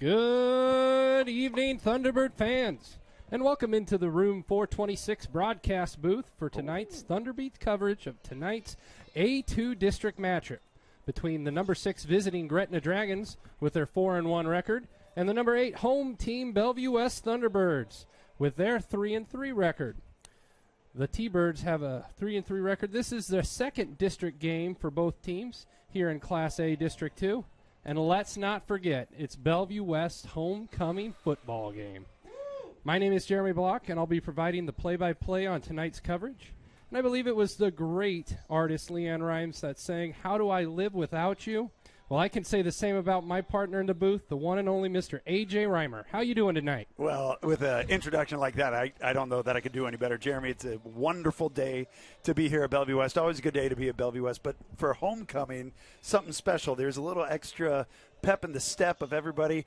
Good evening, Thunderbird fans, and welcome into the Room 426 broadcast booth for tonight's Thunderbeats coverage of tonight's A2 district matchup between the number 6 visiting Gretna Dragons with their 4-1 record and the number 8 home team Bellevue West Thunderbirds with their 3-3 record. The T-Birds have a 3-3 record. This is the second district game for both teams here in Class A District 2. And let's not forget, it's Bellevue West homecoming football game. My name is Jeremy Block, and I'll be providing the play-by-play on tonight's coverage. And I believe it was the great artist Leanne Rimes that sang, "How Do I Live Without You?" Well, I can say the same about my partner in the booth, the one and only Mr. A.J. Reimer. How you doing tonight? Well, with an introduction like that, I don't know that I could do any better. Jeremy, it's a wonderful day to be here at Bellevue West. Always a good day to be at Bellevue West. But for homecoming, something special. There's a little extra pep in the step of everybody.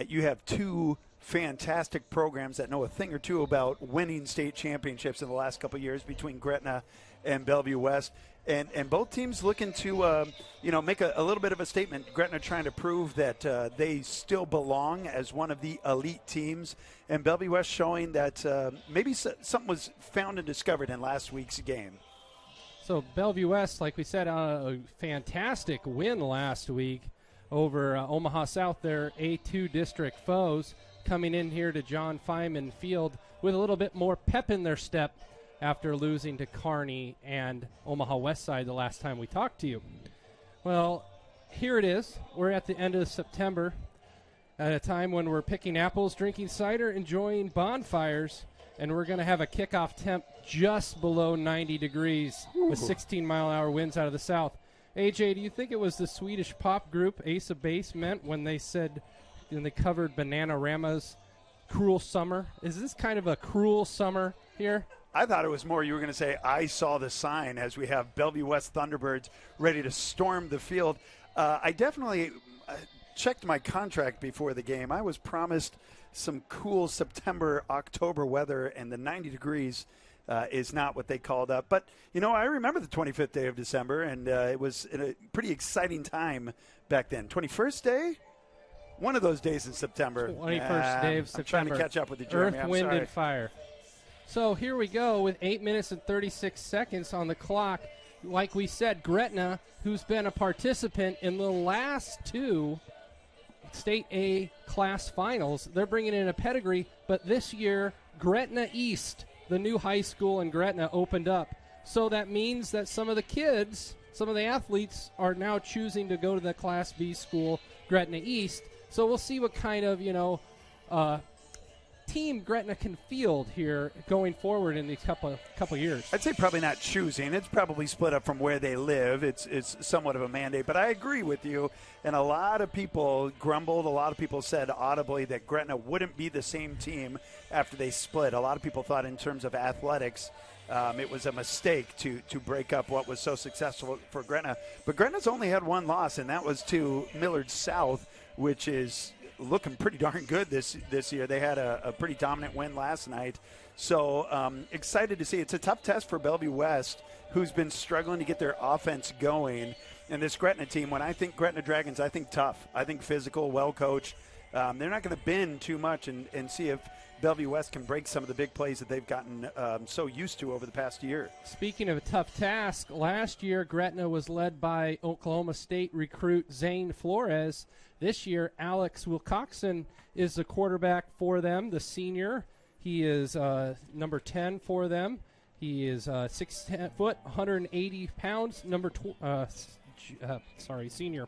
You have two fantastic programs that know a thing or two about winning state championships in the last couple of years between Gretna and Bellevue West. And both teams looking to, make a little bit of a statement. Gretna trying to prove that they still belong as one of the elite teams. And Bellevue West showing that maybe something was found and discovered in last week's game. So Bellevue West, like we said, a fantastic win last week over Omaha South, their A2 district foes, coming in here to John Feynman Field with a little bit more pep in their step after losing to Kearney and Omaha West Side the last time we talked to you. Well, here it is. We're at the end of September at a time when we're picking apples, drinking cider, enjoying bonfires, and we're going to have a kickoff temp just below 90 degrees with 16-mile-an-hour winds out of the south. AJ, do you think it was the Swedish pop group Ace of Base meant when they said, when they covered Bananarama's Cruel Summer? Is this kind of a cruel summer here? I thought it was more you were going to say, I saw the sign as we have Bellevue West Thunderbirds ready to storm the field. I definitely checked my contract before the game. I was promised some cool September, October weather, and the 90 degrees is not what they called up. But, I remember the 25th day of December, and it was a pretty exciting time back then. 21st day? One of those days in September. 21st day of September. I'm trying to catch up with you, Jeremy. Earth, wind, and fire. So here we go with 8 minutes and 36 seconds on the clock. Like we said, Gretna, who's been a participant in the last two State A class finals, they're bringing in a pedigree, but this year Gretna East, the new high school in Gretna, opened up. So that means that some of the kids, some of the athletes are now choosing to go to the Class B school, Gretna East. So we'll see what kind of, team Gretna can field here going forward in these couple years. I'd say probably not choosing. It's probably split up from where they live. It's somewhat of a mandate. But I agree with you. And a lot of people grumbled. A lot of people said audibly that Gretna wouldn't be the same team after they split. A lot of people thought in terms of athletics, it was a mistake to break up what was so successful for Gretna. But Gretna's only had one loss, and that was to Millard South, which is looking pretty darn good this year. They had a pretty dominant win last night. So excited to see. It's a tough test for Bellevue West, who's been struggling to get their offense going. And this Gretna team, when I think Gretna Dragons, I think tough. I think physical, well-coached. They're not going to bend too much and see if Bellevue West can break some of the big plays that they've gotten so used to over the past year. Speaking of a tough task, last year Gretna was led by Oklahoma State recruit Zane Flores. This year, Alex Wilcoxon is the quarterback for them, the senior. He is number 10 for them. He is 6 foot, 180 pounds, senior.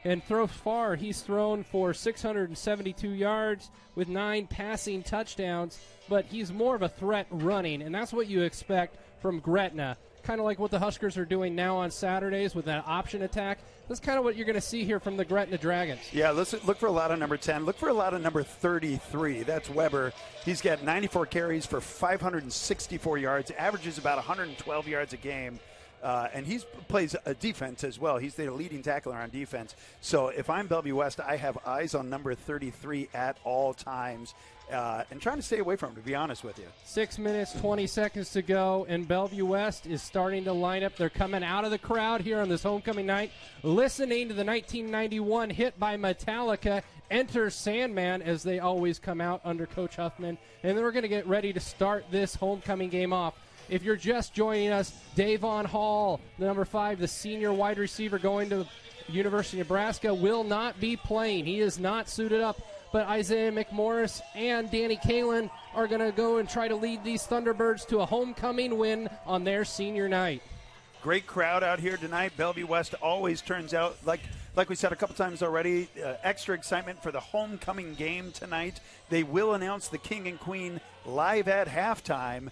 And throws far, he's thrown for 672 yards with 9 passing touchdowns, but he's more of a threat running, and that's what you expect from Gretna. Kind of like what the Huskers are doing now on Saturdays with that option attack. That's kind of what you're going to see here from the Gretna Dragons. Yeah, look for a lot of number 10. Look for a lot of number 33. That's Weber. He's got 94 carries for 564 yards, averages about 112 yards a game. And he plays a defense as well. He's the leading tackler on defense. So if I'm Bellevue West, I have eyes on number 33 at all times. and trying to stay away from them, to be honest with you. 6 minutes, 20 seconds to go, and Bellevue West is starting to line up. They're coming out of the crowd here on this homecoming night, listening to the 1991 hit by Metallica, Enter Sandman, as they always come out under Coach Huffman. And then we're going to get ready to start this homecoming game off. If you're just joining us, Davon Hall, the number 5, the senior wide receiver going to University of Nebraska, will not be playing. He is not suited up. But Isaiah McMorris and Danny Kalin are going to go and try to lead these Thunderbirds to a homecoming win on their senior night. Great crowd out here tonight. Bellevue West always turns out, like we said a couple times already, extra excitement for the homecoming game tonight. They will announce the King and Queen live at halftime.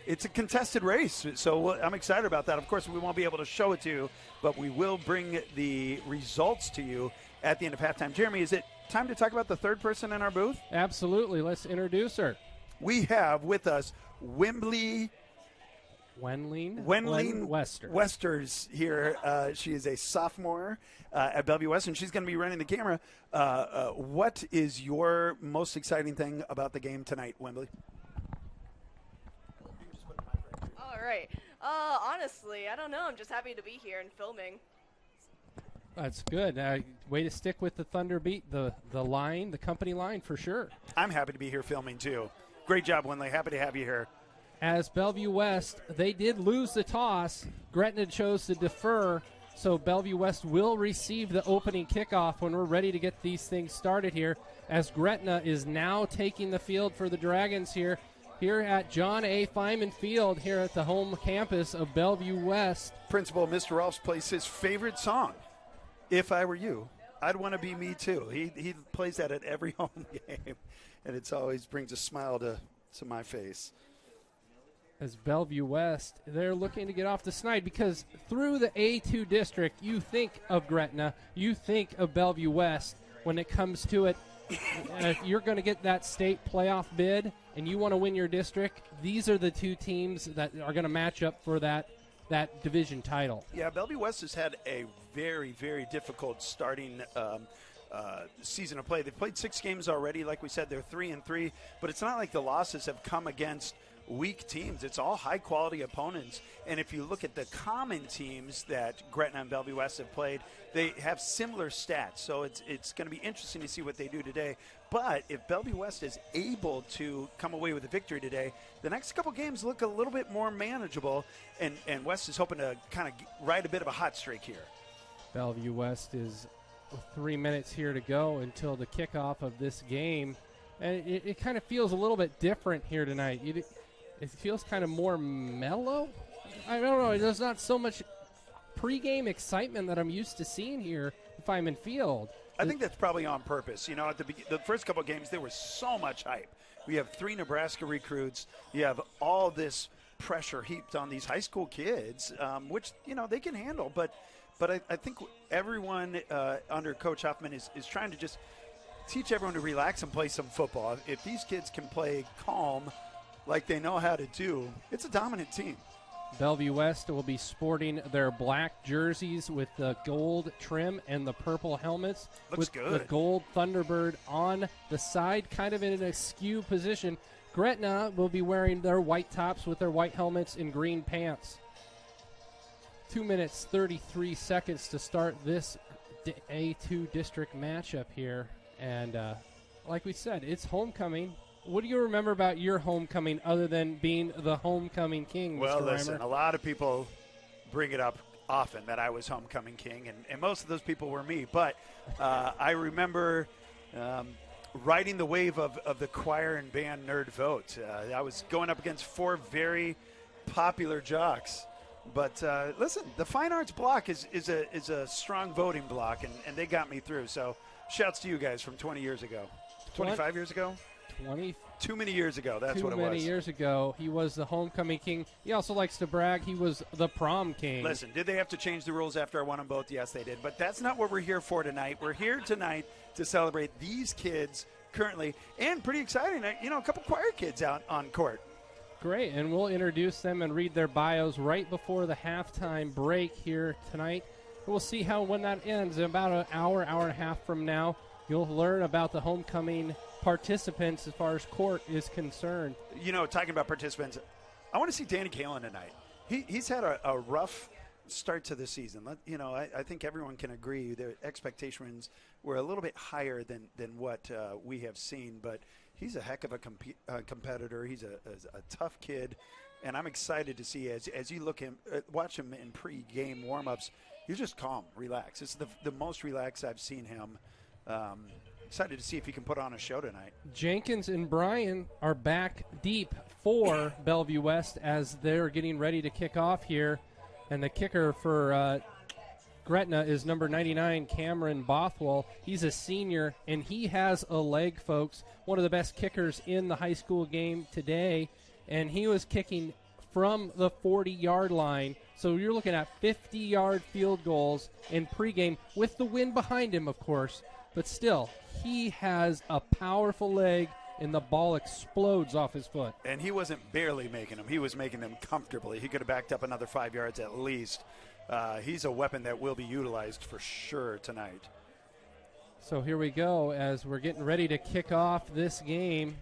It's a contested race, so I'm excited about that. Of course, we won't be able to show it to you, but we will bring the results to you at the end of halftime. Jeremy, is it time to talk about the third person in our booth? Absolutely. Let's introduce her. We have with us Wenleen Westers here. She is a sophomore at Bellevue West, and she's going to be running the camera. What is your most exciting thing about the game tonight, Wembley? All right. Honestly, I don't know. I'm just happy to be here and filming. That's good. Way to stick with the Thunder beat, the line, the company line for sure. I'm happy to be here filming too. Great job, Winley. Happy to have you here. As Bellevue West, they did lose the toss. Gretna chose to defer, so Bellevue West will receive the opening kickoff when we're ready to get these things started here, as Gretna is now taking the field for the Dragons here at John A. Feynman Field here at the home campus of Bellevue West. Principal Mr. Rolfs plays his favorite song, If I Were You. I'd Want to Be Me Too. He plays that at every home game, and it always brings a smile to my face. As Bellevue West, they're looking to get off the snide, because through the A2 district, you think of Gretna, you think of Bellevue West. When it comes to it, if you're going to get that state playoff bid and you want to win your district, these are the two teams that are going to match up for that division title. Yeah, Bellevue West has had a very, very difficult starting season of play. They've played 6 games already. Like we said, they're 3-3, but it's not like the losses have come against weak teams. It's all high-quality opponents. And if you look at the common teams that Gretna and Bellevue West have played, they have similar stats. So it's going to be interesting to see what they do today. But if Bellevue West is able to come away with a victory today, the next couple games look a little bit more manageable, and West is hoping to kind of ride a bit of a hot streak here. Bellevue West is 3 minutes here to go until the kickoff of this game. And it kind of feels a little bit different here tonight. It feels kind of more mellow. I don't know. There's not so much pregame excitement that I'm used to seeing here at Feynman Field. I think that's probably on purpose. You know, at the first couple of games, there was so much hype. We have 3 Nebraska recruits. You have all this pressure heaped on these high school kids, which, you know, they can handle. But I think everyone under Coach Huffman is trying to just teach everyone to relax and play some football. If these kids can play calm like they know how to do, it's a dominant team. Bellevue West will be sporting their black jerseys with the gold trim and the purple helmets. Looks with good. The gold Thunderbird on the side, kind of in an askew position. Gretna will be wearing their white tops with their white helmets and green pants. 2 minutes, 33 seconds to start this A2 district matchup here. And like we said, it's homecoming. What do you remember about your homecoming other than being the homecoming king, Mr. Well, Reimer? listen, a lot of people bring it up often that I was homecoming king, and most of those people were me. But I remember riding the wave of the choir and band nerd vote. I was going up against 4 very popular jocks. But listen, the fine arts block is a strong voting block, and they got me through. So shouts to you guys from 20 years ago. 25 years ago? 20. Too many years ago. That's what it was. Too many years ago. He was the homecoming king. He also likes to brag he was the prom king. Listen, did they have to change the rules after I won them both? Yes, they did. But that's not what we're here for tonight. We're here tonight to celebrate these kids currently, and pretty exciting, you know, a couple choir kids out on court. Great, and we'll introduce them and read their bios right before the halftime break here tonight. We'll see when that ends. In about an hour and a half from now, you'll learn about the homecoming participants as far as court is concerned. Talking about participants, I want to see Danny Kalen tonight. He's had a rough start to the season. I think everyone can agree the expectations were a little bit higher than what we have seen, but he's a heck of a competitor. He's a tough kid, and I'm excited to see as you watch him in pre-game warm-ups, he's just calm, relaxed. It's the most relaxed I've seen him. Excited to see if he can put on a show tonight. Jenkins and Bryan are back deep for Bellevue West as they're getting ready to kick off here. And the kicker for Gretna is number 99, Cameron Bothwell. He's a senior, and he has a leg, folks. One of the best kickers in the high school game today. And he was kicking from the 40-yard line. So you're looking at 50-yard field goals in pregame with the wind behind him, of course. But still, he has a powerful leg, and the ball explodes off his foot. And he wasn't barely making them. He was making them comfortably. He could have backed up another 5 yards at least. He's a weapon that will be utilized for sure tonight. So here we go as we're getting ready to kick off this game.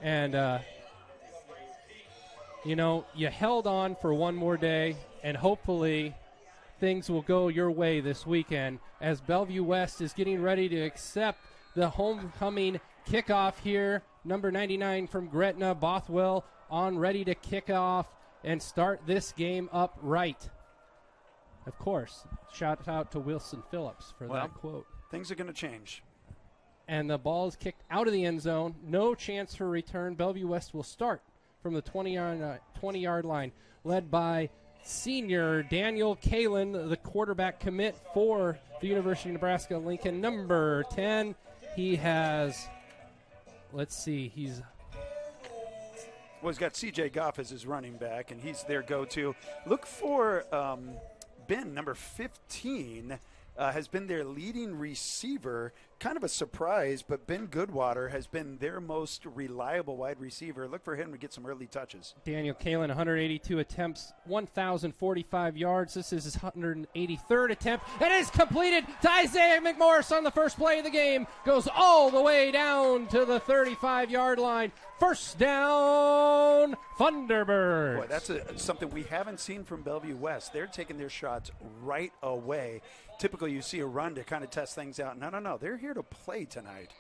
And, you held on for one more day, and hopefully things will go your way this weekend as Bellevue West is getting ready to accept the homecoming kickoff here. Number 99 from Gretna, Bothwell, on ready to kick off and start this game up right. Of course, shout out to Wilson Phillips for that quote. Things are going to change. And the ball is kicked out of the end zone. No chance for return. Bellevue West will start from the 20-yard line, led by senior Daniel Kalen, the quarterback commit for the University of Nebraska-Lincoln. Number 10, he has, he's got C.J. Goff as his running back, and he's their go-to. Look for Ben, number 15, has been their leading receiver. Kind of a surprise, but Ben Goodwater has been their most reliable wide receiver. Look for him to get some early touches. Daniel Kalen, 182 attempts, 1,045 yards. This is his 183rd attempt. It is completed to Isaiah McMorris on the first play of the game. Goes all the way down to the 35-yard line. First down, Thunderbirds. Boy, that's something we haven't seen from Bellevue West. They're taking their shots right away. Typically, you see a run to kind of test things out. No. They're here to play tonight.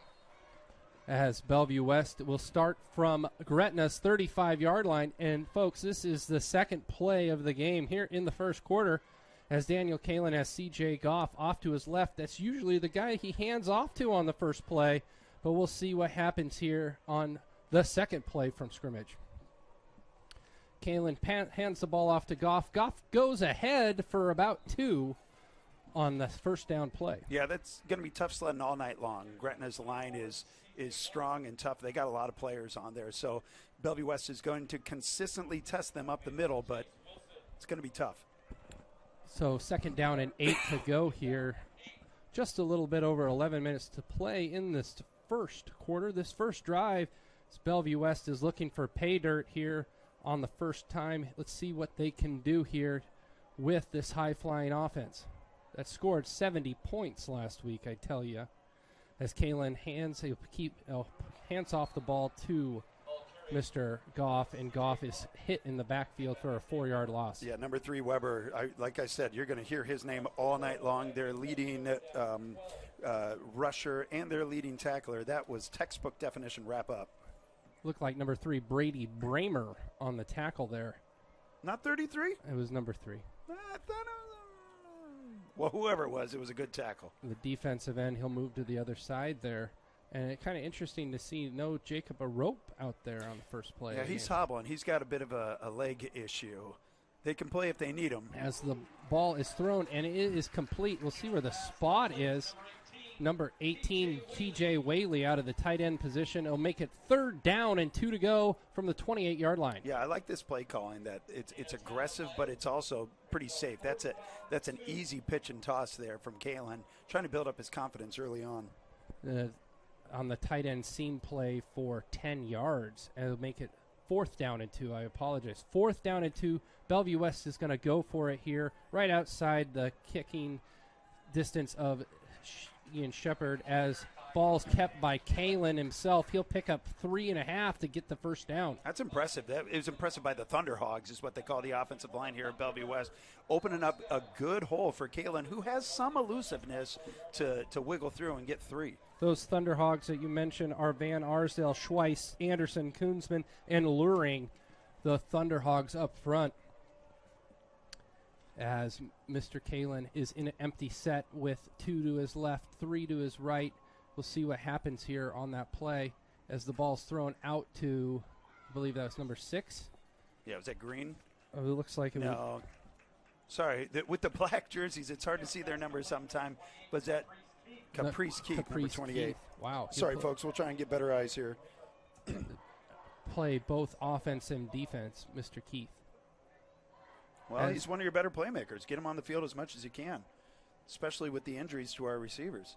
As Bellevue West will start from Gretna's 35-yard line. And, folks, this is the second play of the game here in the first quarter as Daniel Kalen has C.J. Goff off to his left. That's usually the guy he hands off to on the first play. But we'll see what happens here on the second play from scrimmage. Kalen hands the ball off to Goff. Goff goes ahead for about 2 on the first down play. Yeah, that's going to be tough sledding all night long. Gretna's line is strong and tough. They got a lot of players on there. So Bellevue West is going to consistently test them up the middle, but it's going to be tough. So second down and 8 to go here. Just a little bit over 11 minutes to play in this first quarter. This first drive, Bellevue West is looking for pay dirt here on the first time. Let's see what they can do here with this high-flying offense that scored 70 points last week, I tell you. As Kalen hands off the ball to Mr. Goff, and Goff is hit in the backfield for a 4-yard loss. Yeah, number 3, Weber. Like I said, you're going to hear his name all night long. Their leading rusher and their leading tackler. That was textbook definition wrap up. Looked like number 3, Brady Bramer, on the tackle there. Not 33? It was number 3. Well, whoever it was a good tackle. The defensive end, he'll move to the other side there. And it's kind of interesting to see no Jacob Arope out there on the first play. Yeah, he's hobbling. He's got a bit of a leg issue. They can play if they need him. As the ball is thrown, and it is complete. We'll see where the spot is. Number 18, TJ Whaley out of the tight end position. It'll make it third down and 2 to go from the 28-yard line. Yeah, I like this play calling. That it's aggressive, but it's also pretty safe. That's an easy pitch and toss there from Kalen, trying to build up his confidence early on. On the tight end seam play for 10 yards, and it'll make it fourth down and 2. I apologize. Fourth down and 2. Bellevue West is going to go for it here, right outside the kicking distance of Ian Shepard as ball's kept by Kalen himself. He'll pick up 3.5 to get the first down. That's impressive. It was impressive by the Thunderhogs, is what they call the offensive line here at Bellevue West, opening up a good hole for Kalen, who has some elusiveness to wiggle through and get 3. Those Thunderhogs that you mentioned are Van Arsdale, Schweiss, Anderson, Koonsman, and Luring, the Thunderhogs up front. As Mr. Kalen is in an empty set with 2 to his left, 3 to his right. We'll see what happens here on that play as the ball's thrown out to, I believe that was number 6. Yeah, was that Green? Oh, it looks like it was. No. Sorry, with the black jerseys, it's hard to see their numbers sometime. Was that Caprice Keith, number 28? Keith. Wow. Sorry, folks. We'll try and get better eyes here. Play both offense and defense, Mr. Keith. Well, he's one of your better playmakers. Get him on the field as much as you can, especially with the injuries to our receivers.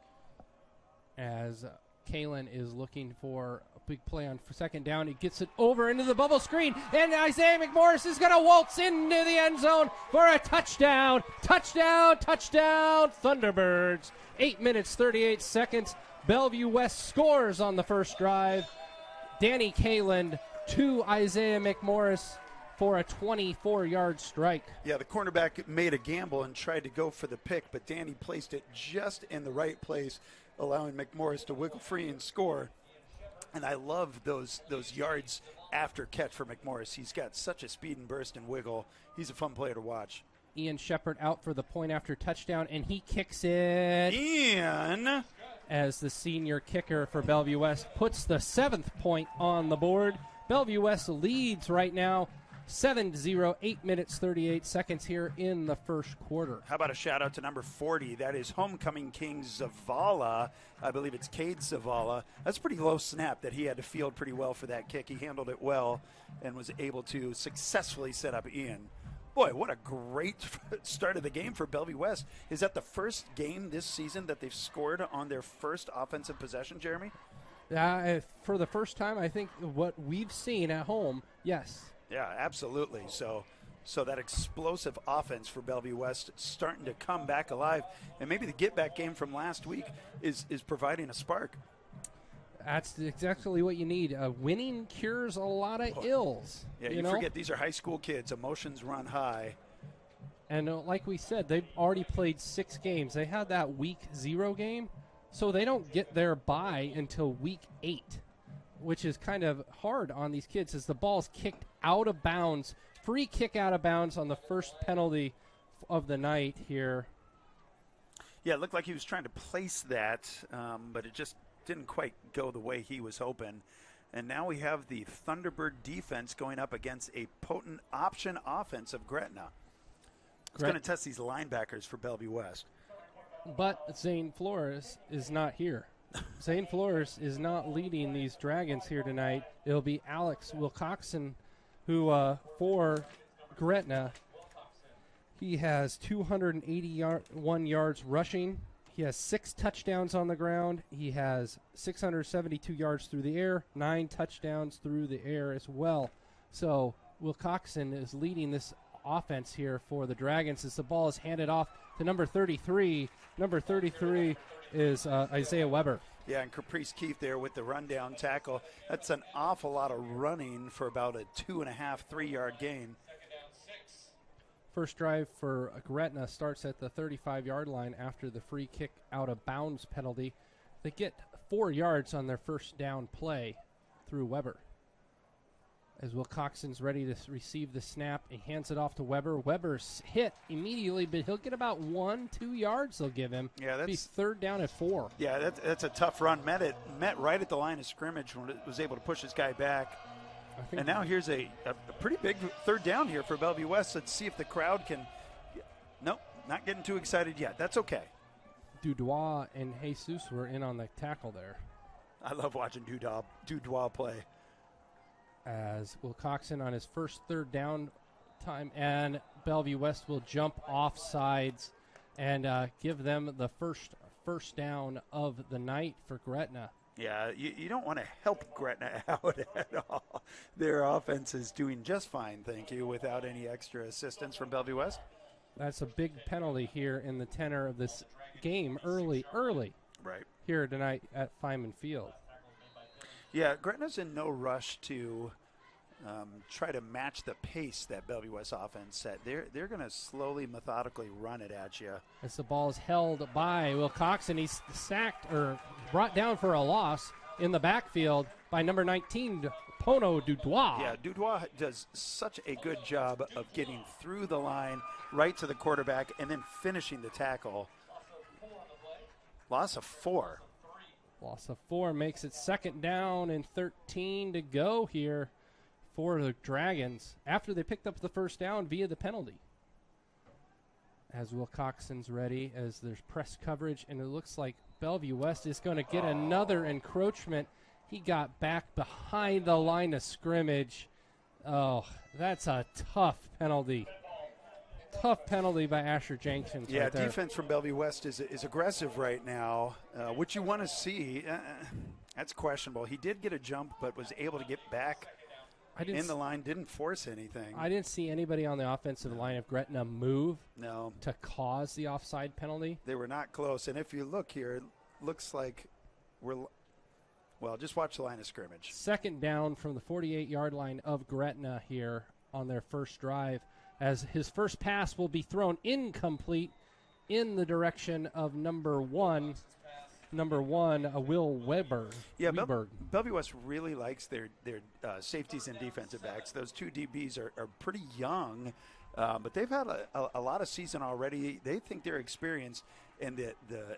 As Kalen is looking for a big play on for second down, he gets it over into the bubble screen, and Isaiah McMorris is going to waltz into the end zone for a touchdown. Touchdown, touchdown, Thunderbirds. 8 minutes, 38 seconds. Bellevue West scores on the first drive. Danny Kalen to Isaiah McMorris for a 24-yard strike. Yeah, the cornerback made a gamble and tried to go for the pick, but Danny placed it just in the right place, allowing McMorris to wiggle free and score. And I love those yards after catch for McMorris. He's got such a speed and burst and wiggle. He's a fun player to watch. Ian Shepard out for the point after touchdown, and he kicks it. Ian! As the senior kicker for Bellevue West puts the 7th point on the board. Bellevue West leads right now 7-0, 8 minutes, 38 seconds here in the first quarter. How about a shout-out to number 40? That is homecoming king Zavala. I believe it's Cade Zavala. That's a pretty low snap that he had to field pretty well for that kick. He handled it well and was able to successfully set up Ian. Boy, what a great start of the game for Bellevue West. Is that the first game this season that they've scored on their first offensive possession, Jeremy? For the first time, I think what we've seen at home, yes. Yeah, absolutely. So that explosive offense for Bellevue West starting to come back alive. And maybe the get-back game from last week is providing a spark. That's exactly what you need. Winning cures a lot of ills. Yeah, you forget these are high school kids. Emotions run high. And like we said, they've already played 6 games. They had that week 0 game, so they don't get their bye until week 8, which is kind of hard on these kids as the ball's kicked out of bounds. Free kick out of bounds on the first penalty of the night here. Yeah, it looked like he was trying to place that, but it just didn't quite go the way he was hoping. And now we have the Thunderbird defense going up against a potent option offense of Gretna. It's going to test these linebackers for Bellevue West. But Zane Flores is not here. Zane Flores is not leading these Dragons here tonight. It'll be Alex Wilcoxon, who for Gretna, he has 281 yards rushing. He has 6 touchdowns on the ground. He has 672 yards through the air, 9 touchdowns through the air as well. So Wilcoxon is leading this offense here for the Dragons as the ball is handed off to number 33. Number 33 is Isaiah Weber. Yeah, and Caprice Keith there with the rundown tackle. That's an awful lot of running for about a 2.5, 3-yard gain. First drive for Gretna starts at the 35-yard line after the free kick out of bounds penalty. They get 4 yards on their first down play through Weber. As Wilcoxon's ready to receive the snap, he hands it off to Weber. Weber's hit immediately, but he'll get about 1-2 yards they'll give him. Yeah, that's third down at 4. Yeah, that's a tough run. Met right at the line of scrimmage when it was able to push his guy back. And now here's a pretty big third down here for Bellevue West. Let's see if the crowd can. Nope, not getting too excited yet. That's okay. Dudois and Jesus were in on the tackle there. I love watching Dudois play. As Wilcoxon on his first third down time, and Bellevue West will jump off sides and give them the first down of the night for Gretna. Yeah, you don't want to help Gretna out at all. Their offense is doing just fine, thank you, without any extra assistance from Bellevue West. That's a big penalty here in the tenor of this game early. Right. here tonight at Feynman Field. Yeah, Gretna's in no rush to try to match the pace that Bellevue West offense set. They're going to slowly, methodically run it at you. As the ball is held by Will Cox, and he's sacked or brought down for a loss in the backfield by number 19, Pono Dudois. Yeah, Dudois does such a good job of getting through the line right to the quarterback and then finishing the tackle. Loss of 4. Loss of 4 makes it 2nd down and 13 to go here for the Dragons after they picked up the 1st down via the penalty. As Will Coxon's ready, as there's press coverage, and it looks like Bellevue West is going to get another encroachment. He got back behind the line of scrimmage. Oh, that's a tough penalty. Tough penalty by Asher Jenkins. Yeah, right there. defense from Bellevue West is aggressive right now, which you want to see. That's questionable. He did get a jump, but was able to get back in the line, didn't force anything. I didn't see anybody on the offensive line of Gretna move to cause the offside penalty. They were not close. And if you look here, it looks like just watch the line of scrimmage. 2nd down from the 48-yard line of Gretna here on their first drive, as his first pass will be thrown incomplete in the direction of number one, Will Weber. Yeah, Bellevue West really likes their safeties and defensive backs. Those 2 DBs are pretty young, but they've had a lot of season already. They think their experience and the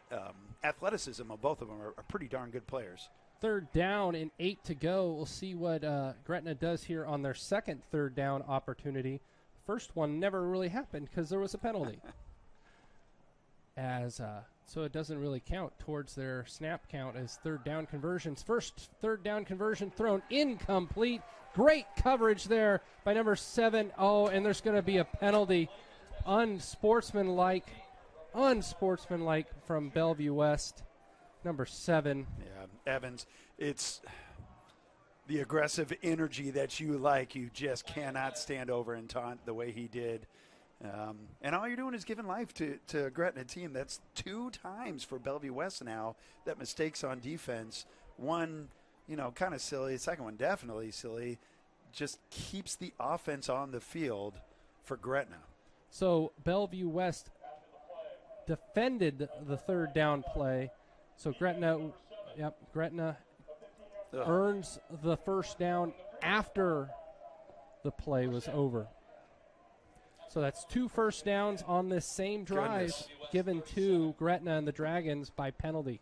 athleticism of both of them are pretty darn good players. 3rd down and 8 to go. We'll see what Gretna does here on their second 3rd down opportunity. First one never really happened because there was a penalty. So it doesn't really count towards their snap count as 3rd down conversions. First 3rd down conversion thrown incomplete. Great coverage there by number 7. Oh, and there's going to be a penalty. Unsportsmanlike from Bellevue West. Number 7. Yeah, Evans, it's the aggressive energy that you like. You just cannot stand over and taunt the way he did. And all you're doing is giving life to a Gretna team. That's 2 times for Bellevue West now that mistakes on defense. One, kind of silly. The second one, definitely silly. Just keeps the offense on the field for Gretna. So Bellevue West defended the 3rd down play. So Gretna earns the 1st down after the play was over. So that's 2 first downs on this same drive given to Gretna and the Dragons by penalty.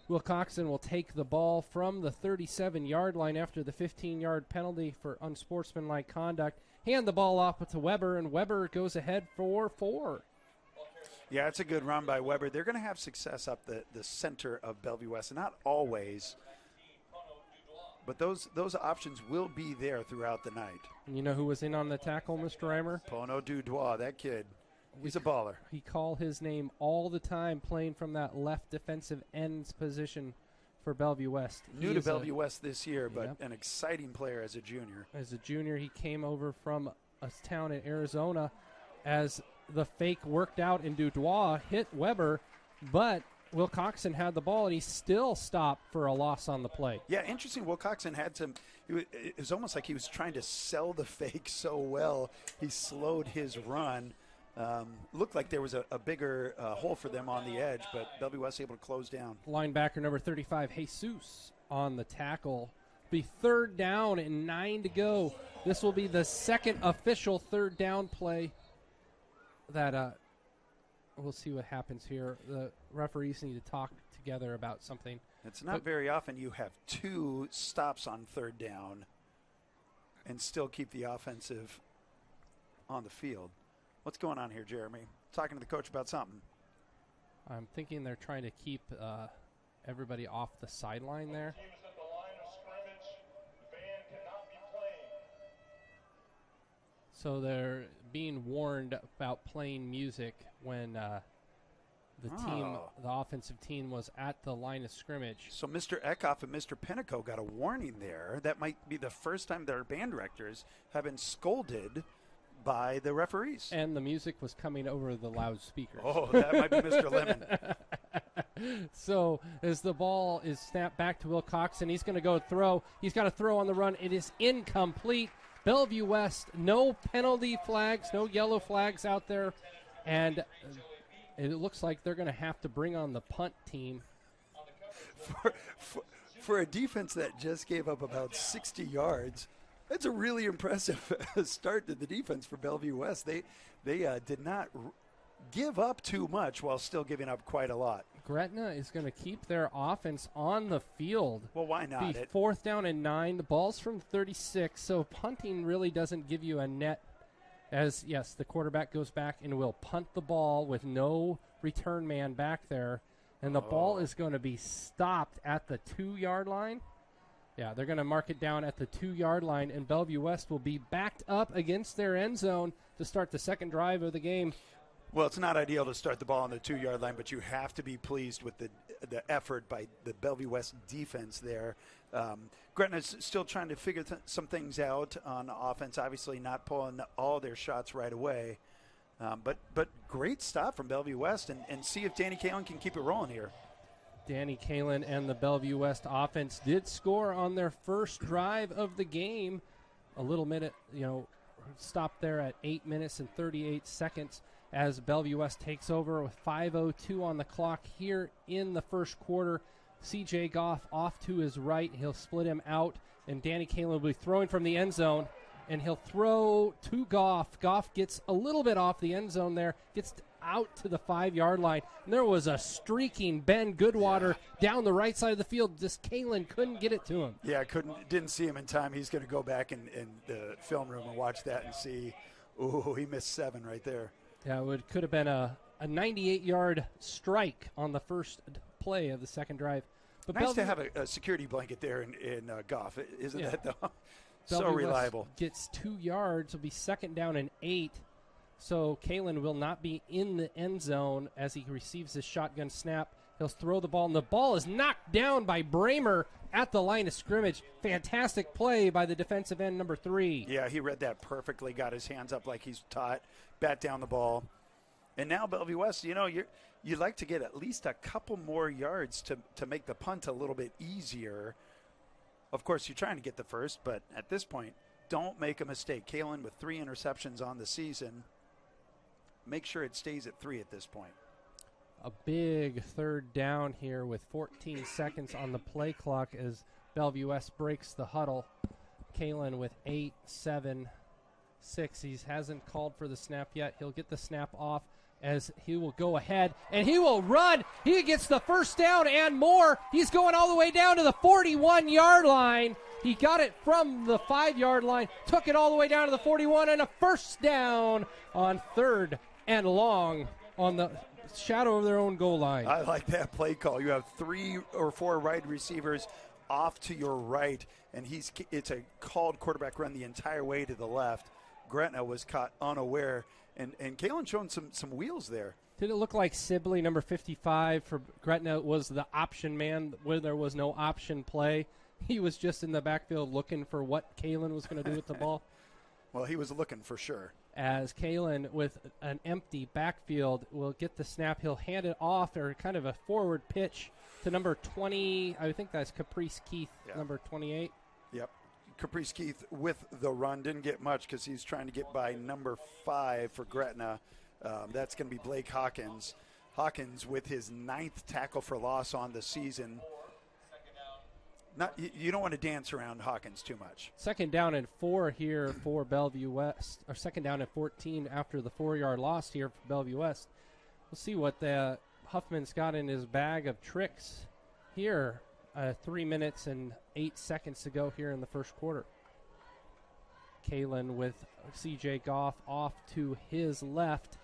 Will Coxon will take the ball from the 37-yard line after the 15-yard penalty for unsportsmanlike conduct. Hand the ball off to Weber, and Weber goes ahead for 4. Yeah, it's a good run by Weber. They're going to have success up the center of Bellevue West, and not always, but those options will be there throughout the night. And you know who was in on the tackle, Mr. Reimer? Pono Dudois, that kid. He's a baller. We call his name all the time, playing from that left defensive ends position for Bellevue West. New to Bellevue West this year, but an exciting player as a junior. As a junior, he came over from a town in Arizona as the fake worked out, and Dudois hit Weber, but Will Coxon had the ball, and he still stopped for a loss on the play. Yeah, interesting. Will Coxon had some – it was almost like he was trying to sell the fake so well. He slowed his run. Looked like there was a bigger hole for them on the edge, but Bellevue West able to close down. Linebacker number 35, Jesus, on the tackle. Be 3rd down and 9 to go. This will be the second official 3rd down play that we'll see what happens here. The referees need to talk together about something. It's not very often you have 2 stops on 3rd down and still keep the offensive on the field. What's going on here, Jeremy? Talking to the coach about something. I'm thinking they're trying to keep everybody off the sideline there. So they're being warned about playing music when the offensive team was at the line of scrimmage. So Mr. Eckhoff and Mr. Pinnacle got a warning there. That might be the first time their band directors have been scolded by the referees. And the music was coming over the loudspeakers. Oh, that might be Mr. Lemon. So as the ball is snapped back to Will Coxon, he's going to go throw. He's got a throw on the run. It is incomplete. Bellevue West, no penalty flags, no yellow flags out there. And it looks like they're going to have to bring on the punt team. For a defense that just gave up about 60 yards, that's a really impressive start to the defense for Bellevue West. They did not give up too much while still giving up quite a lot. Gretna is going to keep their offense on the field. Well, why not? Be 4th down and 9. The ball's from 36, so punting really doesn't give you a net. As, yes, the quarterback goes back and will punt the ball with no return man back there. And the ball is going to be stopped at the 2-yard line. Yeah, they're going to mark it down at the 2-yard line, and Bellevue West will be backed up against their end zone to start the second drive of the game. Well, it's not ideal to start the ball on the 2-yard line, but you have to be pleased with the effort by the Bellevue West defense there. Gretna's still trying to figure some things out on offense, obviously not pulling all their shots right away. But great stop from Bellevue West, and see if Danny Kalen can keep it rolling here. Danny Kalen and the Bellevue West offense did score on their first drive of the game. A little minute, stopped there at 8 minutes and 38 seconds as Bellevue West takes over with 5:02 on the clock here in the first quarter. C.J. Goff off to his right. He'll split him out, and Danny Kalen will be throwing from the end zone, and he'll throw to Goff. Goff gets a little bit off the end zone there, gets out to the 5-yard line. And there was a streaking Ben Goodwater down the right side of the field. Just Kalen couldn't get it to him. Yeah, didn't see him in time. He's going to go back in the film room and watch that and see, he missed 7 right there. Yeah, it could have been a 98-yard strike on the first play of the second drive. But nice to have a security blanket there in Goff, isn't that though? So Bellevue reliable. West gets 2 yards. It'll be 2nd down and 8. So Kalen will not be in the end zone as he receives his shotgun snap. He'll throw the ball, and the ball is knocked down by Bramer at the line of scrimmage. Fantastic play by the defensive end, number 3. Yeah, he read that perfectly, got his hands up like he's taught, bat down the ball. And now Bellevue West, you'd like to get at least a couple more yards to make the punt a little bit easier. Of course, you're trying to get the first, but at this point, don't make a mistake. Kalen with 3 interceptions on the season. Make sure it stays at 3 at this point. A big 3rd down here with 14 seconds on the play clock as Bellevue West breaks the huddle. Kalen with 8, 7, 6. He hasn't called for the snap yet. He'll get the snap off as he will go ahead, and he will run. He gets the first down and more. He's going all the way down to the 41-yard line. He got it from the 5-yard line, took it all the way down to the 41, and a first down on 3rd and long on the shadow of their own goal line. I like that play call. You have 3 or 4 wide receivers off to your right, and it's a called quarterback run the entire way to the left. Gretna was caught unaware, and Kalen showing some wheels there. Did it look like Sibley, number 55 for Gretna, was the option man where there was no option play? He was just in the backfield looking for what Kalen was going to do with the ball. Well, he was looking for sure. As Kalen, with an empty backfield, will get the snap. He'll hand it off, or kind of a forward pitch to number 20. I think that's Caprice Keith, number 28. Yep. Caprice Keith with the run. Didn't get much because he's trying to get by number 5 for Gretna. That's going to be Blake Hawkins. Hawkins with his 9th tackle for loss on the season. You don't want to dance around Hawkins too much. 2nd down and 4 here for Bellevue West, or 2nd down and 14 after the 4-yard loss here for Bellevue West. We'll see what the Huffman's got in his bag of tricks here. 3 minutes and 8 seconds to go here in the first quarter. Kalen with C.J. Goff off to his left.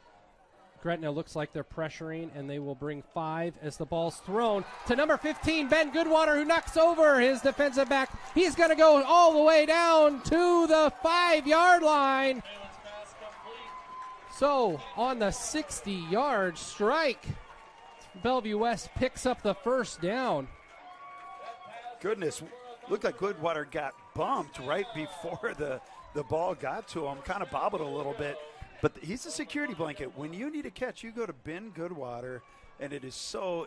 Gretna looks like they're pressuring, and they will bring 5 as the ball's thrown to number 15, Ben Goodwater, who knocks over his defensive back. He's going to go all the way down to the 5-yard line. So on the 60-yard strike, Bellevue West picks up the first down. Goodness, looked like Goodwater got bumped right before the ball got to him, kind of bobbled a little bit. But he's a security blanket. When you need a catch, you go to Ben Goodwater, and it is so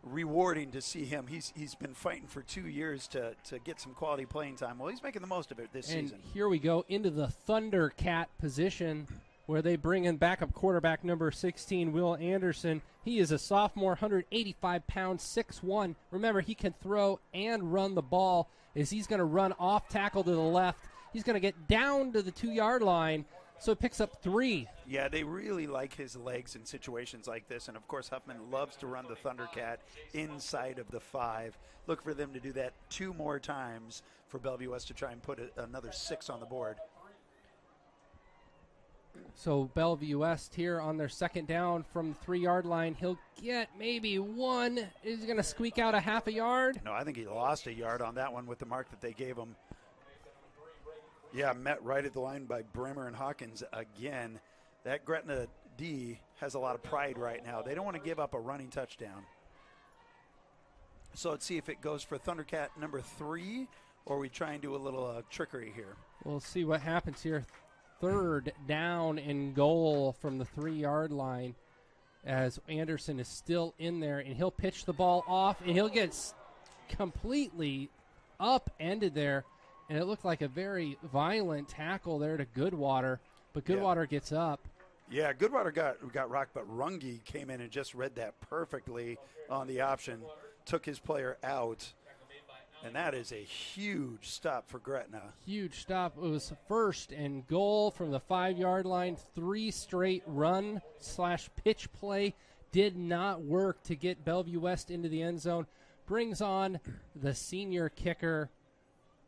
rewarding to see him. He's been fighting for 2 years to get some quality playing time. Well, he's making the most of it this season. Here we go into the Thundercat position where they bring in backup quarterback number 16, Will Anderson. He is a sophomore, 185 pounds, 6'1". Remember, he can throw and run the ball as he's going to run off tackle to the left. He's going to get down to the 2-yard line, so it picks up 3. Yeah, they really like his legs in situations like this. And, of course, Huffman loves to run the Thundercat inside of the 5. Look for them to do that 2 more times for Bellevue West to try and put another 6 on the board. So Bellevue West here on their second down from the 3-yard line. He'll get maybe 1. Is he going to squeak out a half a yard? No, I think he lost a yard on that one with the mark that they gave him. Yeah, met right at the line by Bremer and Hawkins again. That Gretna D has a lot of pride right now. They don't want to give up a running touchdown. So let's see if it goes for Thundercat number 3, or we try and do a little trickery here. We'll see what happens here. 3rd down and goal from the 3-yard line as Anderson is still in there, and he'll pitch the ball off, and he'll get completely upended there. And it looked like a very violent tackle there to Goodwater, but Goodwater gets up. Yeah, Goodwater got rocked, but Runge came in and just read that perfectly on the option, took his player out, and that is a huge stop for Gretna. Huge stop. It was 1st and goal from the 5-yard line. 3 straight run/pitch play did not work to get Bellevue West into the end zone. Brings on the senior kicker,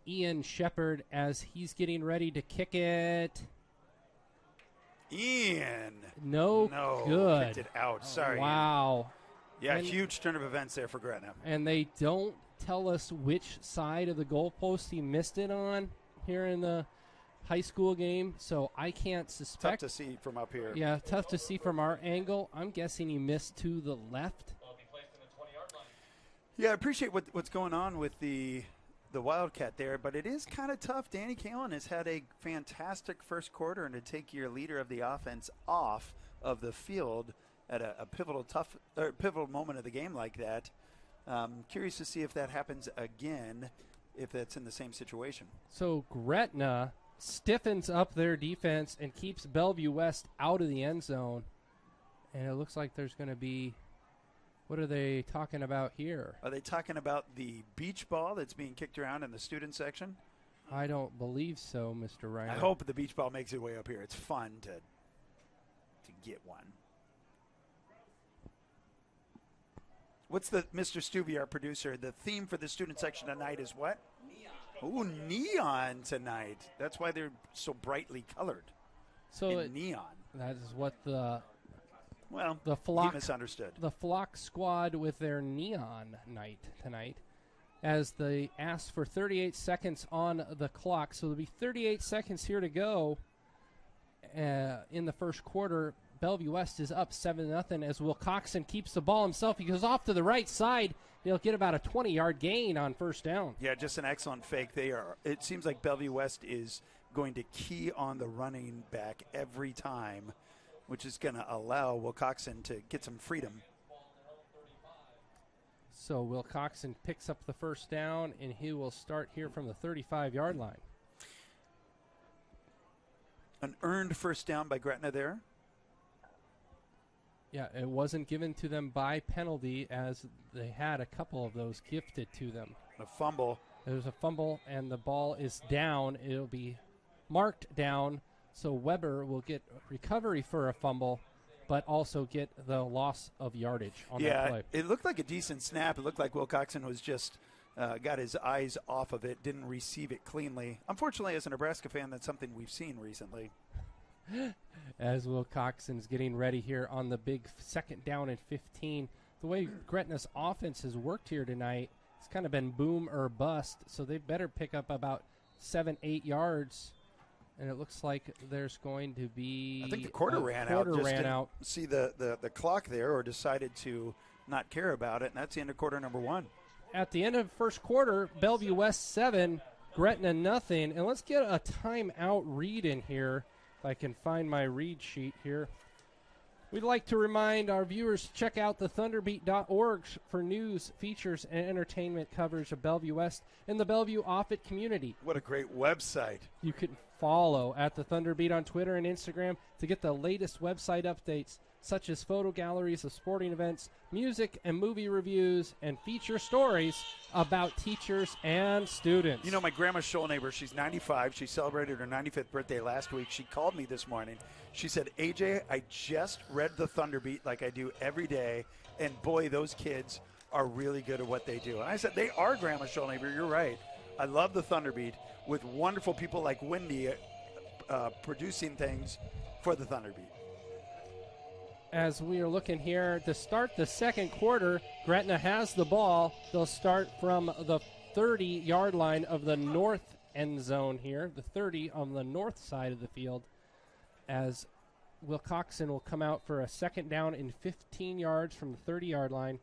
Ian Shepard, as he's getting ready to kick it. Ian. No good. Kicked it out. Sorry. Wow. Yeah, huge turn of events there for Gretna. And they don't tell us which side of the goalpost he missed it on here in the high school game, so I can't suspect. Tough to see from up here. Yeah, tough to see from our angle. I'm guessing he missed to the left. Yeah, I appreciate what's going on with the Wildcat there, but it is kind of tough. Danny Kalen has had a fantastic first quarter, and to take your leader of the offense off of the field at a pivotal moment of the game like that. Curious to see if that happens again, if that's in the same situation. So Gretna stiffens up their defense and keeps Bellevue West out of the end zone, and it looks like there's going to be. What are they talking about here? Are they talking about the beach ball that's being kicked around in the student section? I don't believe so, Mr. Reiner. I hope the beach ball makes its way up here. It's fun to get one. What's the Mr. Stubbe, our producer? The theme for the student section tonight is what? Neon. Ooh, neon tonight. That's why they're so brightly colored. So neon. That is what the he misunderstood. The Flock squad with their neon night tonight, as they ask for 38 seconds on the clock. So there'll be 38 seconds here to go in the first quarter. Bellevue West is up 7-0 as Will Coxon keeps the ball himself. He goes off to the right side. He'll get about a 20-yard gain on first down. Yeah, just an excellent fake. It seems like Bellevue West is going to key on the running back every time, which is going to allow Will Coxon to get some freedom. So Will Coxon picks up the first down, and he will start here from the 35-yard line. An earned first down by Gretna there. Yeah, it wasn't given to them by penalty, as they had a couple of those gifted to them. A fumble. There's a fumble, and the ball is down. It'll be marked down, so Weber will get recovery for a fumble, but also get the loss of yardage on that play. It looked like a decent snap. It looked like Will Coxon was just got his eyes off of it, didn't receive it cleanly. Unfortunately, as a Nebraska fan, that's something we've seen recently. As Will Coxon's getting ready here on the big second down and 15. The way Gretna's offense has worked here tonight, it's kind of been boom or bust, so they better pick up about 7-8 yards. And it looks like there's going to be I think the quarter ran out. See the clock there, or decided to not care about it, and that's the end of quarter number 1. At the end of first quarter, Bellevue West 7, Gretna nothing. And let's get a timeout read in here. If I can find my read sheet here. We'd like to remind our viewers to check out the thunderbeat.org for news, features, and entertainment coverage of Bellevue West and the Bellevue Offutt community. What a great website. You can follow at the Thunderbeat on Twitter and Instagram to get the latest website updates, such as photo galleries of sporting events, music and movie reviews, and feature stories about teachers and students. You know, my grandma's show neighbor, she's 95. She celebrated her 95th birthday last week. She called me this morning. She said, AJ, I just read the Thunderbeat like I do every day, and boy, those kids are really good at what they do. And I said, they are grandma's show neighbor. You're right. I love the Thunderbeat with wonderful people like Wendy producing things for the Thunderbeat. As we are looking here to start the second quarter, Gretna has the ball. They'll start from the 30-yard line of the north end zone here, the 30 on the north side of the field, as Wilcoxon will come out for a second down and 15 yards from the 30-yard line.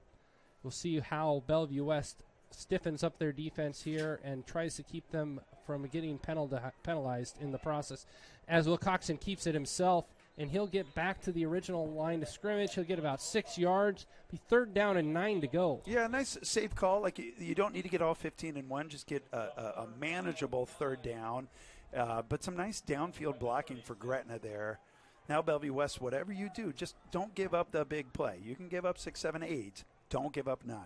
We'll see how Bellevue West stiffens up their defense here and tries to keep them from getting penalized in the process. As Wilcoxon keeps it himself, and he'll get back to the original line of scrimmage. He'll get about 6 yards. Be third down and 9 to go. Yeah, nice safe call. Like you don't need to get all 15 in one. Just get a manageable third down. But some nice downfield blocking for Gretna there. Now Bellevue West, whatever you do, just don't give up the big play. You can give up 6, 7, 8. Don't give up 9.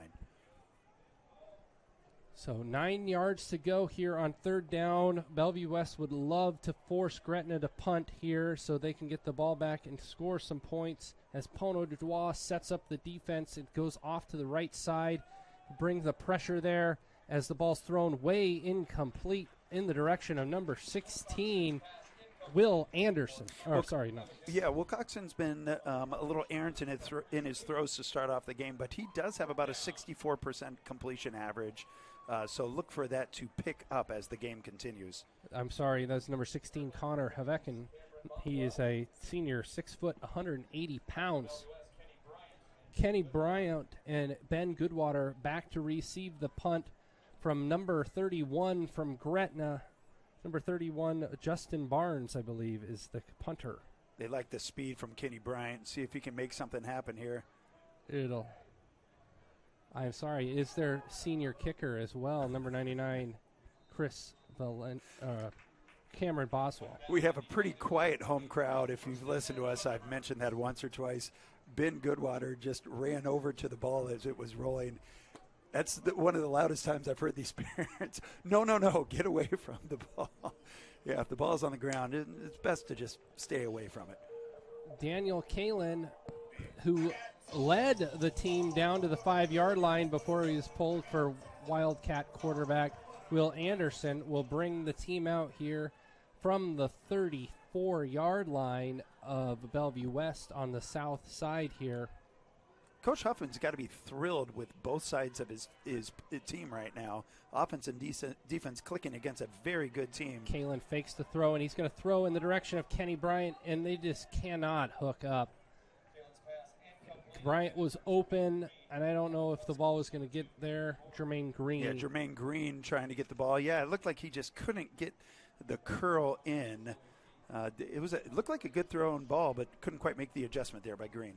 So 9 yards to go here on third down. Bellevue West would love to force Gretna to punt here so they can get the ball back and score some points. As Pono Dubois sets up the defense, it goes off to the right side, brings the pressure there as the ball's thrown way incomplete in the direction of number 16, Will Anderson. Yeah, Wilcoxon's been a little errant in his throws to start off the game, but he does have about a 64% completion average. So look for that to pick up as the game continues. I'm sorry, that's number 16, Connor Havekin. He is a senior, 6 foot, 180 pounds. Kenny Bryant and Ben Goodwater back to receive the punt from number 31 from Gretna. Number 31, Justin Barnes, I believe, is the punter. They like the speed from Kenny Bryant. See if he can make something happen here. I'm sorry, is their senior kicker as well, number 99, Cameron Boswell. We have a pretty quiet home crowd. If you've listened to us, I've mentioned that once or twice. Ben Goodwater just ran over to the ball as it was rolling. That's one of the loudest times I've heard these parents. No, get away from the ball. Yeah, if the ball's on the ground, it's best to just stay away from it. Daniel Kalin, who led the team down to the 5-yard line before he was pulled for Wildcat quarterback Will Anderson, will bring the team out here from the 34-yard line of Bellevue West on the south side here. Coach Huffman's got to be thrilled with both sides of his team right now. Offense and defense clicking against a very good team. Kalin fakes the throw, and he's going to throw in the direction of Kenny Bryant, and they just cannot hook up. Bryant was open, and I don't know if the ball was going to get there. Jermaine Green. Yeah, Jermaine Green trying to get the ball. Yeah, it looked like he just couldn't get the curl in. It looked like a good thrown ball, but couldn't quite make the adjustment there by Green.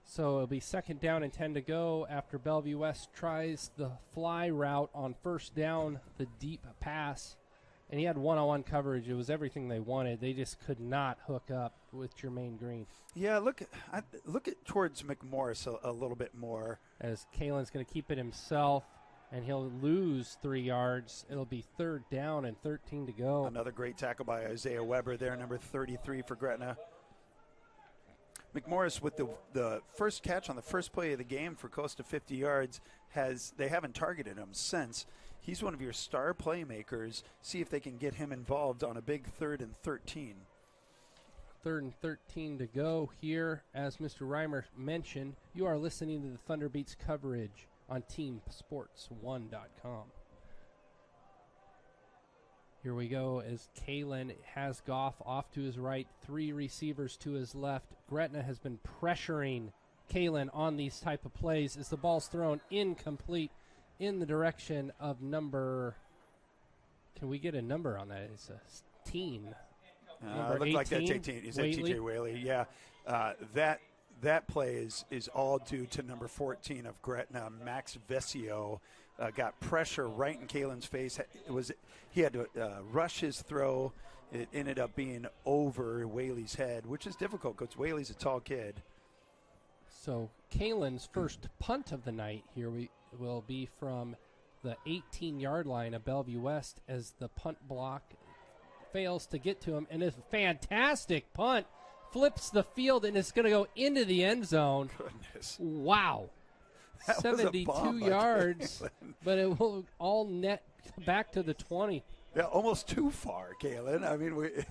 So it'll be second down and 10 to go after Bellevue West tries the fly route on first down, the deep pass. And he had one-on-one coverage. It was everything they wanted. They just could not hook up with Jermaine Green. Yeah, look at towards McMorris a little bit more. As Kalen's going to keep it himself, and he'll lose 3 yards. It'll be third down and 13 to go. Another great tackle by Isaiah Weber there, number 33 for Gretna. McMorris with the first catch on the first play of the game for close to 50 yards. They haven't targeted him since. He's one of your star playmakers. See if they can get him involved on a big 3rd and 13. 3rd and 13 to go here. As Mr. Reimer mentioned, you are listening to the Thunderbeats coverage on TeamSports1.com. Here we go as Kalen has Goff off to his right, 3 receivers to his left. Gretna has been pressuring Kalen on these type of plays as the ball's thrown incomplete in the direction of number. Can we get a number on that? It's a teen. Looked like that's 18. Is that TJ Whaley? Yeah. That play is all due to number 14 of Gretna, Max Vesio. Got pressure right in Kalen's face. He had to rush his throw. It ended up being over Whaley's head, which is difficult because Whaley's a tall kid. So Kalen's first punt of the night here will be from the 18-yard line of Bellevue West as the punt block fails to get to him. And it's a fantastic punt. Flips the field and it's going to go into the end zone. Goodness. Wow. That 72 was a bomb by yards, Kalen. but it will all net back to the 20. Yeah, almost too far, Kalen. I mean,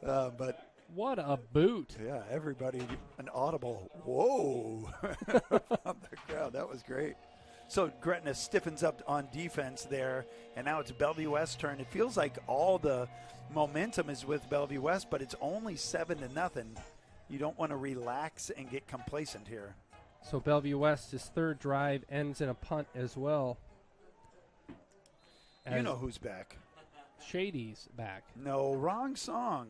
but what a boot. yeah, everybody, an audible, whoa, from the crowd. That was great. So Gretna stiffens up on defense there, and now it's Bellevue West's turn. It feels like all the momentum is with Bellevue West, but it's only 7-0. You don't want to relax and get complacent here. So Bellevue West's third drive ends in a punt as well. You know who's back. Shady's back. No, wrong song.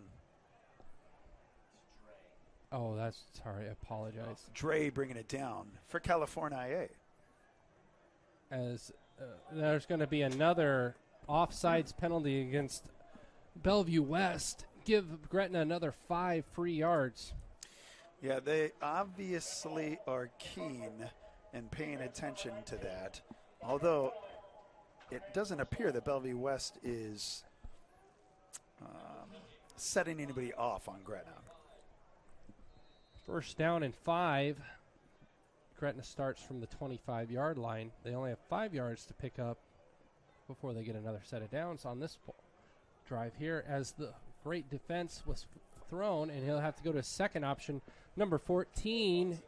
Oh, that's sorry. I apologize. Dre bringing it down for California IA. As there's going to be another offsides penalty against Bellevue West. Give Gretna another 5 free yards. Yeah, they obviously are keen and paying attention to that. Although it doesn't appear that Bellevue West is setting anybody off on Gretna. First down and 5. Gretna starts from the 25-yard line. They only have 5 yards to pick up before they get another set of downs on this drive here as the great defense was thrown, and he'll have to go to a second option. Number 14,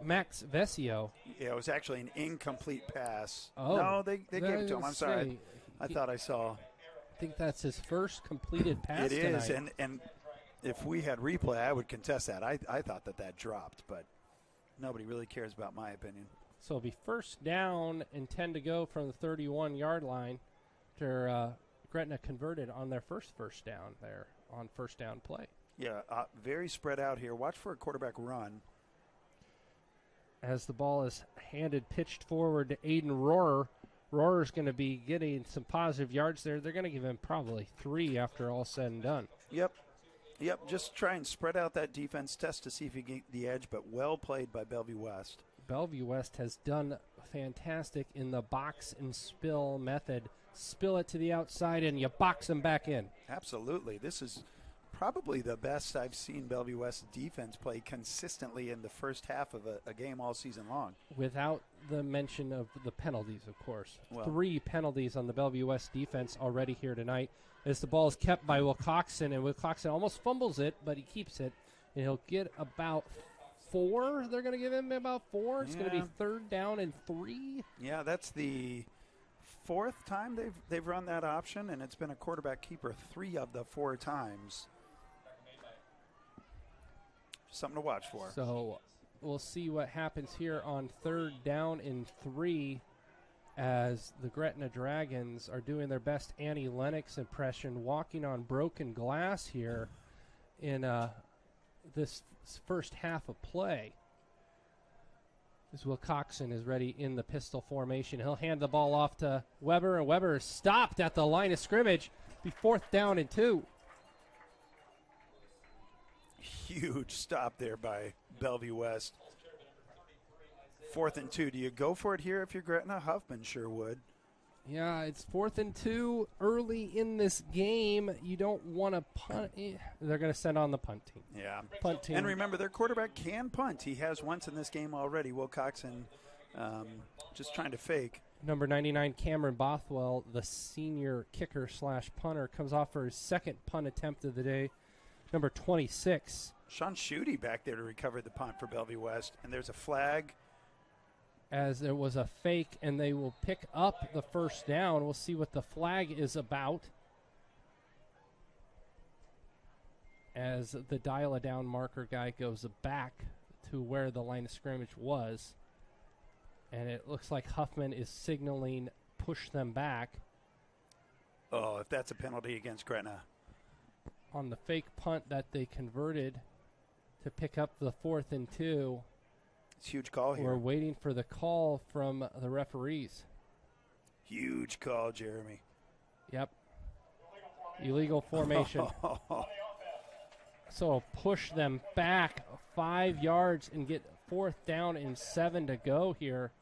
Max Vesio. Yeah, it was actually an incomplete pass. Oh, no, they gave it to him. I'm sorry. I thought I saw. I think that's his first completed pass It is, tonight. and if we had replay, I would contest that. I thought that dropped, but nobody really cares about my opinion. So it'll be first down and 10 to go from the 31-yard line. After Gretna converted on their first down there on first down play. Yeah, very spread out here. Watch for a quarterback run. As the ball is pitched forward to Aiden Rohrer. Rohrer's going to be getting some positive yards there. They're going to give him probably 3 after all said and done. Yep. Just try and spread out that defense, test to see if you get the edge, but well played by Bellevue West. Bellevue West has done fantastic in the box and spill method. Spill it to the outside and you box them back in. Absolutely. This is probably the best I've seen Bellevue West defense play consistently in the first half of a game all season long. Without the mention of the penalties, of course. Well, 3 penalties on the Bellevue West defense already here tonight as the ball is kept by Wilcoxon, and Wilcoxon almost fumbles it, but he keeps it, and he'll get about 4. They're going to give him about 4. It's going to be third down and 3. Yeah, that's the 4th time they've run that option, and it's been a quarterback keeper 3 of the 4 times. Something to watch for. So we'll see what happens here on third down and 3 as the Gretna Dragons are doing their best Annie Lennox impression, walking on broken glass here in this first half of play. As Wilcoxon is ready in the pistol formation. He'll hand the ball off to Weber, and Weber is stopped at the line of scrimmage. Be 4th down and 2. Huge stop there by Bellevue West. 4th and 2. Do you go for it here if you're Gretna? Huffman sure would. Yeah, it's 4th and 2 early in this game. You don't want to punt. They're going to send on the punt team. Yeah. Punt team. And remember, their quarterback can punt. He has once in this game already. Wilcoxon just trying to fake. Number 99, Cameron Bothwell, the senior kicker/punter, comes off for his second punt attempt of the day. Number 26. Sean Schutte back there to recover the punt for Bellevue West. And there's a flag. As there was a fake, and they will pick up the first down. We'll see what the flag is about. As the dial-a-down marker guy goes back to where the line of scrimmage was. And it looks like Huffman is signaling push them back. Oh, if that's a penalty against Gretna. On the fake punt that they converted to pick up the 4th and 2. It's a huge call here. We're waiting for the call from the referees. Huge call, Jeremy. Yep. Illegal formation. So push them back 5 yards and get 4th down and 7 to go here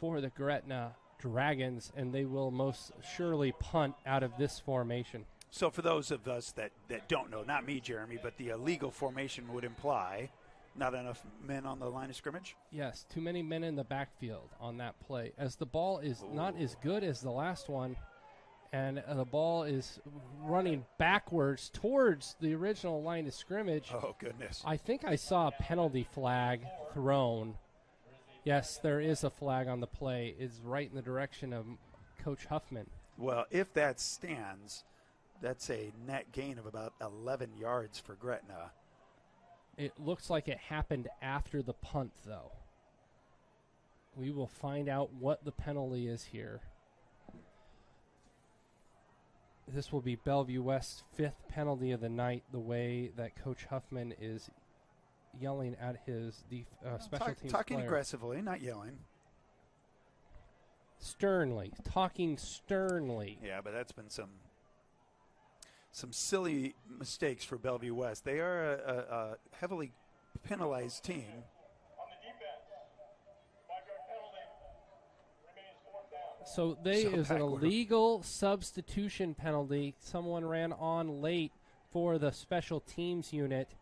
for the Gretna Dragons, and they will most surely punt out of this formation. So for those of us that don't know, not me, Jeremy, but the illegal formation would imply not enough men on the line of scrimmage? Yes, too many men in the backfield on that play, as the ball is not as good as the last one, and the ball is running backwards towards the original line of scrimmage. Oh, goodness. I think I saw a penalty flag thrown. Yes, there is a flag on the play. It's right in the direction of Coach Huffman. Well, if that stands, that's a net gain of about 11 yards for Gretna. It looks like it happened after the punt, though. We will find out what the penalty is here. This will be Bellevue West's 5th penalty of the night, the way that Coach Huffman is yelling at his special teams Talking player. aggressively, not yelling. Sternly. Talking sternly. Yeah, but that's been some silly mistakes for Bellevue West. They are a heavily penalized team. So is an illegal substitution penalty. Someone ran on late for the special teams unit.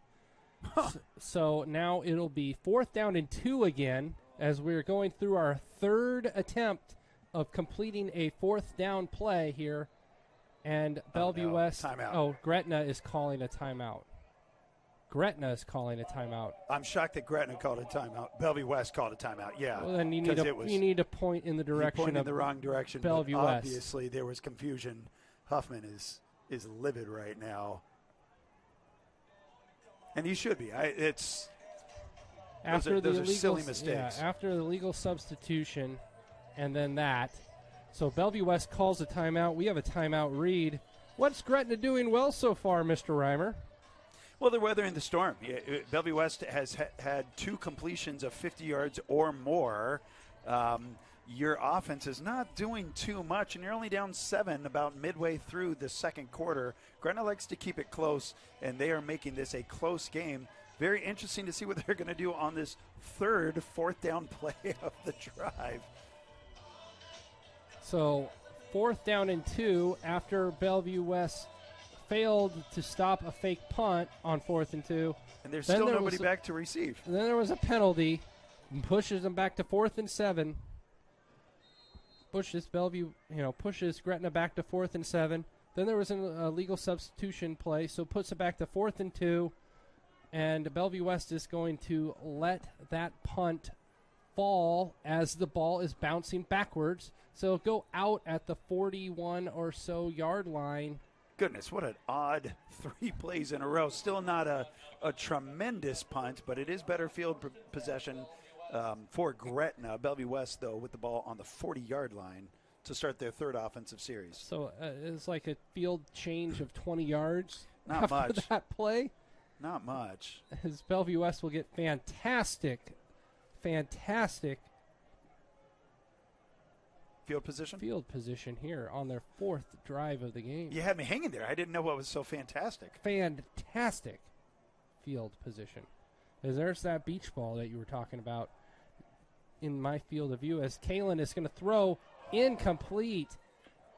So now it'll be 4th down and 2 again, as we're going through our 3rd attempt of completing a 4th down play here. And Bellevue West. Timeout. Oh, Gretna is calling a timeout. Gretna is calling a timeout. I'm shocked that Gretna called a timeout. Bellevue West called a timeout. Yeah. Well, then you need to point in the direction pointed of in the wrong direction. Bellevue but West. Obviously, there was confusion. Huffman is livid right now, and he should be. Those are silly mistakes. Yeah, after the legal substitution, and then that. So Bellevue West calls a timeout. We have a timeout read. What's Gretna doing well so far, Mr. Reimer? Well, they're weathering the storm. Bellevue West has had 2 completions of 50 yards or more. Your offense is not doing too much, and you're only down 7 about midway through the second quarter. Gretna likes to keep it close, and they are making this a close game. Very interesting to see what they're going to do on this 3rd 4th down play of the drive. So 4th down and 2 after Bellevue West failed to stop a fake punt on 4th and 2. And there's still nobody back to receive. And then there was a penalty, pushes them back to 4th and 7. Pushes Gretna back to 4th and 7. Then there was a legal substitution play, so puts it back to 4th and 2. And Bellevue West is going to let that punt fall as the ball is bouncing backwards. So it'll go out at the 41 or so yard line. Goodness, what an odd 3 plays in a row. Still not a tremendous punt, but it is better field possession for Gretna. Bellevue West, though, with the ball on the 40-yard line to start their 3rd offensive series. So it's like a field change of 20 yards Not after much. that play. Not much. As Bellevue West will get fantastic Field position? Field position here on their 4th drive of the game. You had me hanging there. I didn't know what was so fantastic. Fantastic field position. As there's that beach ball that you were talking about in my field of view, as Kalen is going to throw incomplete.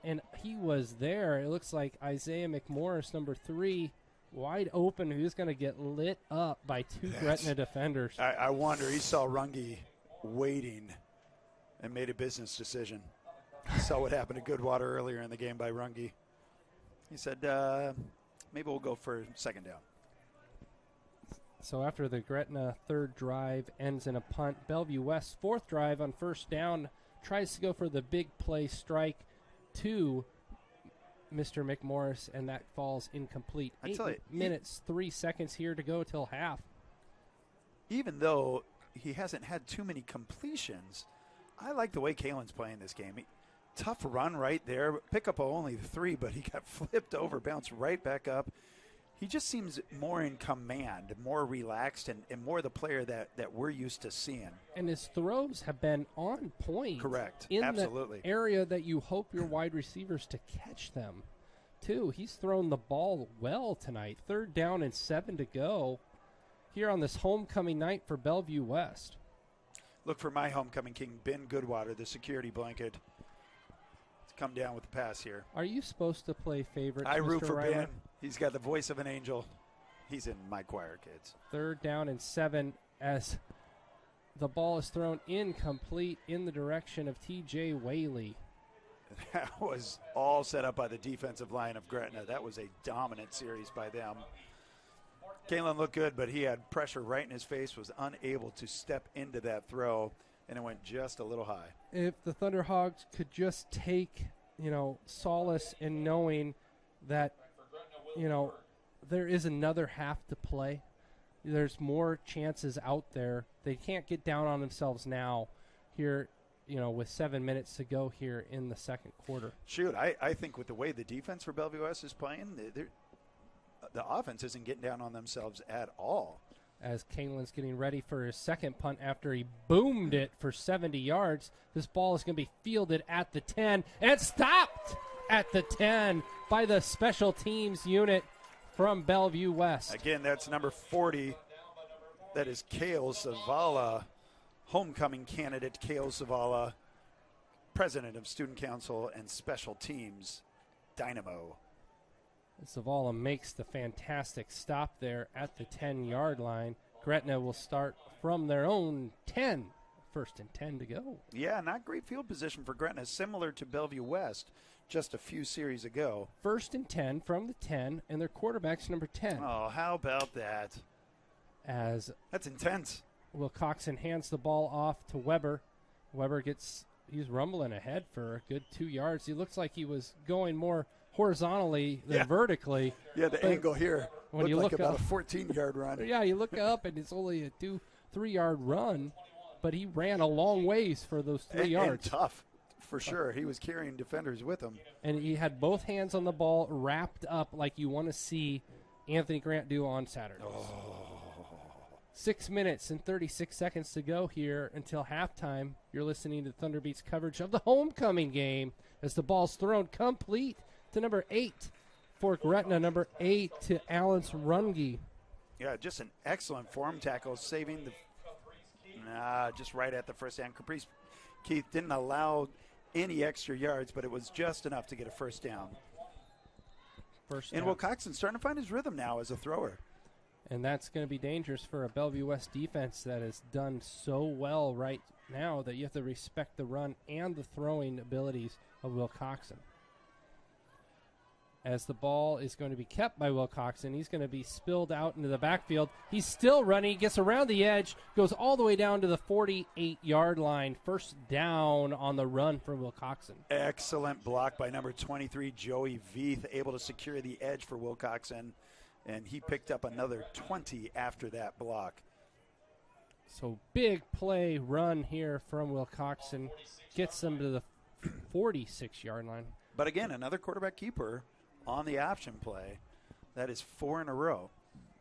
And he was there. It looks like Isaiah McMorris, number 3, wide open. Who's going to get lit up by 2 Gretna defenders. I wonder. He saw Runge waiting and made a business decision. Saw what happened to Goodwater earlier in the game by Runge. He said, maybe we'll go for 2nd down. So after the Gretna 3rd drive ends in a punt, Bellevue West 4th drive on 1st down tries to go for the big play strike to Mr. McMorris, and that falls incomplete. 8 minutes, 3 seconds here to go till half. Even though he hasn't had too many completions, I like the way Kalen's playing this game. Tough run right there. Pickup of only 3, but he got flipped over, bounced right back up. he just seems more in command, more relaxed, and more the player that we're used to seeing. And his throws have been on point. Correct. In Absolutely. the area that you hope your wide receivers to catch them, too. He's thrown the ball well tonight. 3rd down and 7 to go here on this homecoming night for Bellevue West. Look for my homecoming king, Ben Goodwater, the security blanket, to come down with the pass here. Are you supposed to play favorites, I Mr. root for Reimer? Ben. He's got the voice of an angel. He's in my choir, kids. 3rd down and 7 as the ball is thrown incomplete in the direction of T.J. Whaley. That was all set up by the defensive line of Gretna. That was a dominant series by them. Kalen looked good, but he had pressure right in his face, was unable to step into that throw, and it went just a little high. If the Thunderhogs could just take, solace in knowing that, there is another half to play. There's more chances out there. They can't get down on themselves now here, with 7 minutes to go here in the second quarter. Shoot, I think with the way the defense for Bellevue West is playing, the offense isn't getting down on themselves at all. As Kalen's getting ready for his second punt after he boomed it for 70 yards, this ball is going to be fielded at the 10 and stopped at the 10 by the special teams unit from Bellevue West. Again, that's number 40. That is Kale Zavala, homecoming candidate Kale Zavala, president of Student Council and Special Teams, Dynamo. Zavala makes the fantastic stop there at the 10-yard line. Gretna will start from their own 10. 1st and 10 to go. Yeah, not great field position for Gretna, similar to Bellevue West just a few series ago. 1st and 10 from the 10, and their quarterback's number 10. Oh, how about that? That's intense. Will Coxon hands the ball off to Weber. He's rumbling ahead for a good 2 yards. He looks like he was going more horizontally than vertically. Yeah, the angle here when you looked look like about up, a 14-yard run. Yeah, you look up and it's only a 2-3 yard run, but he ran a long ways for those 3 yards. And tough, for sure. He was carrying defenders with him. And he had both hands on the ball wrapped up like you want to see Anthony Grant do on Saturdays. 6 minutes and 36 seconds to go here until halftime. You're listening to Thunderbeats coverage of the homecoming game as the ball's thrown complete to number 8 for Gretna, number 8 to Allen Runge. Yeah, just an excellent form tackle, saving just right at the first down. Caprice Keith didn't allow any extra yards, but it was just enough to get a first down. And Will Coxon's starting to find his rhythm now as a thrower. And that's going to be dangerous for a Bellevue West defense that has done so well right now that you have to respect the run and the throwing abilities of Will Coxon. As the ball is going to be kept by Will Coxon, he's going to be spilled out into the backfield. He's still running, gets around the edge, goes all the way down to the 48-yard line. 1st down on the run for Will Coxon. Excellent block by number 23, Joey Veith, able to secure the edge for Will Coxon, and he picked up another 20 after that block. So big play run here from Will Coxon. Gets them to the 46-yard line. But again, another quarterback keeper on the option play. That is 4 in a row.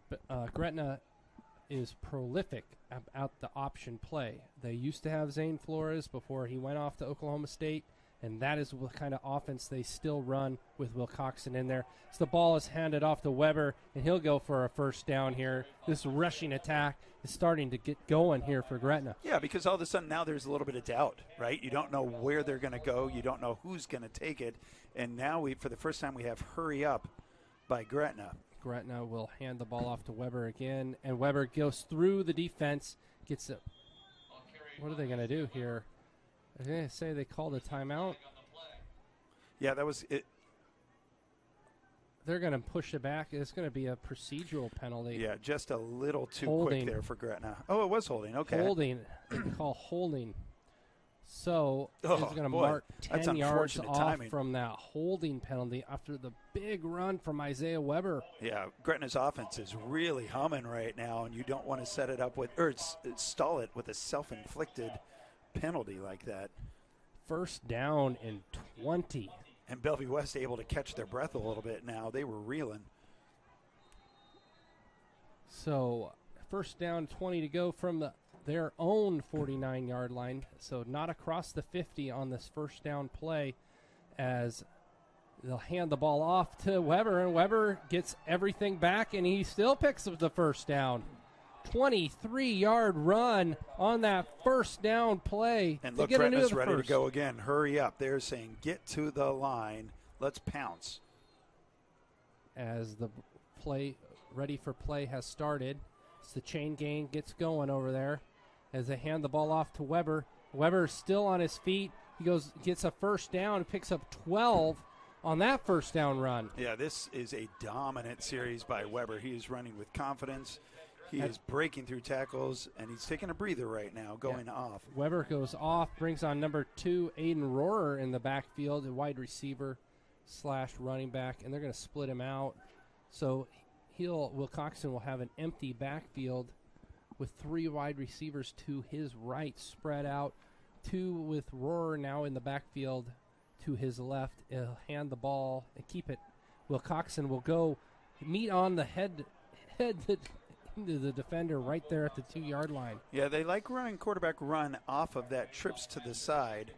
But Gretna is prolific about the option play. They used to have Zane Flores before he went off to Oklahoma State, and that is the kind of offense they still run with Will Coxon in there. So the ball is handed off to Weber, and he'll go for a 1st down here. This rushing attack is starting to get going here for Gretna. Yeah, because all of a sudden now there's a little bit of doubt, right? You don't know where they're going to go. You don't know who's going to take it. And now for the first time, we have hurry up by Gretna. Gretna will hand the ball off to Weber again, and Weber goes through the defense, gets it. What are they going to do here? I was going to say they called a timeout. Yeah, that was it. They're going to push it back. It's going to be a procedural penalty. Yeah, just a little too holding. Quick there for Gretna. Oh, it was holding. Okay. Holding. They call holding. So it's going to mark 10 yards off timing from that holding penalty after the big run from Isaiah Weber. Yeah, Gretna's offense is really humming right now, and you don't want to set it up with or stall it with a self-inflicted penalty like that. 1st down and 20. And Bellevue West able to catch their breath a little bit now. They were reeling. So first down, 20 to go from their own 49-yard line. So not across the 50 on this first down play, as they'll hand the ball off to Weber, and Weber gets everything back, and he still picks up the first down. 23-yard run on that first down play. And look, Gretna's ready to go again. Hurry up. They're saying, get to the line. Let's pounce. As the play, ready for play has started. It's the chain gang gets going over there as they hand the ball off to Weber. Weber's still on his feet. He gets a first down and picks up 12 on that first down run. Yeah, this is a dominant series by Weber. He is running with confidence. He is breaking through tackles, and he's taking a breather right now, going off. Weber goes off, brings on number 2, Aiden Rohrer in the backfield, a wide receiver / running back, and they're going to split him out. So Will Coxon will have an empty backfield with 3 wide receivers to his right, spread out. 2 with Rohrer now in the backfield to his left. He'll hand the ball and keep it. Will Coxon will go meet on the head into the defender right there at the 2-yard line. Yeah, they like running quarterback run off of that trips to the side.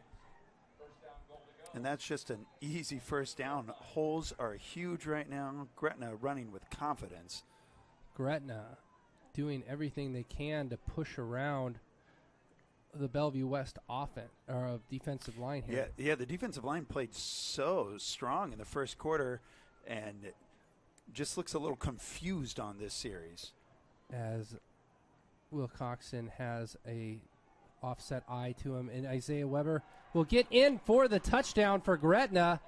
And that's just an easy first down. Holes are huge right now. Gretna running with confidence. Gretna doing everything they can to push around the Bellevue West defensive line here. Yeah, the defensive line played so strong in the first quarter and just looks a little confused on this series. As Will Coxon has a offset eye to him, and Isaiah Weber will get in for the touchdown for Gretna.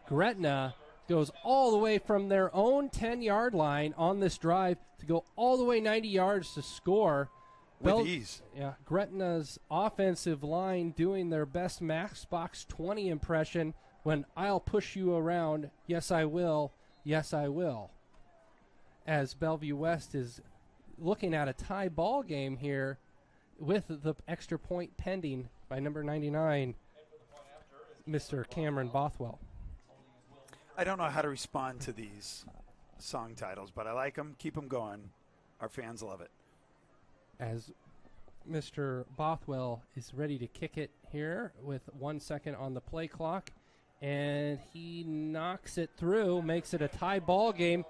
Gretna goes all the way from their own 10-yard line on this drive to go all the way 90 yards to score. With ease. Yeah, Gretna's offensive line doing their best Matchbox 20 impression when I'll push you around. Yes, I will. Yes, I will. As Bellevue West is looking at a tie ball game here with the extra point pending by number 99, Mr. Cameron Bothwell. I don't know how to respond to these song titles, but I like them. Keep them going. Our fans love it. As Mr. Bothwell is ready to kick it here with 1 second on the play clock, and he knocks it through, makes it a tie ball game.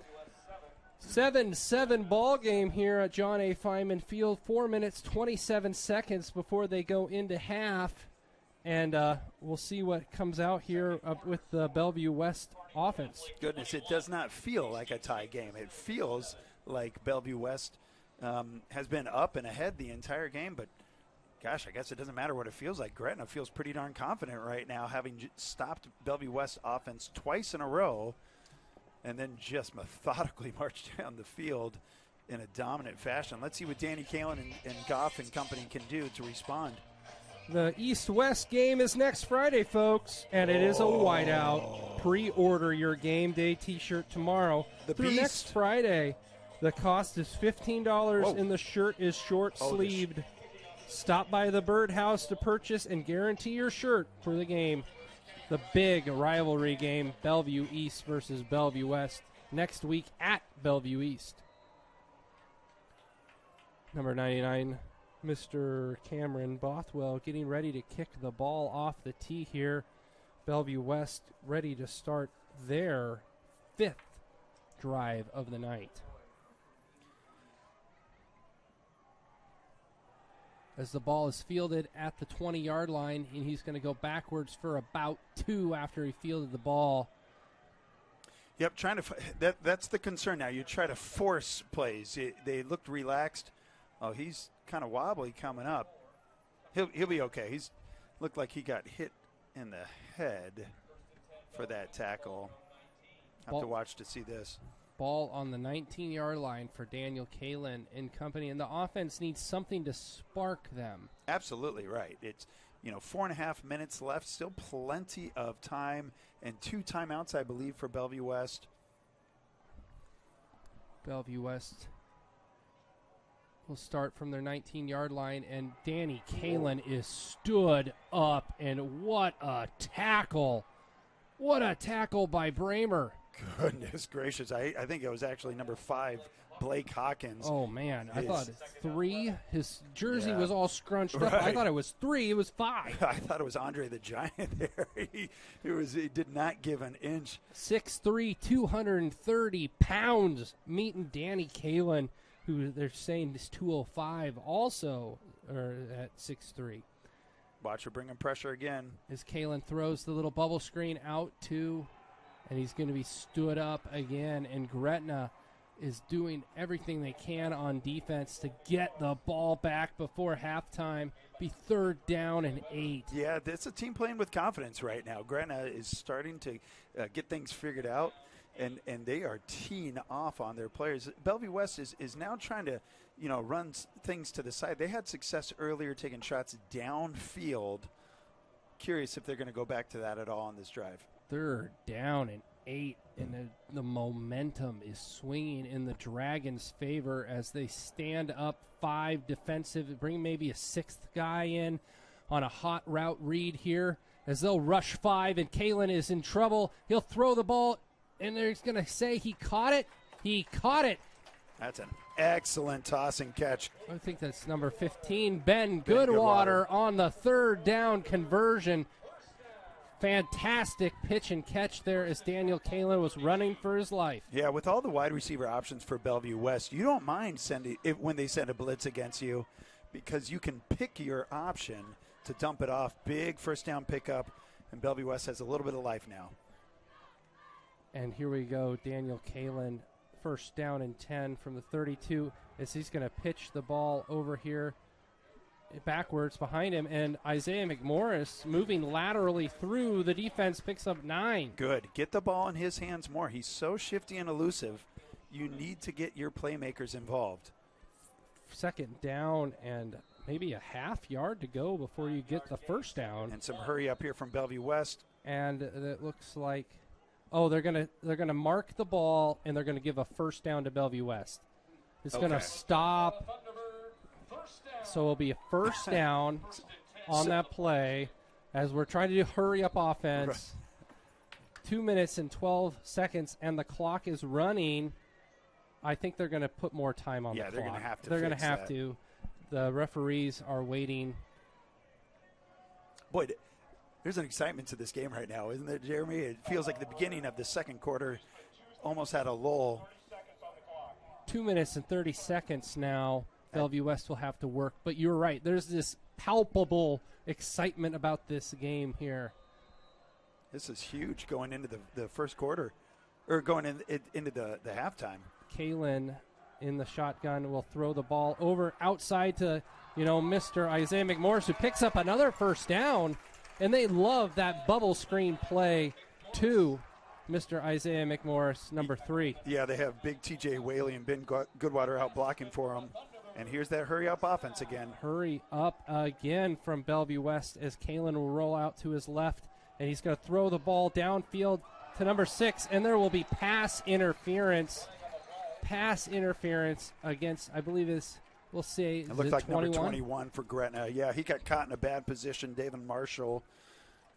7-7 ball game here at John A. Feynman Field. 4 minutes, 27 seconds before they go into half. And we'll see what comes out here with the Bellevue West offense. Goodness, it does not feel like a tie game. It feels like Bellevue West has been up and ahead the entire game. But, gosh, I guess it doesn't matter what it feels like. Gretna feels pretty darn confident right now, having stopped Bellevue West offense twice in a row, and then just methodically marched down the field in a dominant fashion. Let's see what Danny Kalen and Goff and company can do to respond. The East-West game is next Friday, folks, and it is a whiteout. Pre-order your game day T-shirt tomorrow. Through next Friday. The cost is $15, and the shirt is short-sleeved. Stop by the Birdhouse to purchase and guarantee your shirt for the game. The big rivalry game, Bellevue East versus Bellevue West, next week at Bellevue East. Number 99, Mr. Cameron Bothwell, getting ready to kick the ball off the tee here. Bellevue West ready to start their 5th drive of the night. As the ball is fielded at the 20-yard line, and he's going to go backwards for about 2 after he fielded the ball. Yep, that's the concern now. You try to force plays. They looked relaxed. Oh, he's kind of wobbly coming up. He'll be okay. He's looked like he got hit in the head for that tackle. Have to watch to see this. Ball on the 19-yard line for Daniel Kalen and company, and the offense needs something to spark them. Absolutely right. It's 4.5 minutes left, still plenty of time, and 2 timeouts, I believe, for Bellevue West. Bellevue West will start from their 19-yard line, and Danny Kalen is stood up, and what a tackle. What a tackle by Bramer. Goodness gracious. I think it was actually number 5 Blake Hawkins. Oh, man. I thought 3. His jersey Yeah. was all scrunched up. I Right. thought it was 3. It was 5. I thought it was Andre the Giant there. He did not give an inch. 6'3", 230 pounds, meeting Danny Kalin, who they're saying is 205 also, or at 6'3". Watch her bringing pressure again. As Kalin throws the little bubble screen out to, and he's going to be stood up again, and Gretna is doing everything they can on defense to get the ball back before halftime, be 3rd down and 8. Yeah, it's a team playing with confidence right now. Gretna is starting to get things figured out, and they are teeing off on their players. Bellevue West is now trying to, run things to the side. They had success earlier taking shots downfield. Curious if they're going to go back to that at all on this drive. 3rd down and 8, and the momentum is swinging in the Dragons' favor as they stand up 5 defensive, bring maybe a 6th guy in on a hot route read here as they'll rush 5, and Kalin is in trouble. He'll throw the ball, and they're going to say he caught it. He caught it. That's an excellent toss and catch. I think that's number 15, Ben Goodwater on the 3rd down conversion. Fantastic pitch and catch there as Daniel Kalin was running for his life. Yeah, with all the wide receiver options for Bellevue West, you don't mind when they send a blitz against you, because you can pick your option to dump it off. Big first down pickup, and Bellevue West has a little bit of life now. And here we go, Daniel Kalin, 1st down and 10 from the 32, as he's going to pitch the ball over here backwards behind him, and Isaiah McMorris moving laterally through. The defense picks up 9. Good. Get the ball in his hands more. He's so shifty and elusive. You need to get your playmakers involved. 2nd down and maybe a half yard to go before you get the 1st down. And some hurry up here from Bellevue West. And it looks like, they're gonna mark the ball, and they're gonna give a 1st down to Bellevue West. It's gonna stop. So it'll be a 1st down on that play as we're trying to do hurry up offense. 2 minutes and 12 seconds, and the clock is running. I think they're going to put more time on the clock. Yeah, they're going to have to. They're going to have to. The referees are waiting. Boy, there's an excitement to this game right now, isn't there, Jeremy? It feels like the beginning of the 2nd quarter almost had a lull. 2 minutes and 30 seconds now. Bellevue West will have to work. But you're right. There's this palpable excitement about this game here. This is huge going into the 1st quarter, or going into the halftime. Kalin in the shotgun will throw the ball over outside to, Mr. Isaiah McMorris, who picks up another 1st down. And they love that bubble screen play to Mr. Isaiah McMorris, number 3. Yeah, they have big T.J. Whaley and Ben Goodwater out blocking for him. And here's that hurry-up offense again. Hurry up again from Bellevue West as Kalin will roll out to his left, and he's going to throw the ball downfield to number 6, and there will be pass interference. Pass interference against, I believe we'll say, it looked like 21? number 21 for Gretna. Yeah, he got caught in a bad position, David Marshall,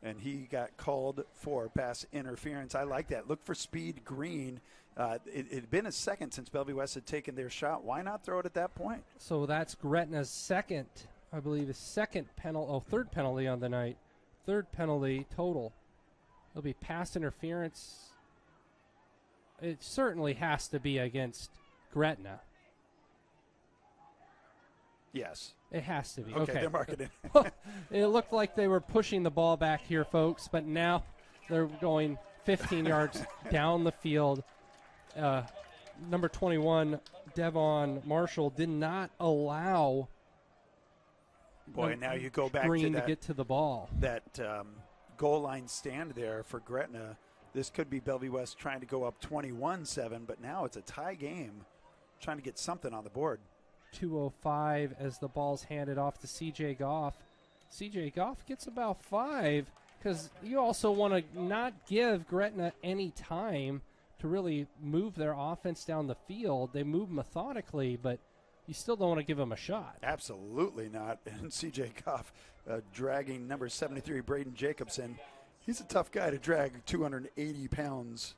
and he got called for pass interference. I like that. Look for speed green. It had been a second since Bellevue West had taken their shot. Why not throw it at that point? So that's Gretna's second, I believe, third penalty on the night. 3rd penalty total. It'll be pass interference. It certainly has to be against Gretna. Yes. It has to be. Okay, they're marking it. It looked like they were pushing the ball back here, folks, but now they're going 15 yards down the field. Number 21, Devon Marshall, did not allow now you go back Green to that, get to the ball. That goal line stand there for Gretna. This could be Bellevue West trying to go up 21-7, but now it's a tie game, trying to get something on the board. 2:05 as the ball's handed off to C.J. Goff. C.J. Goff gets about 5 because you also want to not give Gretna any time to really move their offense down the field. They move methodically, but you still don't want to give them a shot. Absolutely not. And C.J. Goff dragging number 73, Braden Jacobson. He's a tough guy to drag, 280 pounds.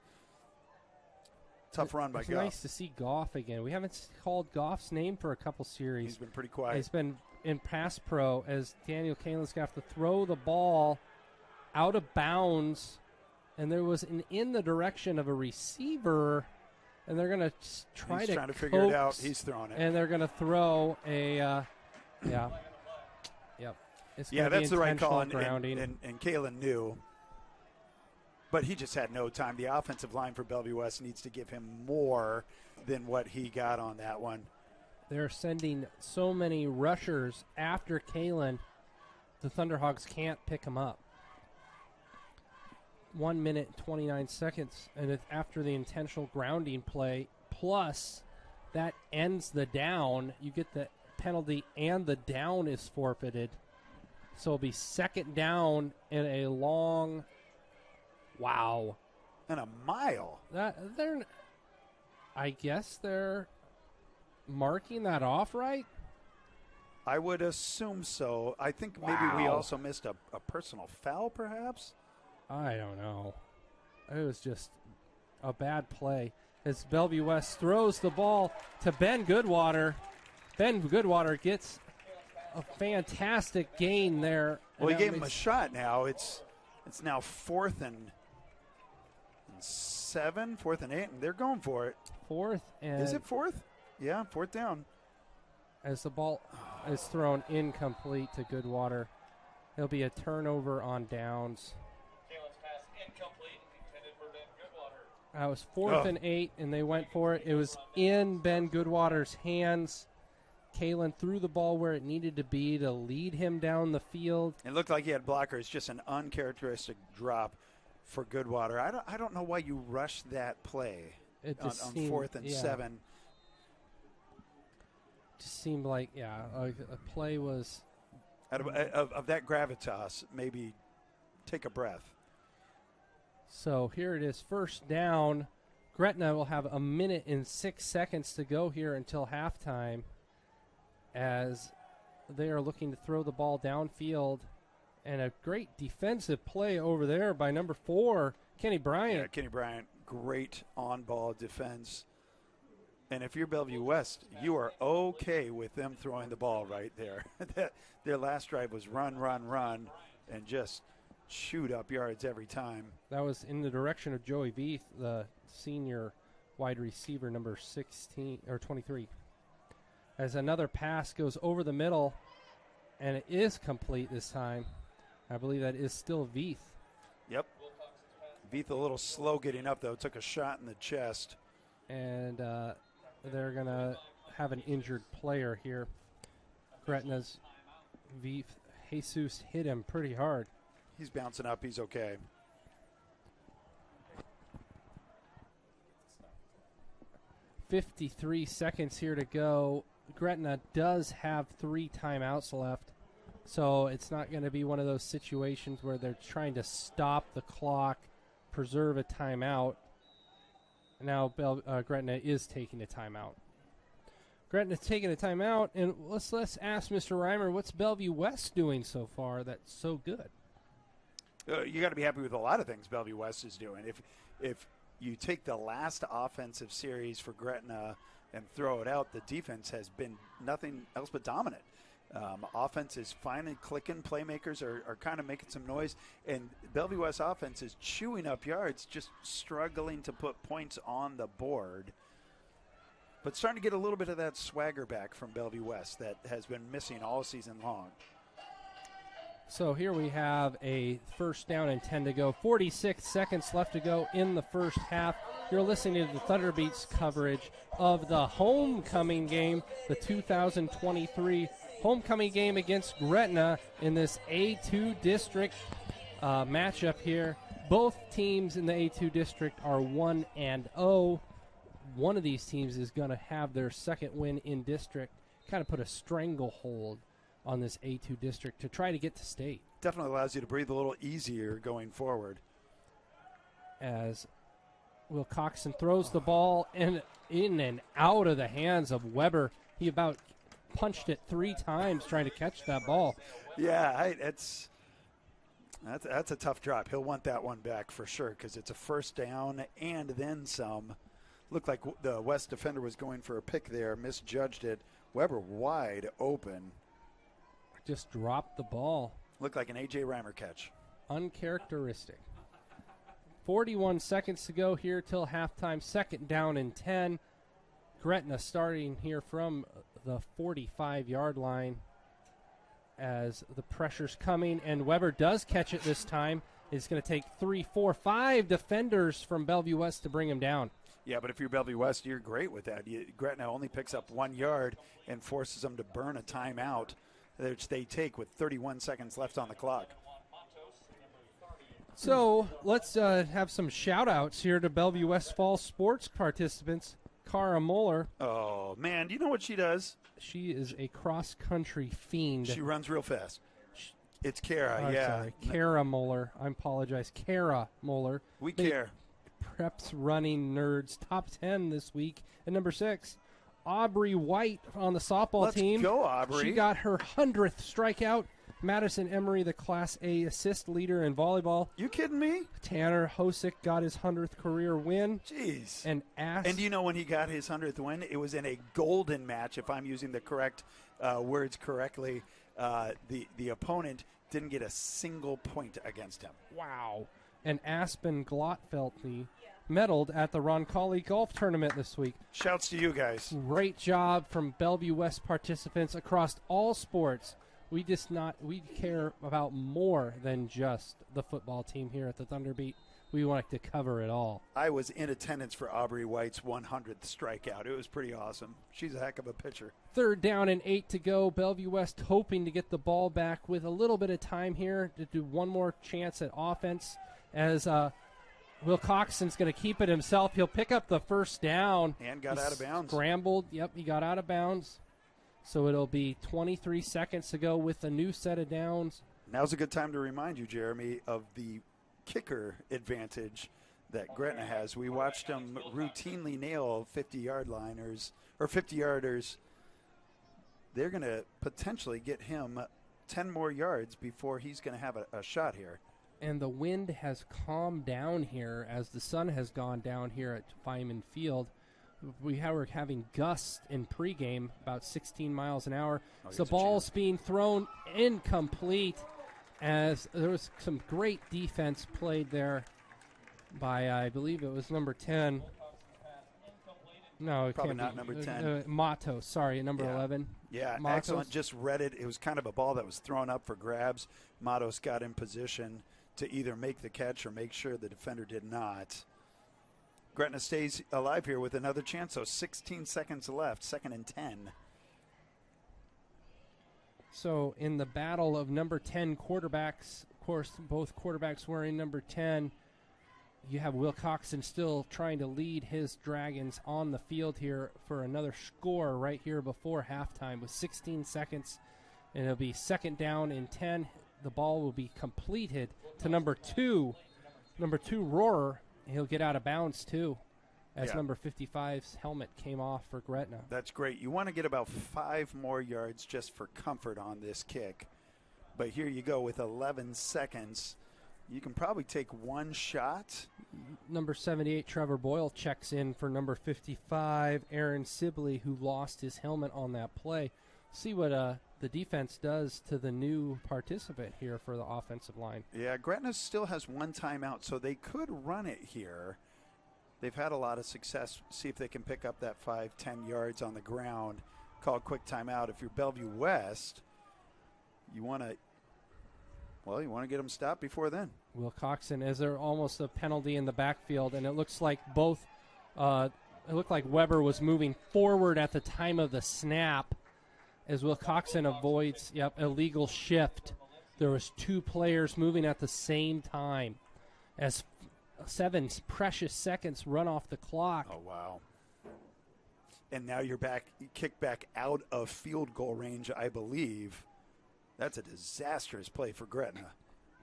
Tough run by It's Goff. nice to see Goff again. We haven't called Goff's name for a couple series. He's been pretty quiet. He's been in pass pro as Daniel Kalin's going to have to throw the ball out of bounds, and there was an in the direction of a receiver, and they're going to try He's to trying to figure it out. He's throwing it. And they're going to throw a, yeah. Yep. It's Yeah, gonna be that's the right call, grounding. and Kalen knew. But he just had no time. The offensive line for Bellevue West needs to give him more than what he got on that one. They're sending so many rushers after Kalen, the Thunderhawks can't pick him up. 1 minute, 29 seconds, and it's after the intentional grounding play, plus that ends the down. You get the penalty, and the down is forfeited. So it'll be second down in a long, wow. And a mile. I guess they're marking that off, right? I would assume so. I think maybe we also missed a personal foul, perhaps. I don't know. It was just a bad play as Bellevue West throws the ball to Ben Goodwater. Ben Goodwater gets a fantastic gain there. Well, he gave him a shot now. It's now 4th and 7, 4th and 8, and they're going for it. 4th and... Is it 4th? Yeah, 4th down. As the ball is thrown incomplete to Goodwater. There'll be a turnover on downs. That was 4th and 8, and they went for it. It was in Ben Goodwater's hands. Kalen threw the ball where it needed to be to lead him down the field. It looked like he had blockers, just an uncharacteristic drop for Goodwater. I don't know why you rushed that play on 4th and 7. Just seemed like, a play was... Of that gravitas, maybe take a breath. So here it is, first down. Gretna will have 1 minute and 6 seconds to go here until halftime as they are looking to throw the ball downfield. And a great defensive play over there by number 4, Kenny Bryant. Yeah, Kenny Bryant, great on-ball defense. And if you're Bellevue West, you are okay with them throwing the ball right there. Their last drive was run, and just shoot up yards every time. That was in the direction of Joey Veith, the senior wide receiver, number 16 or 23. As another pass goes over the middle, and it is complete this time. I believe that is still Veith. Yep. Veith a little slow getting up, though. Took a shot in the chest. And they're going to have an injured player here. Gretna's Veith. Jesus hit him pretty hard. He's bouncing up. He's okay. .53 seconds here to go. Gretna does have 3 timeouts left, so it's not going to be one of those situations where they're trying to stop the clock, preserve a timeout. Now Gretna is taking a timeout. Gretna's taking a timeout, and let's ask Mr. Reimer, what's Bellevue West doing so far that's so good? You got to be happy with a lot of things Bellevue West is doing. If you take the last offensive series for Gretna and throw it out, the defense has been nothing else but dominant. Offense is finally clicking. Playmakers are kind of making some noise. And Bellevue West offense is chewing up yards, just struggling to put points on the board. But starting to get a little bit of that swagger back from Bellevue West that has been missing all season long. So here we have a first down and 10 to go. 46 seconds left to go in the first half. You're listening to the Thunderbeats coverage of the homecoming game, the 2023 homecoming game against Gretna in this A2 district matchup here. Both teams in the A2 district are 1-0. One of these teams is going to have their second win in district, kind of put a stranglehold on this A2 district to try to get to state. Definitely allows you to breathe a little easier going forward. As Will Coxon throws the ball in and out of the hands of Weber. He about punched it 3 times trying to catch that ball. Yeah, that's a tough drop. He'll want that one back for sure because it's a first down and then some. Looked like the West defender was going for a pick there, misjudged it. Weber wide open. Just dropped the ball. Looked like an A.J. Reimer catch. Uncharacteristic. 41 seconds to go here till halftime. 2nd down and 10. Gretna starting here from the 45-yard line as the pressure's coming, and Weber does catch it this time. It's going to take 3, 4, 5 defenders from Bellevue West to bring him down. Yeah, but if you're Bellevue West, you're great with that. Gretna only picks up 1 yard and forces them to burn a timeout, which they take with 31 seconds left on the clock. So let's have some shout-outs here to Bellevue West Fall sports participants. Cara Muller. Oh, man, do you know what she does? She is a cross-country fiend. She runs real fast. It's Kara, Sorry, Cara Muller. I apologize. Cara Muller. We care. Preps running nerds. Top 10 this week. And number 6, Aubrey White on the softball team. Let's go, Aubrey. She got her 100th strikeout. Madison Emery, the Class A assist leader in volleyball. You kidding me? Tanner Hosick got his 100th career win. Jeez. And do you know when he got his 100th win? It was in a golden match, if I'm using the correct words correctly. The opponent didn't get a single point against him. Wow. And Aspen Glotfelty medaled at the Roncalli Golf Tournament this week. Shouts to you guys. Great job from Bellevue West participants across all sports. We care about more than just the football team here at the Thunderbeat. We want to cover it all. I was in attendance for Aubrey White's 100th strikeout. It was pretty awesome. She's a heck of a pitcher. 3rd down and 8 to go. Bellevue West hoping to get the ball back with a little bit of time here to do one more chance at offense as Will Coxon's going to keep it himself. He'll pick up the 1st down. And got out of bounds. Scrambled. Yep, he got out of bounds. So it'll be 23 seconds to go with a new set of downs. Now's a good time to remind you, Jeremy, of the kicker advantage that Gretna has. We watched them routinely nail 50-yard liners or 50-yarders. They're going to potentially get him 10 more yards before he's going to have a shot here. And the wind has calmed down here as the sun has gone down here at Feynman Field. We're having gusts in pregame, about 16 miles an hour. So the ball's being thrown incomplete as there was some great defense played there by, I believe it was number 10. No, it probably can't not be. Number 10. Matos, sorry, number 11. Yeah, Matos. Excellent. Just read it. It was kind of a ball that was thrown up for grabs. Matos got in position to either make the catch or make sure the defender did not. Gretna stays alive here with another chance, so 16 seconds left, 2nd and 10. So in the battle of number 10 quarterbacks, of course, both quarterbacks wearing number 10, you have Will Coxon still trying to lead his Dragons on the field here for another score right here before halftime with 16 seconds. And it'll be 2nd down and 10. The ball will be completed to number 2. Number 2, Rohrer. He'll get out of bounds, too, as number 55's helmet came off for Gretna. That's great. You want to get about 5 more yards just for comfort on this kick. But here you go with 11 seconds. You can probably take one shot. Number 78, Trevor Boyle, checks in for number 55, Aaron Sibley, who lost his helmet on that play. See what the defense does to the new participant here for the offensive line. Yeah, Gretna still has 1 timeout, so they could run it here. They've had a lot of success. See if they can pick up that 5-10 yards on the ground. Call a quick timeout. If you're Bellevue West, you want to get them stopped before then. Will Coxon, is there almost a penalty in the backfield, and it looks like both it looked like Weber was moving forward at the time of the snap as Will Coxon avoids illegal shift. There was 2 players moving at the same time as 7 precious seconds run off the clock. Oh, wow. And now you're kicked back out of field goal range, I believe. That's a disastrous play for Gretna.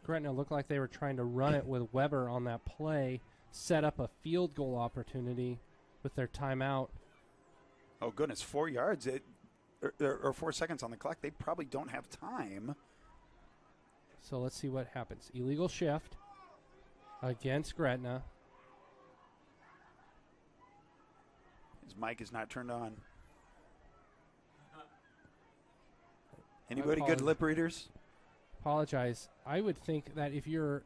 Gretna looked like they were trying to run it with Weber on that play, set up a field goal opportunity with their timeout. Oh, goodness, 4 yards or 4 seconds on the clock. They probably don't have time. So let's see what happens. Illegal shift against Gretna. His mic is not turned on. Anybody good lip readers? Apologize. I would think that if you're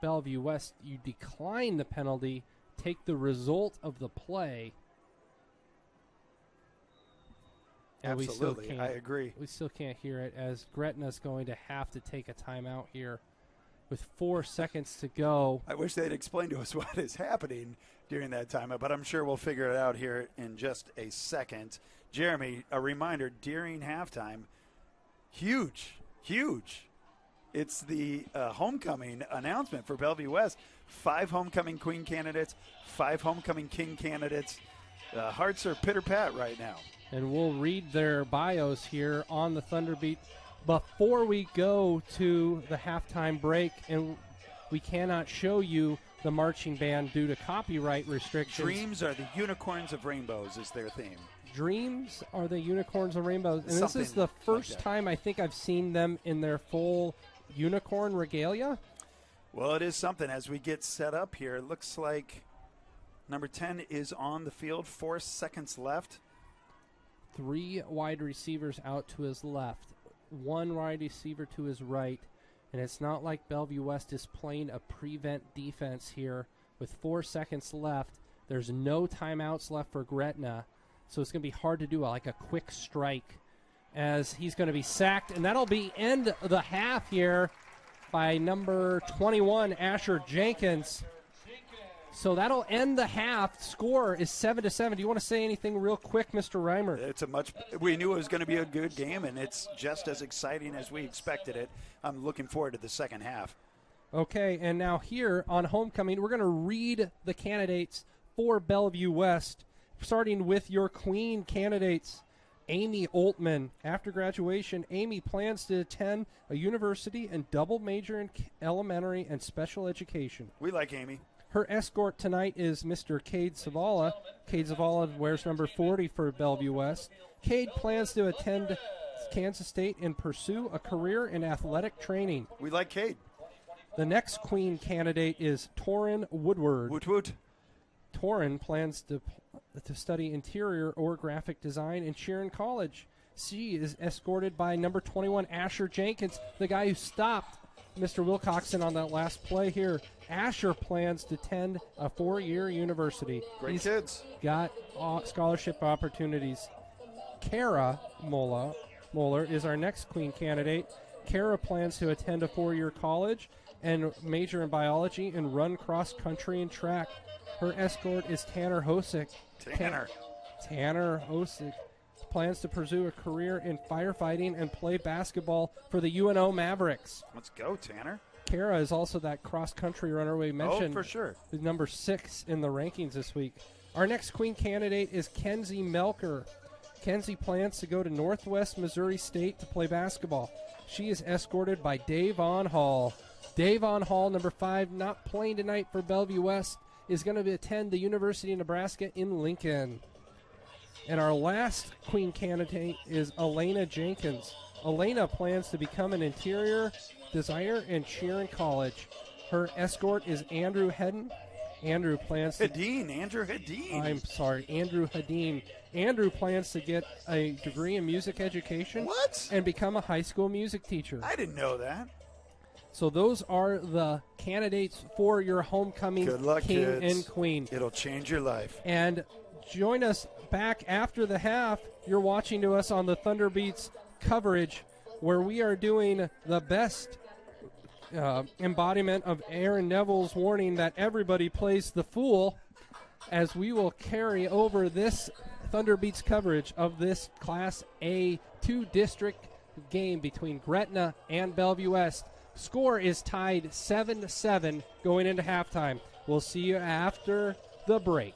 Bellevue West, you decline the penalty, take the result of the play. And Absolutely, I agree. We still can't hear it as Gretna's going to have to take a timeout here with 4 seconds to go. I wish they'd explain to us what is happening during that timeout, but I'm sure we'll figure it out here in just a second. Jeremy, a reminder, during halftime, huge. It's the homecoming announcement for Bellevue West. 5 homecoming queen candidates, 5 homecoming king candidates. Hearts are pitter-pat right now. And we'll read their bios here on the Thunderbeat before we go to the halftime break. And we cannot show you the marching band due to copyright restrictions. Dreams are the unicorns of rainbows is their theme. Dreams are the unicorns and rainbows. And Something this is the first like that. time I think I've seen them in their full unicorn regalia. Well, it is something. As we get set up here, it looks like number 10 is on the field. 4 seconds left. 3 wide receivers out to his left, 1 wide receiver to his right. And it's not like Bellevue West is playing a prevent defense here. With 4 seconds left, there's no timeouts left for Gretna. So it's going to be hard to do a quick strike as he's going to be sacked. And that'll be end of the half here by number 21, Asher Jenkins. So that'll end the half. Score is 7-7. Do you want to say anything real quick, Mr. Reimer? We knew it was going to be a good game, and it's just as exciting as we expected it. I'm looking forward to the second half. Okay, and now here on homecoming, we're going to read the candidates for Bellevue West, starting with your queen candidates. Amy Oltman. After graduation, Amy plans to attend a university and double major in elementary and special education. We like Amy. Her escort tonight is Mr. Cade Zavala. Cade Zavala wears number 40 for Bellevue West. Cade plans to attend Kansas State and pursue a career in athletic training. We like Cade. The next queen candidate is Torin Woodward. Woot woot. Torin plans to study interior or graphic design in Sheeran College. She is escorted by number 21, Asher Jenkins, the guy who stopped Mr. Wilcoxon on that last play here. Asher plans to attend a 4-year university. Great kids. Got scholarship opportunities. Kara Moeller is our next queen candidate. Kara plans to attend a 4-year college and major in biology and run cross country and track. Her escort is Tanner Hosick. Tanner Hosick plans to pursue a career in firefighting and play basketball for the UNO Mavericks. Let's go, Tanner. Kara is also that cross-country runner we mentioned. Oh, for sure. Who's number 6 in the rankings this week. Our next queen candidate is Kenzie Melker. Kenzie plans to go to Northwest Missouri State to play basketball. She is escorted by Davon Hall. Davon Hall, number 5, not playing tonight for Bellevue West, is going to attend the University of Nebraska in Lincoln. And our last queen candidate is Elena Jenkins. Elena plans to become an interior designer in Sheeran College. Her escort is Andrew Hedden. Andrew plans to... Andrew Hedin. I'm sorry, Andrew Hedin. Andrew plans to get a degree in music education. What? And become a high school music teacher. I didn't know that. So those are the candidates for your homecoming Good luck, king kids. and queen. It'll change your life. And join us back after the half. You're watching to us on the Thunderbeats coverage where we are doing the best embodiment of Aaron Neville's warning that everybody plays the fool, as we will carry over this Thunderbeats coverage of this Class A 2 district game between Gretna and Bellevue West. Score is tied 7-7 going into halftime. We'll see you after the break.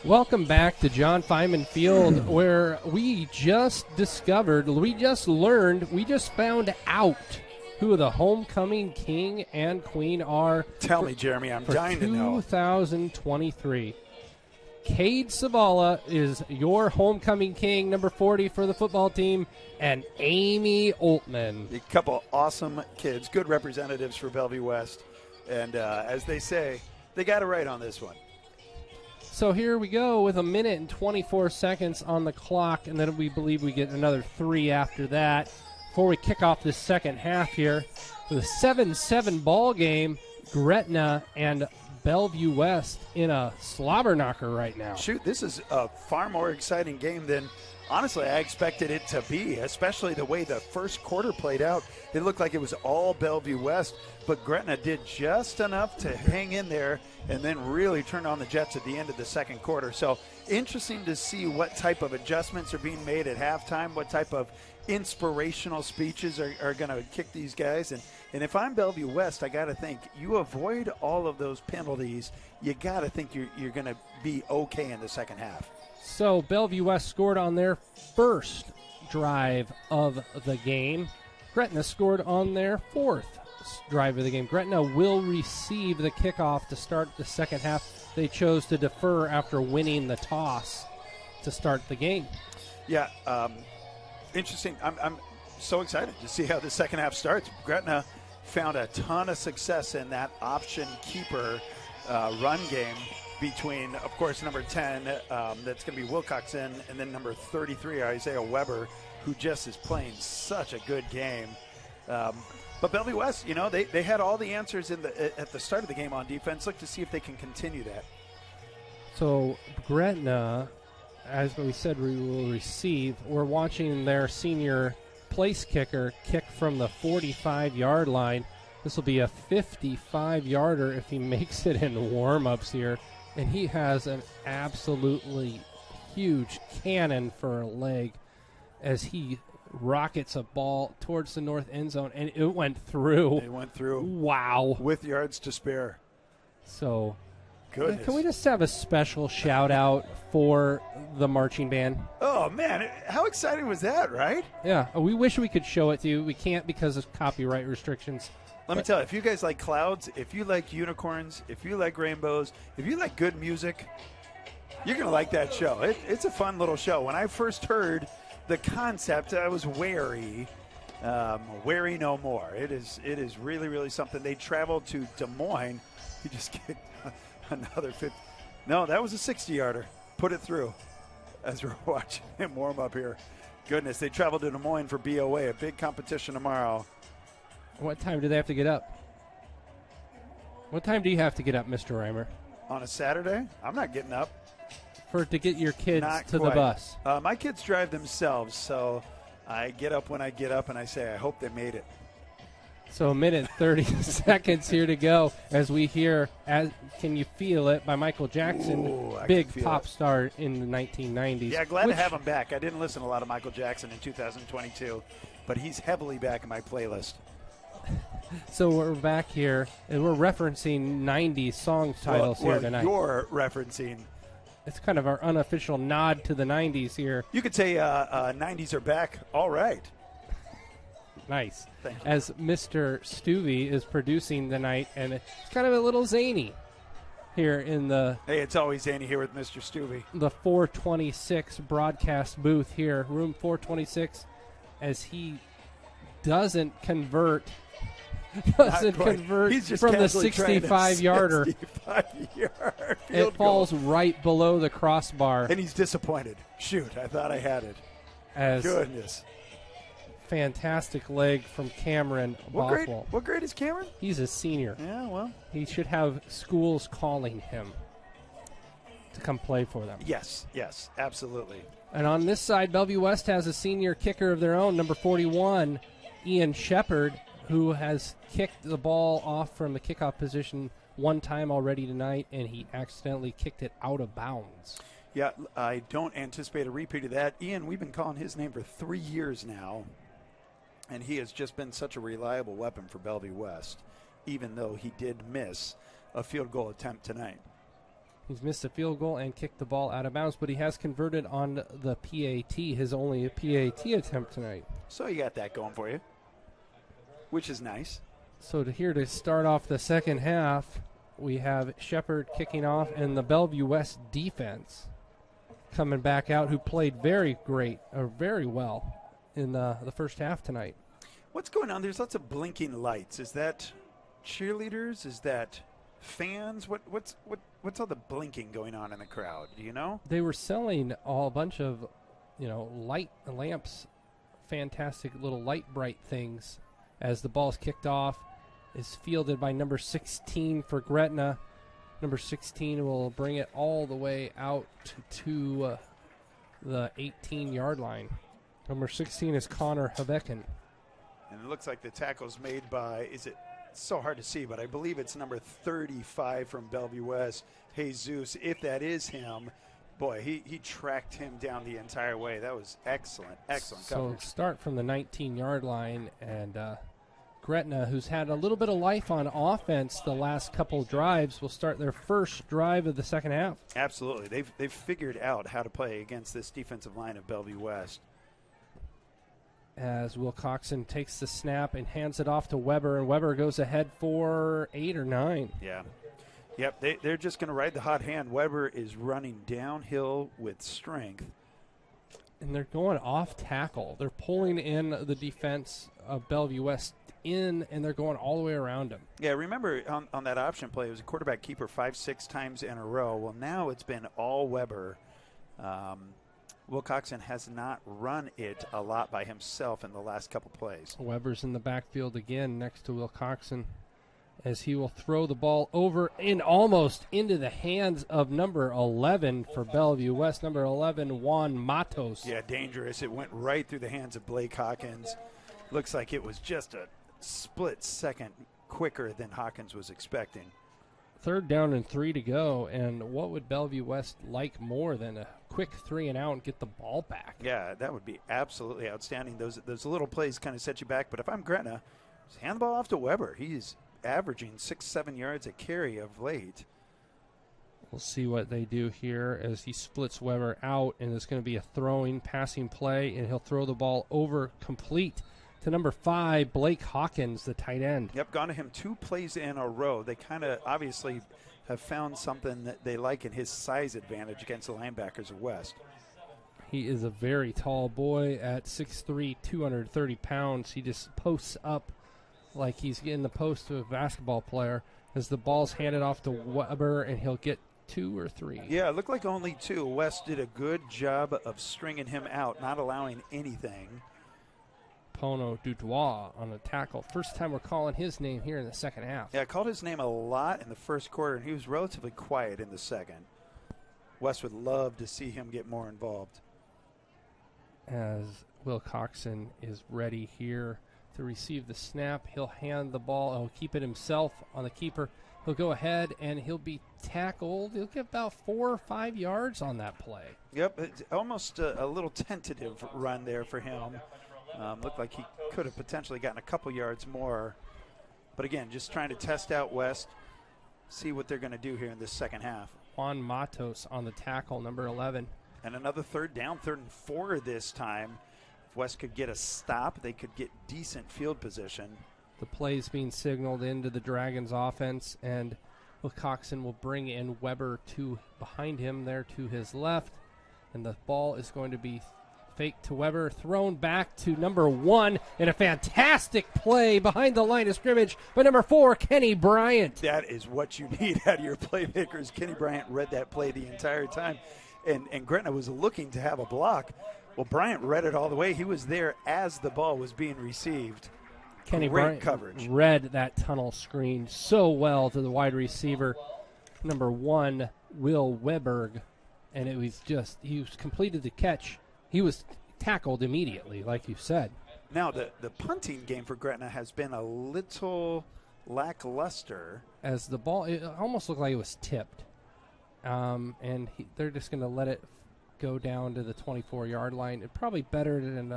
Welcome back to John Feynman Field, where we just found out who the homecoming king and queen are. Tell me, Jeremy, I'm dying to know. 2023. Cade Savala is your homecoming king, number 40 for the football team, and Amy Oltman. A couple awesome kids, good representatives for Bellevue West. And as they say, they got it right on this one. So here we go with 1 minute and 24 seconds on the clock, and then we believe we get another 3 after that before we kick off this second half here with a 7-7 ball game. Gretna and Bellevue West in a slobber knocker right now. Shoot, this is a far more exciting game than, honestly, I expected it to be, especially the way the first quarter played out. It looked like it was all Bellevue West, but Gretna did just enough to hang in there and then really turn on the Jets at the end of the second quarter. So interesting to see what type of adjustments are being made at halftime, what type of inspirational speeches are going to kick these guys. And if I'm Bellevue West, I got to think you avoid all of those penalties. You got to think you're going to be okay in the second half. So Bellevue West scored on their first drive of the game. Gretna scored on their fourth drive of the game. Gretna will receive the kickoff to start the second half. They chose to defer after winning the toss to start the game. Yeah, interesting. I'm so excited to see how the second half starts. Gretna found a ton of success in that option keeper run game between, of course, number 10, that's going to be Wilcoxon, and then number 33, Isaiah Weber, who just is playing such a good game. But Bellevue West, you know, they had all the answers at the start of the game on defense. Look to see if they can continue that. So Gretna, as we said, we will receive. We're watching their senior place kicker kick from the 45-yard line. This will be a 55-yarder if he makes it in warm-ups here. And he has an absolutely huge cannon for a leg as he rockets a ball towards the north end zone, and it went through. It went through. Wow. With yards to spare. So, goodness. Can we just have a special shout-out for the marching band? Oh, man. How exciting was that, right? Yeah. We wish we could show it to you. We can't because of copyright restrictions. Let me tell you, if you guys like clouds, if you like unicorns, if you like rainbows, if you like good music, you're going to like that show. It's a fun little show. When I first heard the concept, I was wary. Wary no more. It is really, really something. They traveled to Des Moines. You just get another 50. No, that was a 60-yarder. Put it through as we're watching him warm up here. Goodness, they traveled to Des Moines for BOA, a big competition tomorrow. What time do they have to get up? What time do you have to get up, Mr. Reimer? On a Saturday? I'm not getting up. To get your kids Not to quite. the bus. My kids drive themselves, so I get up when I get up, and I say, I hope they made it. So 1 minute 30 seconds here to go as we hear Can You Feel It by Michael Jackson, Ooh, big pop star in the 1990s. Yeah, glad to have him back. I didn't listen to a lot of Michael Jackson in 2022, but he's heavily back in my playlist. So we're back here, and we're referencing 90s song titles here tonight. You're referencing. It's kind of our unofficial nod to the 90s here. You could say 90s are back. All right. Nice. Thank you. As Mr. Stuvie is producing the night, and it's kind of a little zany here in the... Hey, it's always zany here with Mr. Stuvie. The 426 broadcast booth here, room 426, as he doesn't convert from the 65-yarder. 65-yard It falls right below the crossbar. And he's disappointed. Shoot, I thought I had it. Goodness. Fantastic leg from Cameron Bothwell. What grade is Cameron? He's a senior. Yeah, well. He should have schools calling him to come play for them. Yes, absolutely. And on this side, Bellevue West has a senior kicker of their own, number 41, Ian Shepard, who has kicked the ball off from the kickoff position one time already tonight, and he accidentally kicked it out of bounds. Yeah, I don't anticipate a repeat of that. Ian, we've been calling his name for 3 years now, and he has just been such a reliable weapon for Bellevue West, even though he did miss a field goal attempt tonight. He's missed a field goal and kicked the ball out of bounds, but he has converted on the PAT, his only PAT attempt tonight. So you got that going for you, which is nice. So to start off the second half, we have Shepard kicking off and the Bellevue West defense coming back out, who played very well in the first half tonight. What's going on? There's lots of blinking lights. Is that cheerleaders? Is that fans? What's all the blinking going on in the crowd? Do you know? They were selling a bunch of, light lamps, fantastic little light bright things as the ball's kicked off. Is fielded by number 16 for Gretna. Number 16 will bring it all the way out to the 18-yard line. Number 16 is Connor Habecken. And it looks like the tackle's made by, it's so hard to see, but I believe it's number 35 from Bellevue West, Jesus. If that is him, boy, he tracked him down the entire way. That was excellent coverage. So start from the 19-yard line, and Gretna, who's had a little bit of life on offense the last couple drives, will start their first drive of the second half. Absolutely. They've figured out how to play against this defensive line of Bellevue West. As Will Coxon takes the snap and hands it off to Weber, and Weber goes ahead for 8 or 9. Yeah. Yep, they're just going to ride the hot hand. Weber is running downhill with strength. And they're going off tackle. They're pulling in the defense of Bellevue West in, and they're going all the way around him. Yeah, remember on that option play, it was a quarterback keeper 5-6 times in a row. Well, now it's been all Weber. Will Coxon has not run it a lot by himself in the last couple plays. Weber's in the backfield again next to Will Coxon, as he will throw the ball over and almost into the hands of number 11 for Bellevue West, number 11, Juan Matos. Yeah, dangerous. It went right through the hands of Blake Hawkins. Looks like it was just a split second quicker than Hawkins was expecting. 3rd down and 3 to go, and what would Bellevue West like more than a quick 3 and out and get the ball back? Yeah, that would be absolutely outstanding. Those little plays kind of set you back, but if I'm Gretna, just hand the ball off to Weber. He's averaging 6-7 yards a carry of late. We'll see what they do here as he splits Weber out, and it's going to be a throwing, passing play, and he'll throw the ball over complete to number 5, Blake Hawkins, the tight end. Yep, gone to him 2 plays in a row. They kind of obviously have found something that they like in his size advantage against the linebackers of West. He is a very tall boy at 6'3", 230 pounds. He just posts up like he's in the post of a basketball player as the ball's handed off to Weber, and he'll get 2 or 3. Yeah, it looked like only 2. West did a good job of stringing him out, not allowing anything. Pono Dutois on the tackle. First time we're calling his name here in the second half. Yeah, I called his name a lot in the first quarter, and he was relatively quiet in the second. West would love to see him get more involved. As Will Coxon is ready here to receive the snap, he'll hand the ball. He'll keep it himself on the keeper. He'll go ahead, and he'll be tackled. He'll get about 4 or 5 yards on that play. Yep, it's almost a little tentative run there for him. Looked like he could have potentially gotten a couple yards more. But again, just trying to test out West, see what they're going to do here in this second half. Juan Matos on the tackle, number 11. And another 3rd down, 3rd and 4 this time. If West could get a stop, they could get decent field position. The play's being signaled into the Dragons offense, and Will Coxon will bring in Weber behind him there to his left. And the ball is going to be fake to Weber, thrown back to number 1, and a fantastic play behind the line of scrimmage by number 4, Kenny Bryant. That is what you need out of your playmakers. Kenny Bryant read that play the entire time, and Gretna was looking to have a block. Well, Bryant read it all the way. He was there as the ball was being received. Kenny Great Bryant coverage. Read that tunnel screen so well to the wide receiver, number 1, Will Weberg, and he was completed the catch. He was tackled immediately, like you said. Now, the punting game for Gretna has been a little lackluster. As the ball, it almost looked like it was tipped. And they're just going to let it go down to the 24-yard line. It's probably better than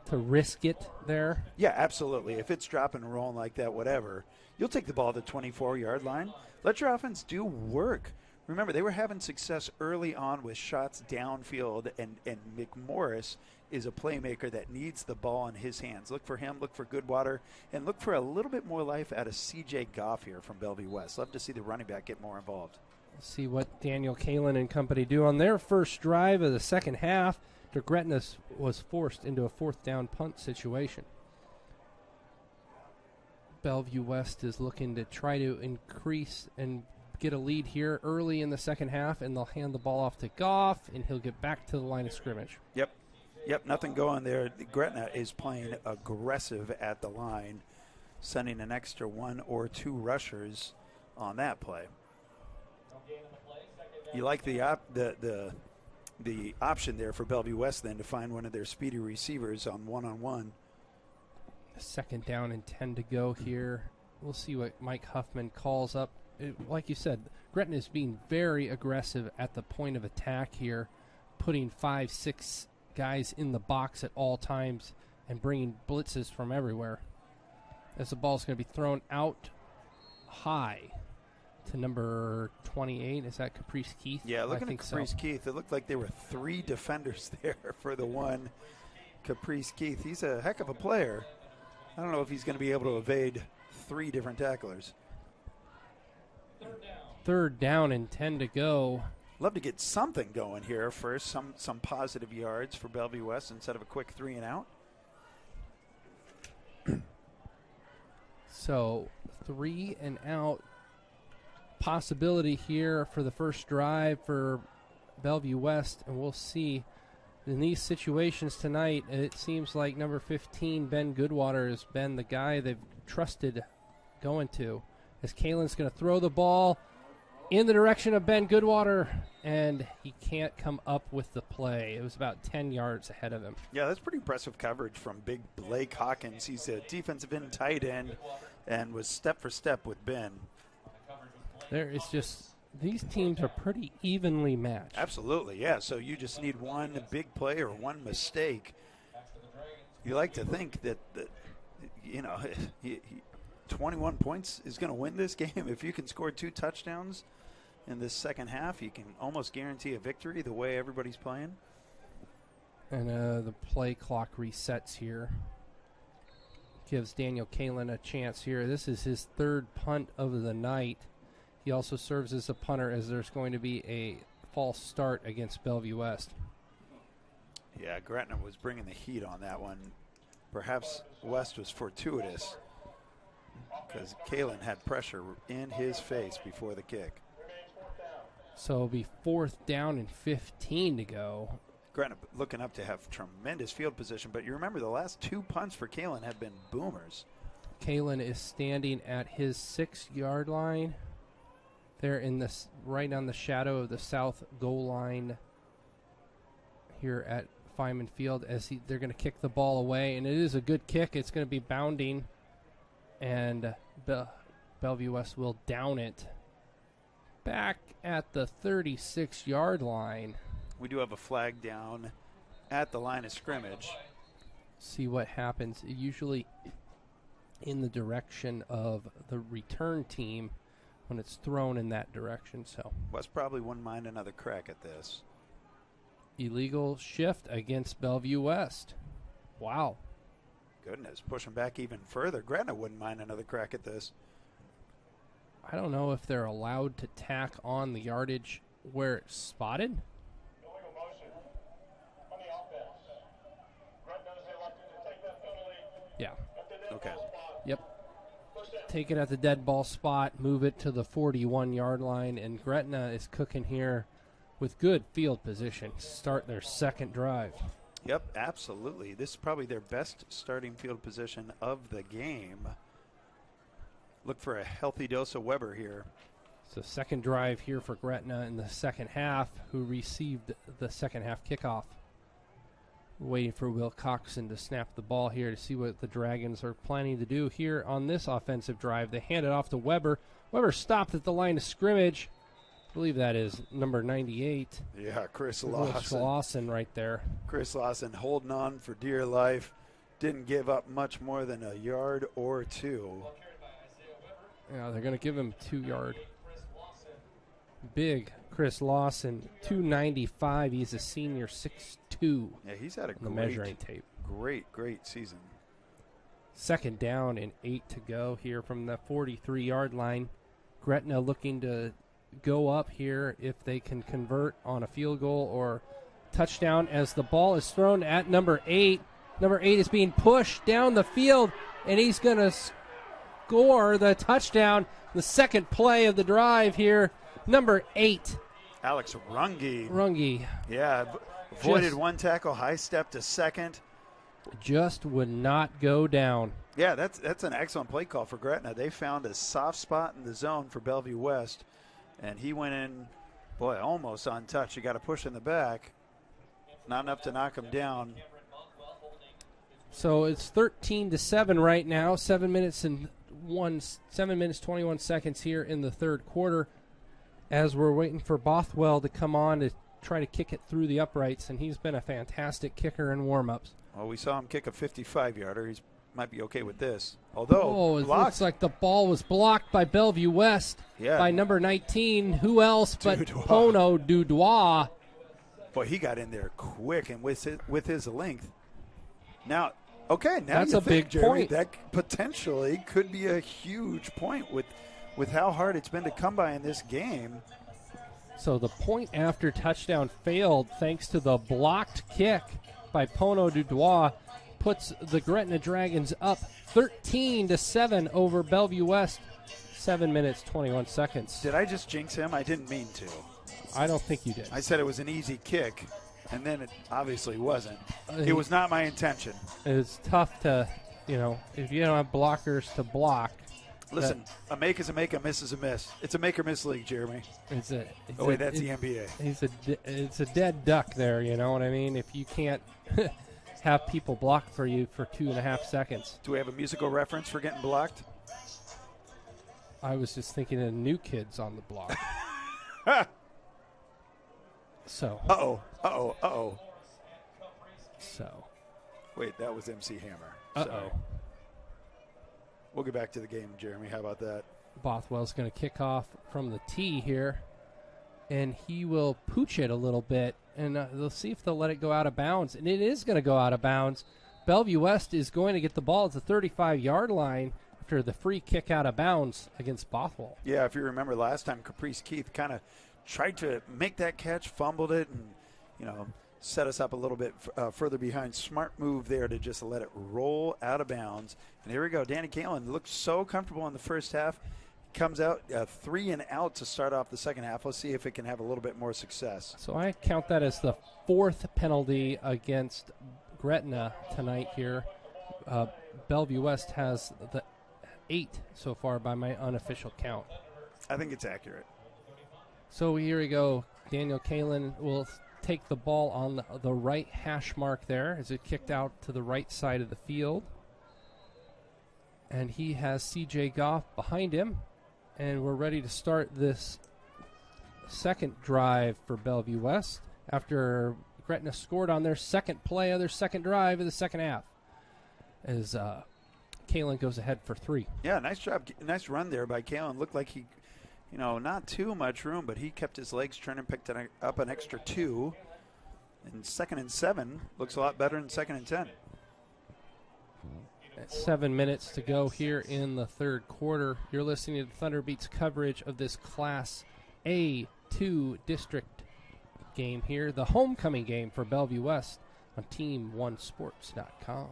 to risk it there. Yeah, absolutely. If it's dropping and rolling like that, whatever, you'll take the ball to the 24-yard line. Let your offense do work. Remember, they were having success early on with shots downfield, and McMorris is a playmaker that needs the ball in his hands. Look for him, look for Goodwater, and look for a little bit more life out of C.J. Goff here from Bellevue West. Love to see the running back get more involved. See what Daniel Kalin and company do on their first drive of the second half. Gretna was forced into a fourth down punt situation. Bellevue West is looking to try to increase and get a lead here early in the second half, and they'll hand the ball off to Goff, and he'll get back to the line of scrimmage. Yep, nothing going there. Gretna is playing aggressive at the line, sending an extra one or two rushers on that play. You like the option there for Bellevue West then to find one of their speedy receivers on one-on-one. Second down and 10 to go here. We'll see what Mike Huffman calls up. Like you said, Gretna is being very aggressive at the point of attack here, putting 5-6 guys in the box at all times and bringing blitzes from everywhere. As the ball's going to be thrown out high to number 28. Is that Caprice Keith? Yeah, looking at Caprice Keith, it looked like there were three defenders there for the one Caprice Keith. He's a heck of a player. I don't know if he's going to be able to evade three different tacklers. Third down and 10 to go. Love to get something going here first, some positive yards for Bellevue West instead of a quick 3 and out. So 3 and out possibility here for the first drive for Bellevue West, and we'll see. In these situations tonight, it seems like number 15, Ben Goodwater, has been the guy they've trusted going to. As Kalen's going to throw the ball in the direction of Ben Goodwater, and he can't come up with the play. It was about 10 yards ahead of him. Yeah, that's pretty impressive coverage from big Blake Hawkins. He's a defensive end tight end and was step for step with Ben. There is just, these teams are pretty evenly matched. Absolutely, yeah. So you just need one big play or one mistake. You like to think that 21 points is going to win this game. If you can score 2 touchdowns in this second half, you can almost guarantee a victory the way everybody's playing. And the play clock resets here. Gives Daniel Kalin a chance here. This is his third punt of the night. He also serves as a punter, as there's going to be a false start against Bellevue West. Yeah, Gretna was bringing the heat on that one. Perhaps West was fortuitous because Kalin had pressure in his face before the kick. So it'll be 4th down and 15 to go. Gretna looking up to have tremendous field position, but you remember the last 2 punts for Kalin have been boomers. Kalin is standing at his 6-yard line. They're in this right on the shadow of the south goal line here at Feynman Field as they're going to kick the ball away, and it is a good kick. It's going to be bounding, and Bellevue West will down it back at the 36-yard line. We do have a flag down at the line of scrimmage. See what happens. Usually in the direction of the return team when it's thrown in that direction. So West probably wouldn't mind another crack at this. Illegal shift against Bellevue West. Wow. Goodness, pushing back even further. Gretna wouldn't mind another crack at this. I don't know if they're allowed to tack on the yardage where it's spotted. Illegal motion on the offense. Gretna is elected to take that penalty. Yeah. At the dead Okay. ball spot. Yep. First down. Take it at the dead ball spot, move it to the 41-yard line, and Gretna is cooking here with good field position. Start their second drive. Yep, absolutely. This is probably their best starting field position of the game. Look for a healthy dose of Weber here. So second drive here for Gretna in the second half, who received the second half kickoff. Waiting for Will Coxon to snap the ball here to see what the Dragons are planning to do here on this offensive drive. They hand it off to Weber. Weber stopped at the line of scrimmage. I believe that is number 98. Yeah, Chris Lawson. Lawson. Right there. Chris Lawson holding on for dear life. Didn't give up much more than a yard or two. Yeah, they're going to give him 2 yard. Big Chris Lawson, 295. He's a senior, 6'2". Yeah, he's had a on the measuring tape. Great season. Second down and 8 to go here from the 43-yard line. Gretna looking to go up here if they can convert on a field goal or touchdown as the ball is thrown at number 8. Number 8 is being pushed down the field, and he's going to score the touchdown. The second play of the drive here, number 8. Alex Runge. Runge. Yeah, avoided one tackle, high step to second. Just would not go down. Yeah, that's an excellent play call for Gretna. They found a soft spot in the zone for Bellevue West, and he went in, boy, almost untouched. You got to push in the back. Not enough to knock him down. So it's 13-7 right now. 7 minutes 21 seconds here in the third quarter, as we're waiting for Bothwell to come on to try to kick it through the uprights, and he's been a fantastic kicker in warm-ups. Well, we saw him kick a 55-yarder. He might be okay with this. Although, it looks like the ball was blocked by Bellevue West by number 19. Who else but Pono Dudois? Boy, he got in there quick and with his length. Now that's a big Jeremy, point. That potentially could be a huge point with how hard it's been to come by in this game. So the point after touchdown failed thanks to the blocked kick by Pono Dudois, puts the Gretna Dragons up 13-7 over Bellevue West. 7 minutes, 21 seconds. Did I just jinx him? I didn't mean to. I don't think you did. I said it was an easy kick, and then it obviously wasn't. It was not my intention. It's tough to, if you don't have blockers to block. Listen, a make is a make, a miss is a miss. It's a make or miss league, Jeremy. That's the NBA. It's a dead duck there, you know what I mean? If you can't have people block for you for 2.5 seconds. Do we have a musical reference for getting blocked? I was just thinking of New Kids on the Block. So. Uh-oh. So. Wait, that was MC Hammer. Uh-oh. Sorry. We'll get back to the game, Jeremy. How about that? Bothwell's going to kick off from the tee here, and he will pooch it a little bit, and they'll see if they'll let it go out of bounds. And it is going to go out of bounds. Bellevue West is going to get the ball at the 35-yard line after the free kick out of bounds against Bothwell. Yeah, if you remember last time, Caprice Keith kind of tried to make that catch, fumbled it, and, set us up a little bit further behind. Smart move there to just let it roll out of bounds. And here we go. Danny Kalen looked so comfortable in the first half. Comes out 3 and out to start off the second half. Let's see if it can have a little bit more success. So I count that as the 4th penalty against Gretna tonight here. Bellevue West has the 8 so far by my unofficial count. I think it's accurate. So here we go. Daniel Kalen will take the ball on the right hash mark there as it kicked out to the right side of the field. And he has C.J. Goff behind him. And we're ready to start this second drive for Bellevue West after Gretna scored on their second play of their second drive of the second half. As Kalen goes ahead for 3. Yeah, nice job. Nice run there by Kalen. Looked like he, not too much room, but he kept his legs turning, picked up an extra 2. And 2nd and 7 looks a lot better than 2nd and 10. 7 minutes to go here in the third quarter. You're listening to Thunder Beats coverage of this Class A2 district game here, the homecoming game for Bellevue West on Team1Sports.com.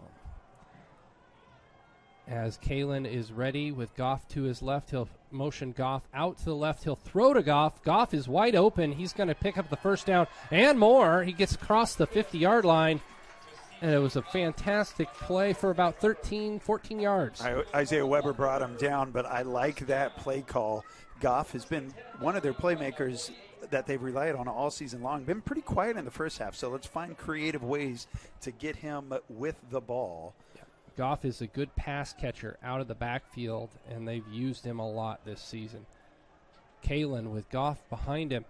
As Kalen is ready with Goff to his left, he'll motion Goff out to the left. He'll throw to Goff. Goff is wide open. He's going to pick up the first down and more. He gets across the 50-yard line, and it was a fantastic play for about 13, 14 yards. Isaiah Weber brought him down, but I like that play call. Goff has been one of their playmakers that they've relied on all season long. Been pretty quiet in the first half, so let's find creative ways to get him with the ball. Goff is a good pass catcher out of the backfield, and they've used him a lot this season. Kalen with Goff behind him.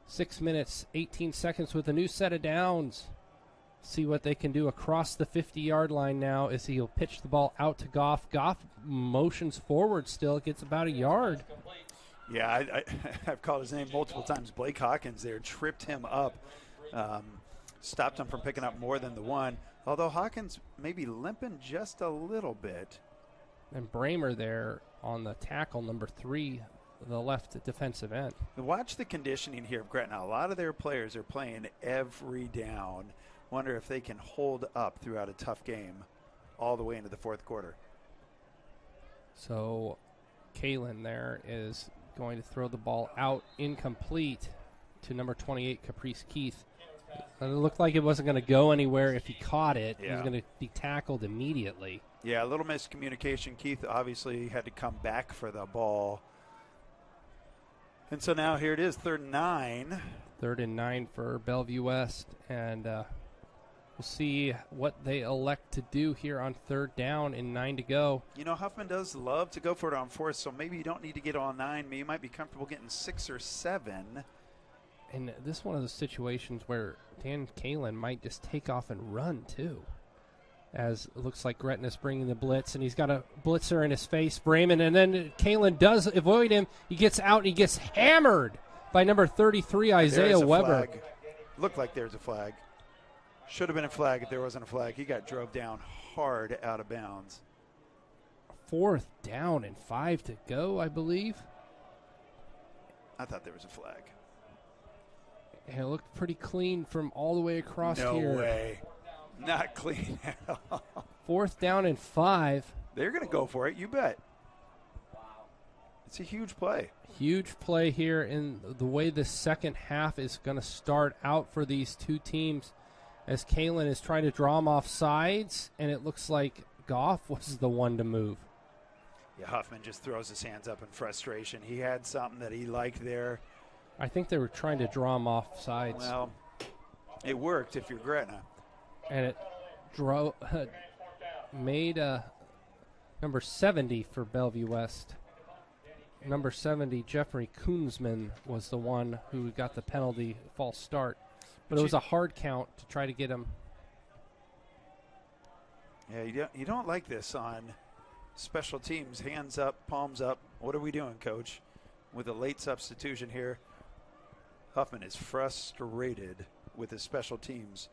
6 minutes, 18 seconds with a new set of downs. See what they can do across the 50-yard line now as he'll pitch the ball out to Goff. Goff motions forward still, gets about a yard. Yeah, I've called his name multiple times. Blake Hawkins there tripped him up, stopped him from picking up more than the one, although Hawkins maybe limping just a little bit. And Bramer there on the tackle, number 3, the left defensive end. Watch the conditioning here of Gretna. A lot of their players are playing every down. Wonder if they can hold up throughout a tough game all the way into the fourth quarter. So Kalen there is going to throw the ball out incomplete to number 28, Caprice Keith. It looked like it wasn't going to go anywhere if he caught it. Yeah. He was going to be tackled immediately. Yeah, a little miscommunication. Keith obviously had to come back for the ball. And so now here it is, 3rd and 9. 3rd and 9 for Bellevue West. And we'll see what they elect to do here on 3rd down and 9 to go. You know, Huffman does love to go for it on 4th, so maybe you don't need to get on 9. Maybe you might be comfortable getting 6 or 7. And this is one of those situations where Dan Kalen might just take off and run, too. As it looks like Gretna's bringing the blitz, and he's got a blitzer in his face, Brayman, and then Kalen does avoid him. He gets out, and he gets hammered by number 33, Isaiah There's a Weber. flag. Looked like there's a flag. Should have been a flag if there wasn't a flag. He got drove down hard out of bounds. 4th down and 5 to go, I believe. I thought there was a flag. And it looked pretty clean from all the way across No here. way. Not clean at all. 4th down and 5. They're going to go for it, you bet. It's a huge play. Huge play here in the way the second half is going to start out for these two teams, as Kalen is trying to draw them off sides, and it looks like Goff was the one to move. Yeah, Huffman just throws his hands up in frustration. He had something that he liked there. I think they were trying to draw him off sides. Well, it worked if you're Gretna. And it made number 70 for Bellevue West. Number 70, Jeffrey Koonsman, was the one who got the penalty, false start. But it was a hard count to try to get him. Yeah, you don't like this on special teams. Hands up, palms up. What are we doing, Coach? With a late substitution here. Huffman is frustrated with his special teams.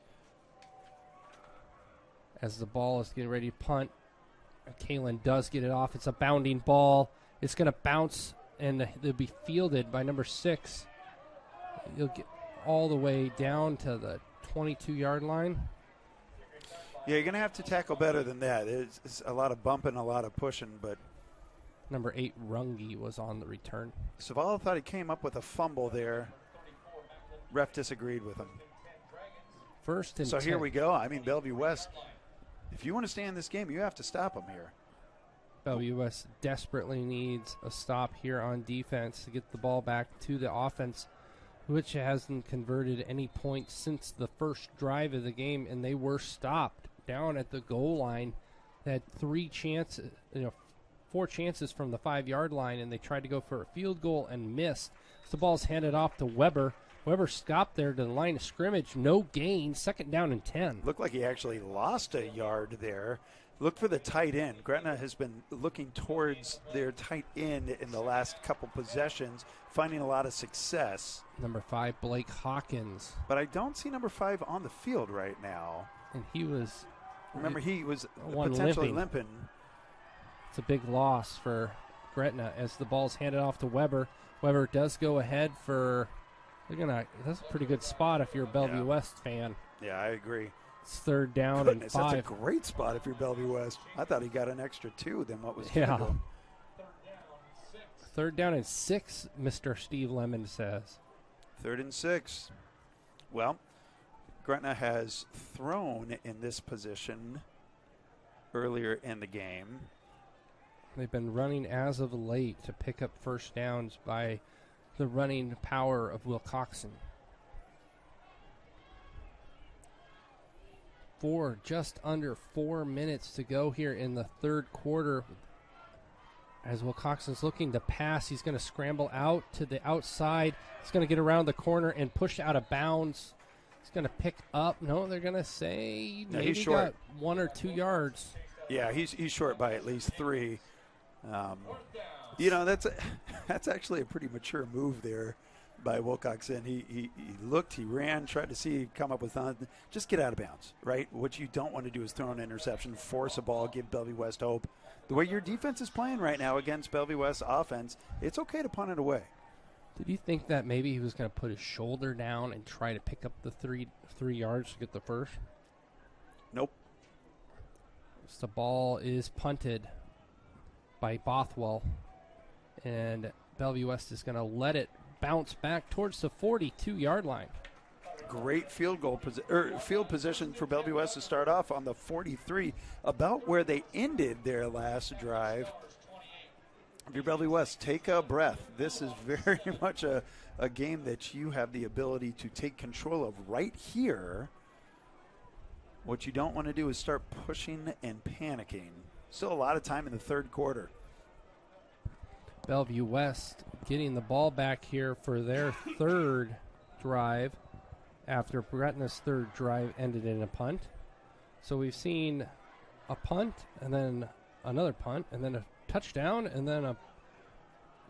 As the ball is getting ready to punt, Kalen does get it off. It's a bounding ball. It's going to bounce, and they'll be fielded by number 6. He'll get all the way down to the 22-yard line. Yeah, you're going to have to tackle better than that. It's a lot of bumping, a lot of pushing, but Number 8, Runge, was on the return. Savala thought he came up with a fumble there. Ref disagreed with him. 1st and So 10. here we go. I mean, Bellevue West, if you want to stay in this game, you have to stop them here. Bellevue West desperately needs a stop here on defense to get the ball back to the offense, which hasn't converted any points since the first drive of the game, and they were stopped down at the goal line. They had 4 chances from the 5-yard line, and they tried to go for a field goal and missed. So the ball's handed off to Weber. Weber stopped there to the line of scrimmage. No gain. 2nd down and 10. Looked like he actually lost a yard there. Look for the tight end. Gretna has been looking towards their tight end in the last couple possessions, finding a lot of success. Number 5, Blake Hawkins. But I don't see number 5 on the field right now. And he was... Remember, he was one potentially limping. It's a big loss for Gretna as the ball's handed off to Weber. Weber does go ahead for... That's a pretty good spot if you're a Bellevue West fan. Yeah, I agree. It's 3rd down Goodness, and 5. that's a great spot if you're Bellevue West. I thought he got an extra 2 than what was Yeah. given to him. 3rd down and 6, Mr. Steve Lemon says. 3rd and 6. Well, Gretna has thrown in this position earlier in the game. They've been running as of late to pick up first downs by the running power of Will Coxon. Just under 4 minutes to go here in the 3rd quarter. As Will Coxon's looking to pass, he's going to scramble out to the outside. He's going to get around the corner and push out of bounds. He's going to pick up. No, they're going to say No, maybe he's short. got 1 or 2 yards. Yeah, he's short by at least 3. You know, that's actually a pretty mature move there by Wilcoxon. He looked, he ran, tried to see, come up with something. Just get out of bounds, right? What you don't want to do is throw an interception, force a ball, give Bellevue West hope. The way your defense is playing right now against Bellevue West offense, it's okay to punt it away. Did you think that maybe he was going to put his shoulder down and try to pick up the three yards to get the first? Nope. So the ball is punted by Bothwell, and Bellevue West is going to let it bounce back towards the 42-yard line. Great field position for Bellevue West to start off on the 43, about where they ended their last drive. If you're Bellevue West, take a breath. This is very much a game that you have the ability to take control of right here. What you don't want to do is start pushing and panicking. Still a lot of time in the third quarter. Bellevue West getting the ball back here for their third drive after Gretna's third drive ended in a punt. So we've seen a punt and then another punt and then a touchdown and then a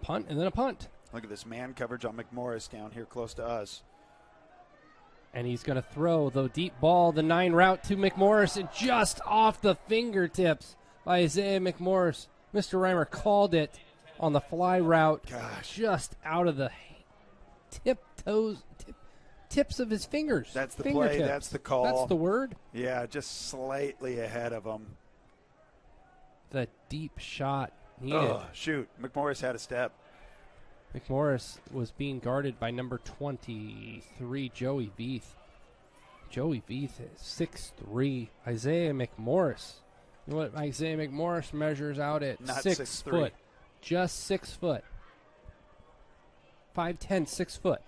punt and then a punt. Look at this man coverage on McMorris down here close to us. And he's going to throw the deep ball, the 9 route to McMorris, and just off the fingertips by Isaiah McMorris. Mr. Reimer called it on the fly route. Gosh. Just out of the tips of his fingers. That's the fingertips. play. That's the call. That's the word. Yeah, just slightly ahead of him. The deep shot needed. Oh, shoot. McMorris had a step. McMorris was being guarded by number 23, Joey Veith. Joey Veith is 6'3". Isaiah McMorris. You know what Isaiah McMorris measures out at? Not 6 foot. Just 6 foot. 5'10", 6 foot.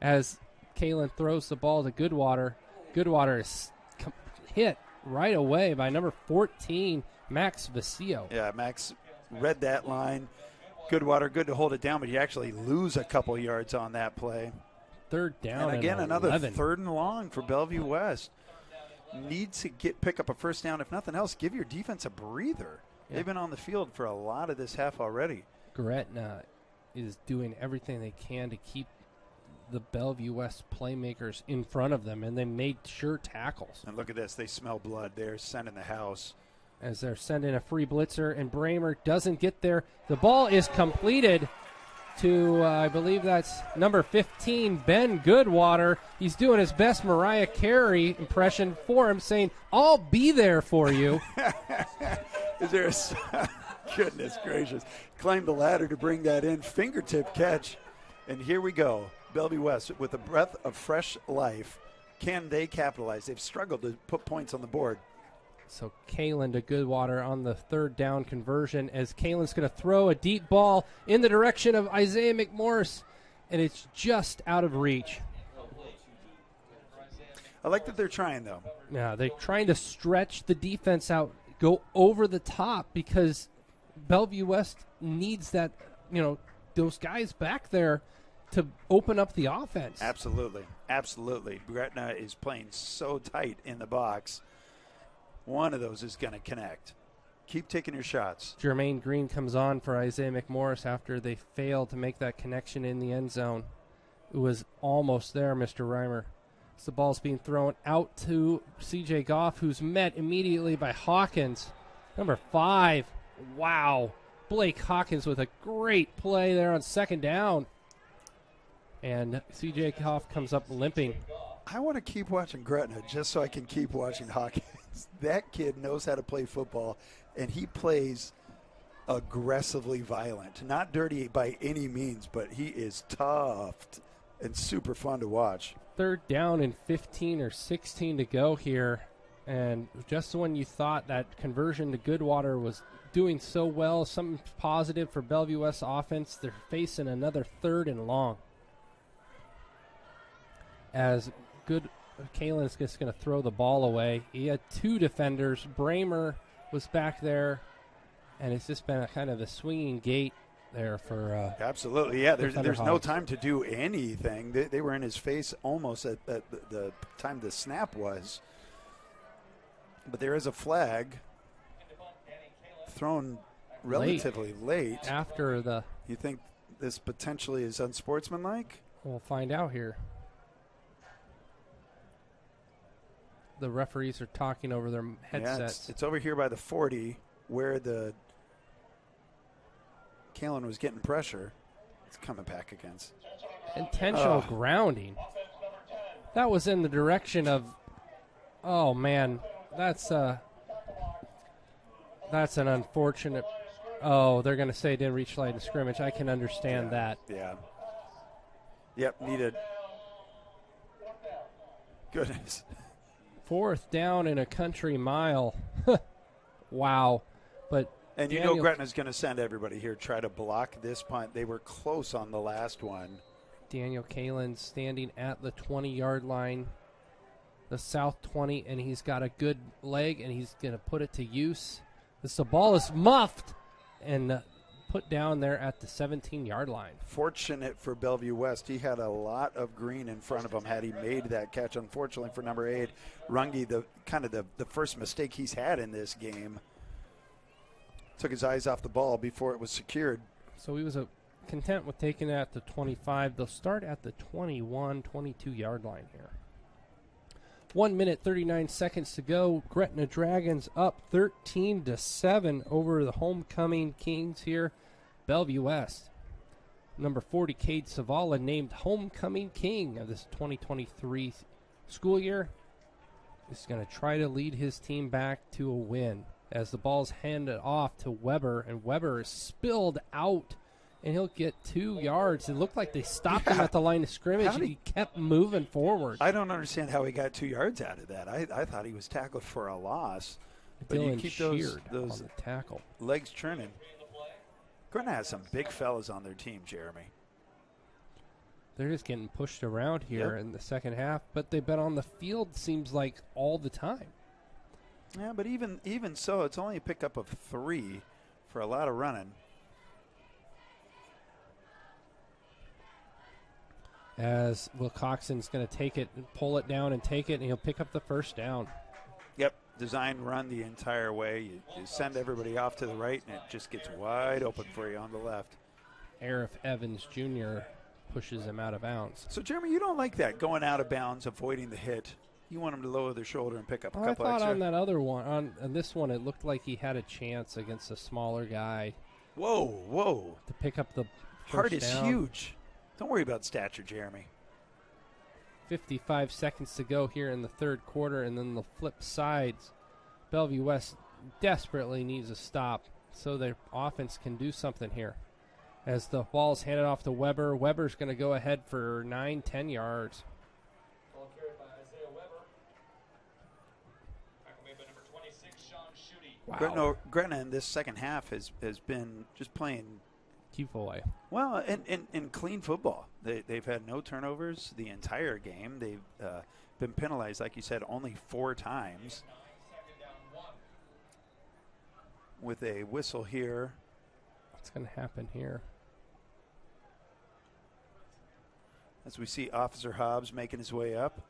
As Kalen throws the ball to Goodwater. Goodwater is hit right away by number 14, Max Vecchio. Yeah, Max read that line. Goodwater, good to hold it down, but you actually lose a couple yards on that play. Third down and again, another 11. third and long for Bellevue West. Needs to pick up a first down. If nothing else, give your defense a breather. Yeah. They've been on the field for a lot of this half already. Gretna is doing everything they can to keep the Bellevue West playmakers in front of them, and they made sure tackles. And look at this. They smell blood. They're sending the house. As they're sending a free blitzer, and Bramer doesn't get there. The ball is completed to, I believe that's number 15, Ben Goodwater. He's doing his best Mariah Carey impression for him, saying, "I'll be there for you." Is there a goodness gracious. Climbed the ladder to bring that in. Fingertip catch. And here we go. Bellevue West with a breath of fresh life. Can they capitalize? They've struggled to put points on the board. So Kalen to Goodwater on the third down conversion, as Kalen's going to throw a deep ball in the direction of Isaiah McMorris, and it's just out of reach. I like that they're trying, though. Yeah, they're trying to stretch the defense out, go over the top, because Bellevue West needs that, those guys back there to open up the offense. Absolutely. Absolutely. Gretna is playing so tight in the box. One of those is going to connect. Keep taking your shots. Jermaine Green comes on for Isaiah McMorris after they failed to make that connection in the end zone. It was almost there, Mr. Reimer. As the ball's being thrown out to C.J. Goff, who's met immediately by Hawkins. Number 5. Wow. Blake Hawkins with a great play there on second down. And C.J. Goff comes up limping. I want to keep watching Gretna just so I can keep watching Hawkins. That kid knows how to play football, and he plays aggressively violent. Not dirty by any means, but he is tough and super fun to watch. Third down and 15 or 16 to go here. And just when you thought that conversion to Goodwater was doing so well, something positive for Bellevue West offense, they're facing another third and long. As Kalen is just going to throw the ball away. He had 2 defenders. Bramer was back there, and it's just been a kind of a swinging gate there for absolutely, yeah. There's no Hogs. time to do anything. They were in his face almost at the time the snap was. But there is a flag thrown relatively late. After the. You think this potentially is unsportsmanlike? We'll find out here. The referees are talking over their headsets. Yeah, it's over here by the 40 where the Kalen was getting pressure. It's coming back against. Intentional grounding. That was in the direction of. Oh man, that's an unfortunate. Oh, they're going to say it didn't reach line of scrimmage. I can understand that. Yeah. Yep, needed. Goodness. 4th down in a country mile. Wow. But And you Daniel, know Gretna's going to send everybody here, try to block this punt. They were close on the last one. Daniel Kalen standing at the 20-yard line, the south 20, and he's got a good leg, and he's going to put it to use. The ball is muffed and put down there at the 17-yard line. Fortunate for Bellevue West. He had a lot of green in front of him had he made that catch. Unfortunately for number 8, Runge, the first mistake he's had in this game. Took his eyes off the ball before it was secured. So he was content with taking it at the 25. They'll start at the 21, 22-yard line here. 1 minute, 39 seconds to go. Gretna Dragons up 13-7 over the homecoming Kings here. Bellevue West. Number 40, Cade Savala, named homecoming king of this 2023 school year. He's going to try to lead his team back to a win as the ball's handed off to Weber, and Weber is spilled out, and he'll get 2 yards. It looked like they stopped him at the line of scrimmage, and he kept moving forward. I don't understand how he got 2 yards out of that. I thought he was tackled for a loss. But Dylan you keep Sheard those on the tackle. legs churning. Gretna has some big fellas on their team, Jeremy. They're just getting pushed around here in the second half, but they've been on the field, seems like, all the time. Yeah, but even so, it's only a pickup of 3 for a lot of running. As Will Coxon's going to take it and pull it down and take it, and he'll pick up the first down. Yep, design run the entire way. You send everybody off to the right, and it just gets wide open for you on the left. Arif Evans Jr. pushes him out of bounds. So, Jeremy, you don't like that, going out of bounds, avoiding the hit. You want him to lower their shoulder and pick up a couple I thought extra. on that other one, on this one, it looked like he had a chance against a smaller guy Whoa. to pick up the Heart first is down. huge. Don't worry about stature, Jeremy. 55 seconds to go here in the third quarter, and then the flip sides. Bellevue West desperately needs a stop so their offense can do something here. As the ball's handed off to Weber, Weber's going to go ahead for 9-10 yards. Ball carried by Isaiah Weber. Back away by number 26, Sean Schutte. Wow. Gretna in this second half has been just playing Keep away. well in clean football. They've had no turnovers the entire game. They've been penalized, like you said, only 4 times. Second down 1. With a whistle here. What's going to happen here? As we see Officer Hobbs making his way up.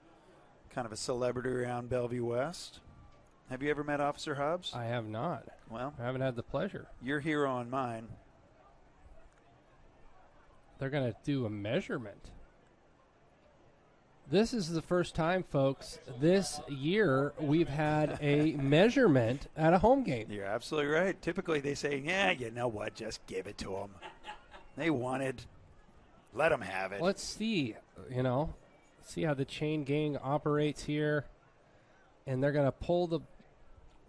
Kind of a celebrity around Bellevue West. Have you ever met Officer Hobbs? I have not. Well, I haven't had the pleasure. your hero on mine. They're going to do a measurement. This is the first time, folks, this year we've had a measurement at a home game. You're absolutely right. Typically they say, yeah, you know what, just give it to them. They wanted. Let them have it. Let's see, see how the chain gang operates here. And they're going to pull the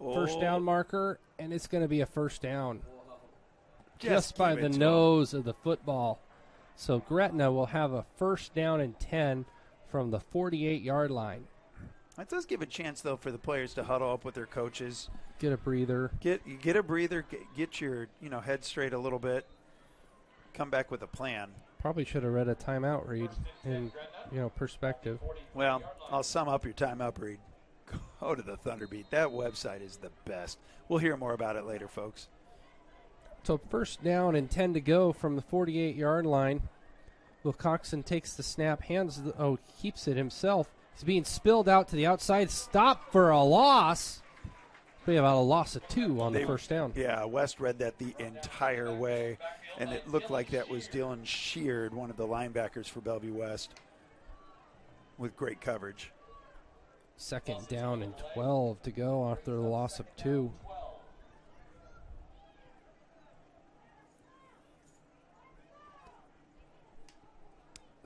first down marker, and it's going to be a first down. Just by give the it to nose of the football. So Gretna will have a first down and 10 from the 48-yard line. That does give a chance, though, for the players to huddle up with their coaches. Get a breather. Get a breather. Get your head straight a little bit. Come back with a plan. Probably should have read a timeout read in perspective. Well, I'll sum up your timeout, Reed. Go to the Thunderbeat. That website is the best. We'll hear more about it later, folks. So first down and 10 to go from the 48-yard line. Will Coxon takes the snap, keeps it himself. He's being spilled out to the outside. Stop for a loss They have a loss of 2 on the first down. Yeah, West read that the entire way, and it looked like that was Dylan Sheard, one of the linebackers for Bellevue West, with great coverage. 2nd down and 12 to go after the loss of 2.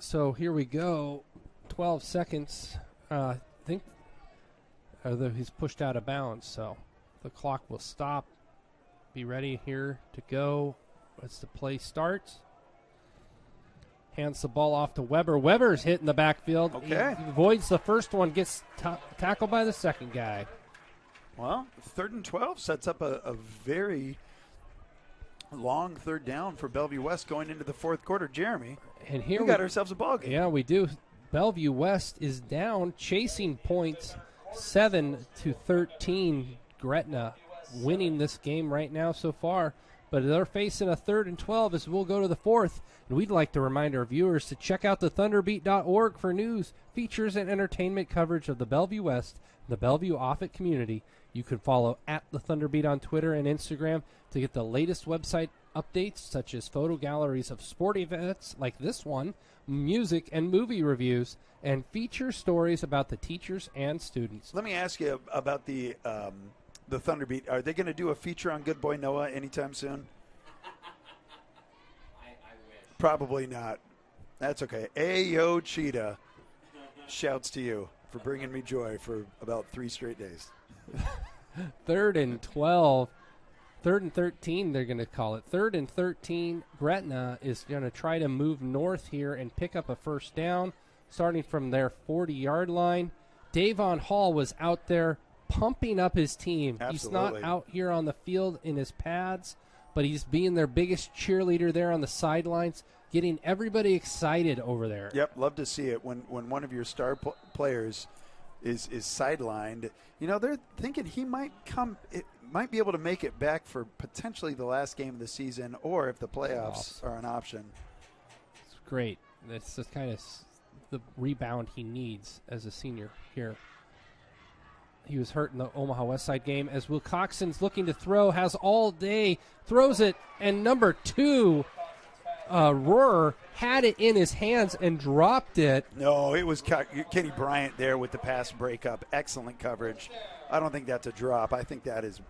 So here we go. 12 seconds. I think although he's pushed out of bounds, so the clock will stop. Be ready here to go as the play starts. Hands the ball off to Weber. Weber's hit in the backfield. Okay. He avoids the first one, gets tackled by the second guy. Well, 3rd and 12 sets up a very long 3rd down for Bellevue West going into the 4th quarter. Jeremy, and here we got ourselves a ball game. Yeah, we do. Bellevue West is down, chasing points, 7-13. Gretna winning this game right now so far, but they're facing a 3rd and 12 as we'll go to the 4th. And we'd like to remind our viewers to check out the thunderbeat.org for news, features, and entertainment coverage of the Bellevue West, the Bellevue Offutt community. You can follow at the Thunderbeat on Twitter and Instagram to get the latest website updates, such as photo galleries of sporting events like this one, music and movie reviews, and feature stories about the teachers and students. Let me ask you about the Thunderbeat. Are they going to do a feature on Good Boy Noah anytime soon? I wish. Probably not. That's okay. Ayo Cheetah shouts to you for bringing me joy for about 3 straight days. 3rd and 12. 3rd and 13, they're going to call it. 3rd and 13, Gretna is going to try to move north here and pick up a first down, starting from their 40-yard line. Davon Hall was out there pumping up his team. Absolutely. He's not out here on the field in his pads, but he's being their biggest cheerleader there on the sidelines, getting everybody excited over there. Yep, love to see it when one of your star players is sidelined. You know, they're thinking he might be able to make it back for potentially the last game of the season, or if the playoffs are an option. It's great. That's just kind of the rebound he needs as a senior here. He was hurt in the Omaha West Side game as Will Coxon's looking to throw, has all day, throws it, and number 2, Rohrer, had it in his hands and dropped it. No, it was Kenny Bryant there with the pass breakup. Excellent coverage. I don't think that's a drop. I think that is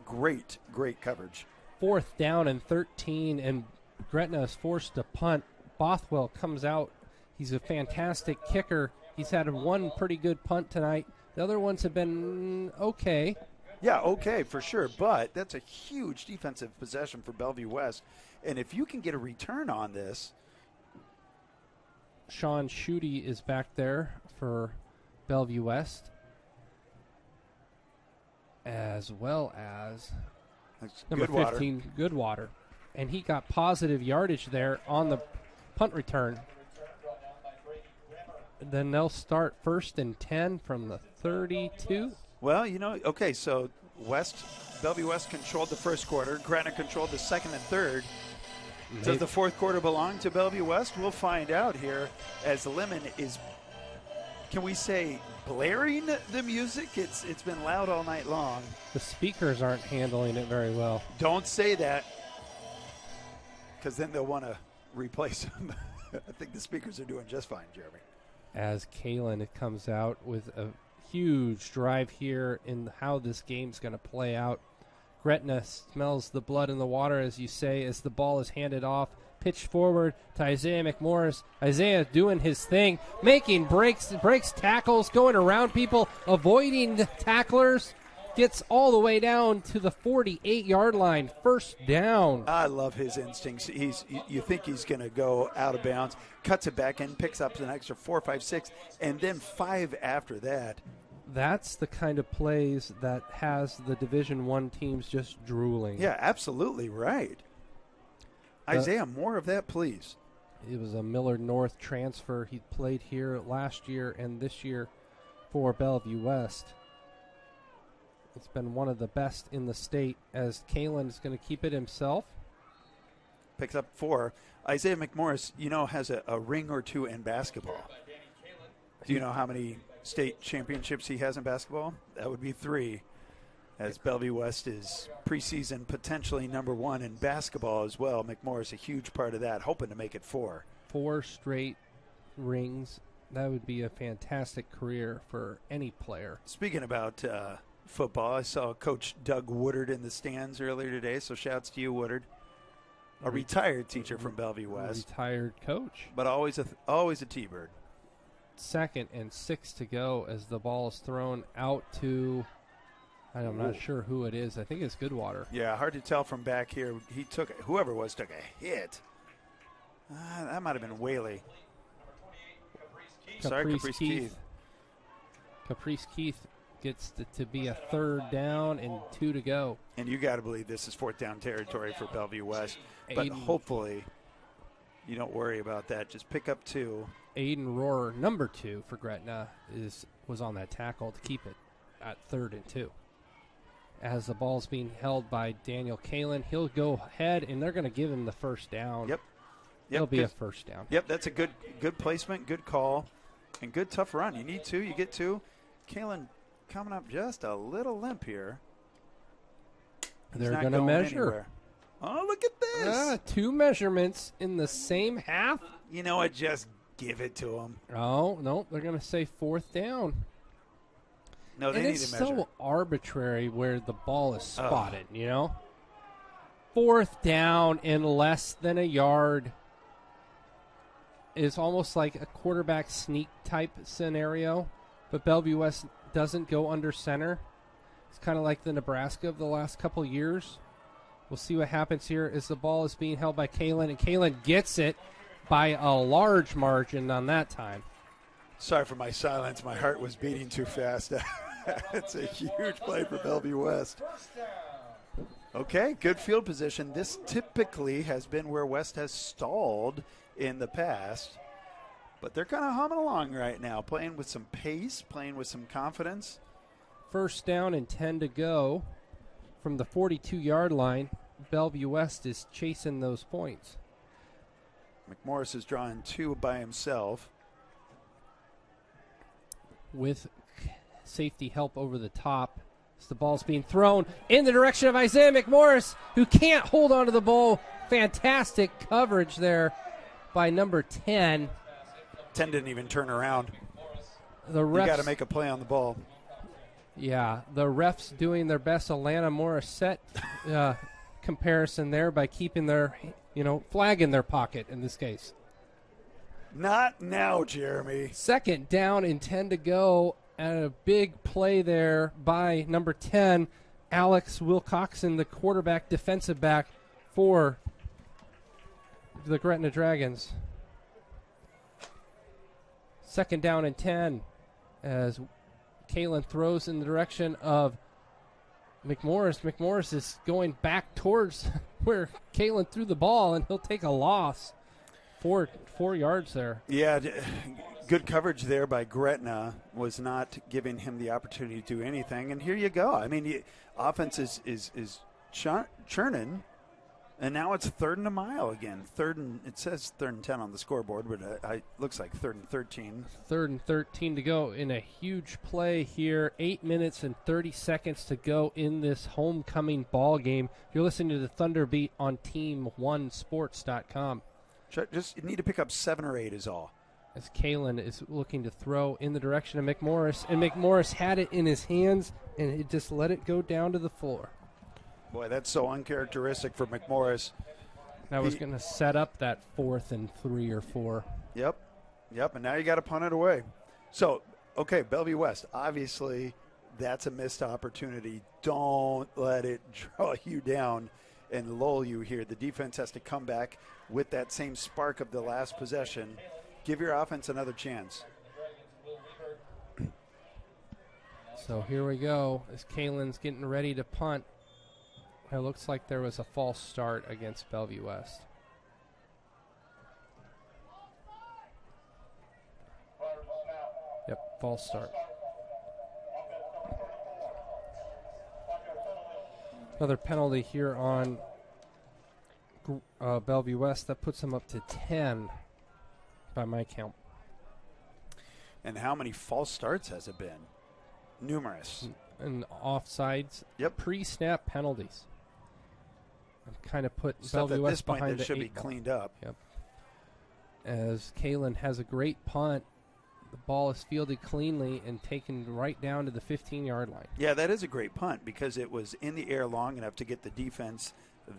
great coverage. 4th down and 13, and Gretna is forced to punt. Bothwell comes out. He's a fantastic kicker. He's had one pretty good punt tonight. The other ones have been okay. Yeah, okay, for sure. But that's a huge defensive possession for Bellevue West. And if you can get a return on this. Sean Schutte is back there for Bellevue West, as well as number 15, Goodwater. And he got positive yardage there on the punt return. Then they'll start 1st and 10 from the 32. Well, you know, okay, so Bellevue West controlled the first quarter. Gretna controlled the 2nd and 3rd. Does the 4th quarter belong to Bellevue West? We'll find out here as Lemon is, can we say, blaring the music? It's been loud all night long. The speakers aren't handling it very well. Don't say that, because then they'll want to replace them. I think the speakers are doing just fine, Jeremy. As Kalen comes out with a huge drive here in how this game's going to play out. Gretna smells the blood in the water, as you say, as the ball is handed off. Pitched forward to Isaiah McMorris. Isaiah doing his thing, making breaks tackles, going around people, avoiding the tacklers. Gets all the way down to the 48-yard line. First down. I love his instincts. You think he's going to go out of bounds, cuts it back in, picks up an extra 4, 5, 6, and then 5 after that. That's the kind of plays that has the Division I teams just drooling. Yeah, absolutely right. Isaiah, more of that, please. It was a Millard North transfer. He played here last year and this year for Bellevue West. It's been one of the best in the state, as Kalen is going to keep it himself. Picks up 4. Isaiah McMorris, has a ring or 2 in basketball. Do you know how many state championships he has in basketball? That would be 3. as Bellevue West is preseason potentially number 1 in basketball as well. McMorris a huge part of that, hoping to make it 4. 4 straight rings. That would be a fantastic career for any player. Speaking about football, I saw Coach Doug Woodard in the stands earlier today, so shouts to you, Woodard. A retired teacher from Bellevue West. Retired coach. But always a T-bird. 2nd and 6 to go as the ball is thrown out to, I'm not sure who it is. I think it's Goodwater. Yeah, hard to tell from back here. Whoever it was took a hit. That might have been Whaley. Caprice Keith. Caprice Keith gets to be a 3rd down and 2 to go. And you got to believe this is 4th down territory for Bellevue West. But hopefully you don't worry about that. Just pick up 2. Aiden Rohrer, number 2 for Gretna, was on that tackle to keep it at 3rd and 2. As the ball's being held by Daniel Kalin, he'll go ahead, and they're going to give him the 1st down. Yep. It'll be a 1st down. Yep, that's a good placement, good call, and good tough run. You need 2, you get 2. Kalin coming up just a little limp here. They're going to measure. Anywhere. Oh, look at this. 2 measurements in the same half. You know what? Just give it to him. Oh, no, they're going to say 4th down. No, they and need to it's measure. so arbitrary where the ball is spotted, 4th down in less than a yard is almost like a quarterback sneak type scenario, but Bellevue West doesn't go under center. It's kind of like the Nebraska of the last couple years. We'll see what happens here as the ball is being held by Kalin, and Kalin gets it by a large margin on that time. Sorry for my silence. My heart was beating too fast. It's a huge play for Bellevue West. Okay, good field position. This typically has been where West has stalled in the past, but they're kind of humming along right now, playing with some pace, playing with some confidence. 1st down and 10 to go from the 42-yard line. Bellevue West is chasing those points. McMorris is drawing 2 by himself. With safety help over the top. As the ball's being thrown in the direction of Isaiah McMorris, who can't hold on to the ball. Fantastic coverage there by number 10. 10 didn't even turn around. The refs, you got to make a play on the ball. Yeah, the refs doing their best Alana Morissette comparison there by keeping their flag in their pocket in this case. Not now, Jeremy. 2nd down and 10 to go, and a big play there by number 10, Alex Wilcoxon, the quarterback defensive back for the Gretna Dragons. 2nd down and 10 as Kalin throws in the direction of McMorris. McMorris is going back towards where Kalin threw the ball, and he'll take a loss. 4 yards there. Yeah, good coverage there by Gretna was not giving him the opportunity to do anything. And here you go. I mean, offense is churning, and now it's 3rd and a mile again. It says 3rd and 10 on the scoreboard, but it looks like 3rd and 13. 3rd and 13 to go in a huge play here. 8 minutes and 30 seconds to go in this homecoming ball game. You're listening to the Thunder Beat on Team1Sports.com. Just you need to pick up 7 or 8 is all. As Kalin is looking to throw in the direction of McMorris, and McMorris had it in his hands, and he just let it go down to the floor. Boy, that's so uncharacteristic for McMorris. That was going to set up that 4th and 3 or 4. Yep, and now you got to punt it away. So, okay, Bellevue West, obviously that's a missed opportunity. Don't let it draw you down and lull you here. The defense has to come back with that same spark of the last possession. Give your offense another chance. So here we go as Kalin's getting ready to punt. It looks like there was a false start against Bellevue West. Yep, false start. Another penalty here on Bellevue West. That puts them up to 10 by my count. And how many false starts has it been? Numerous. and offsides. Yep. Pre-snap penalties. I've kind of put Stuff Bellevue at West this point behind that the should be 8 ball. cleaned up. Yep. As Kalen has a great punt, the ball is fielded cleanly and taken right down to the 15-yard line. Yeah, that is a great punt because it was in the air long enough to get the defense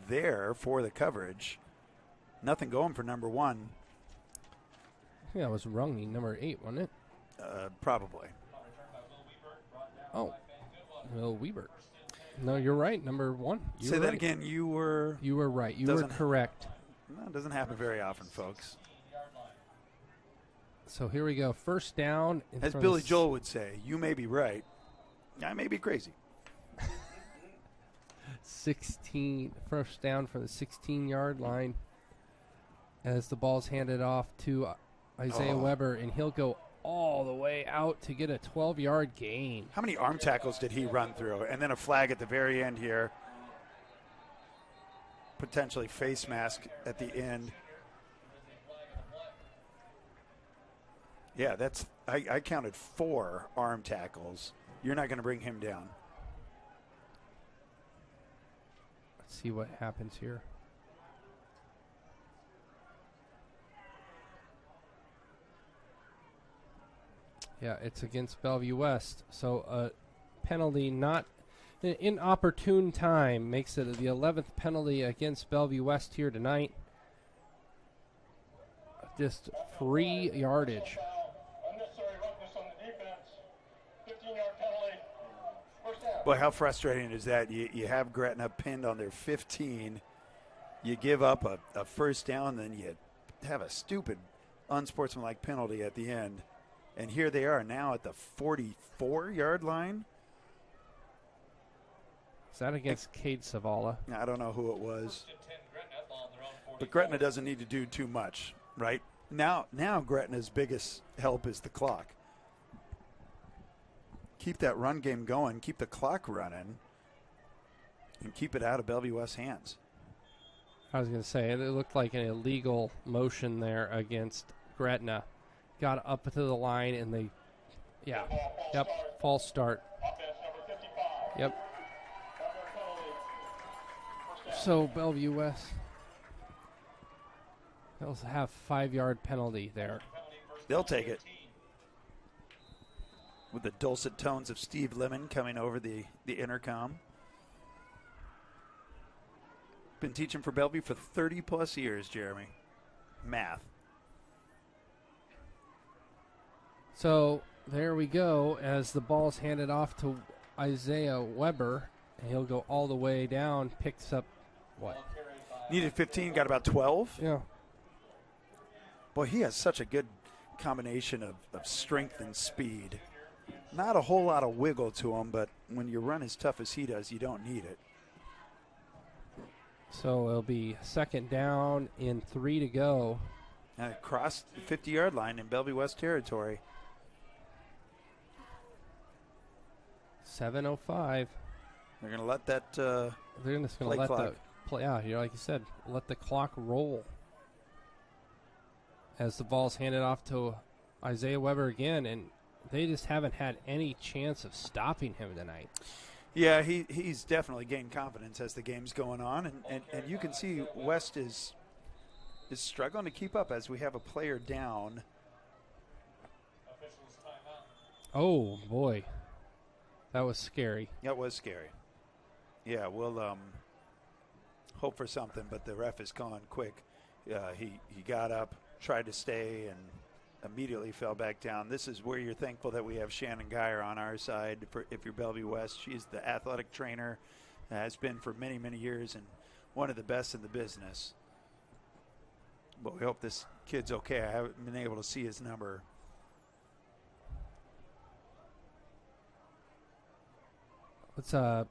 there for the coverage. Nothing going for number 1. Yeah, it was Rungy, number 8, wasn't it? Probably. Oh, Will Weber. No, you're right, number 1. Say that again. You were right. You were correct. No, it doesn't happen very often, folks. So here we go. First down. As Billy Joel would say, you may be right. I may be crazy. 16. First down from the 16-yard line. As the ball's handed off to Isaiah Weber, and he'll go all the way out to get a 12-yard gain. How many arm tackles did he run through? And then a flag at the very end here. Potentially face mask at the end. Yeah, that's I counted 4 arm tackles. You're not going to bring him down. Let's see what happens here. Yeah, it's against Bellevue West. So a penalty not an inopportune time makes it the 11th penalty against Bellevue West here tonight. Just free yardage. Unnecessary roughness on the defense. 15-yard penalty. First down. Boy, how frustrating is that? You have Gretna pinned on their 15. You give up a first down, then you have a stupid, unsportsmanlike penalty at the end. And here they are now at the 44-yard line. Is that against Cade Savala? I don't know who it was. But Gretna doesn't need to do too much, right? Now Gretna's biggest help is the clock. Keep that run game going, keep the clock running, and keep it out of Bellevue West's hands. I was going to say, it looked like an illegal motion there against Gretna. Got up to the line, and they, false start. Offense number 55. Yep. Penalty. First down. So Bellevue West, they'll have 5-yard penalty there. They'll take it. With the dulcet tones of Steve Lemon coming over the intercom. Been teaching for Bellevue for 30-plus years, Jeremy. Math. So there we go as the ball's handed off to Isaiah Weber. And he'll go all the way down, picks up what? Needed 15, got about 12. Yeah. Boy, he has such a good combination of strength and speed. Not a whole lot of wiggle to him, but when you run as tough as he does, you don't need it. So it'll be second down in 3 to go. And across the 50-yard line in Bellevue West territory. 7:05. They're going to let that They're just going play to let clock. the play. Yeah, like you said, let the clock roll. As the ball's handed off to Isaiah Weber again, and they just haven't had any chance of stopping him tonight. Yeah, he's definitely gained confidence as the game's going on, and you can see West is struggling to keep up as we have a player down. Oh boy, that was scary. That was scary. Yeah, we'll hope for something, but the ref is gone quick. He got up, tried to stay, and immediately fell back down. This is where you're thankful that we have Shannon Geyer on our side. If you're Bellevue West, she's the athletic trainer, has been for many, many years, and one of the best in the business. But we hope this kid's okay. I haven't been able to see his number. Let's have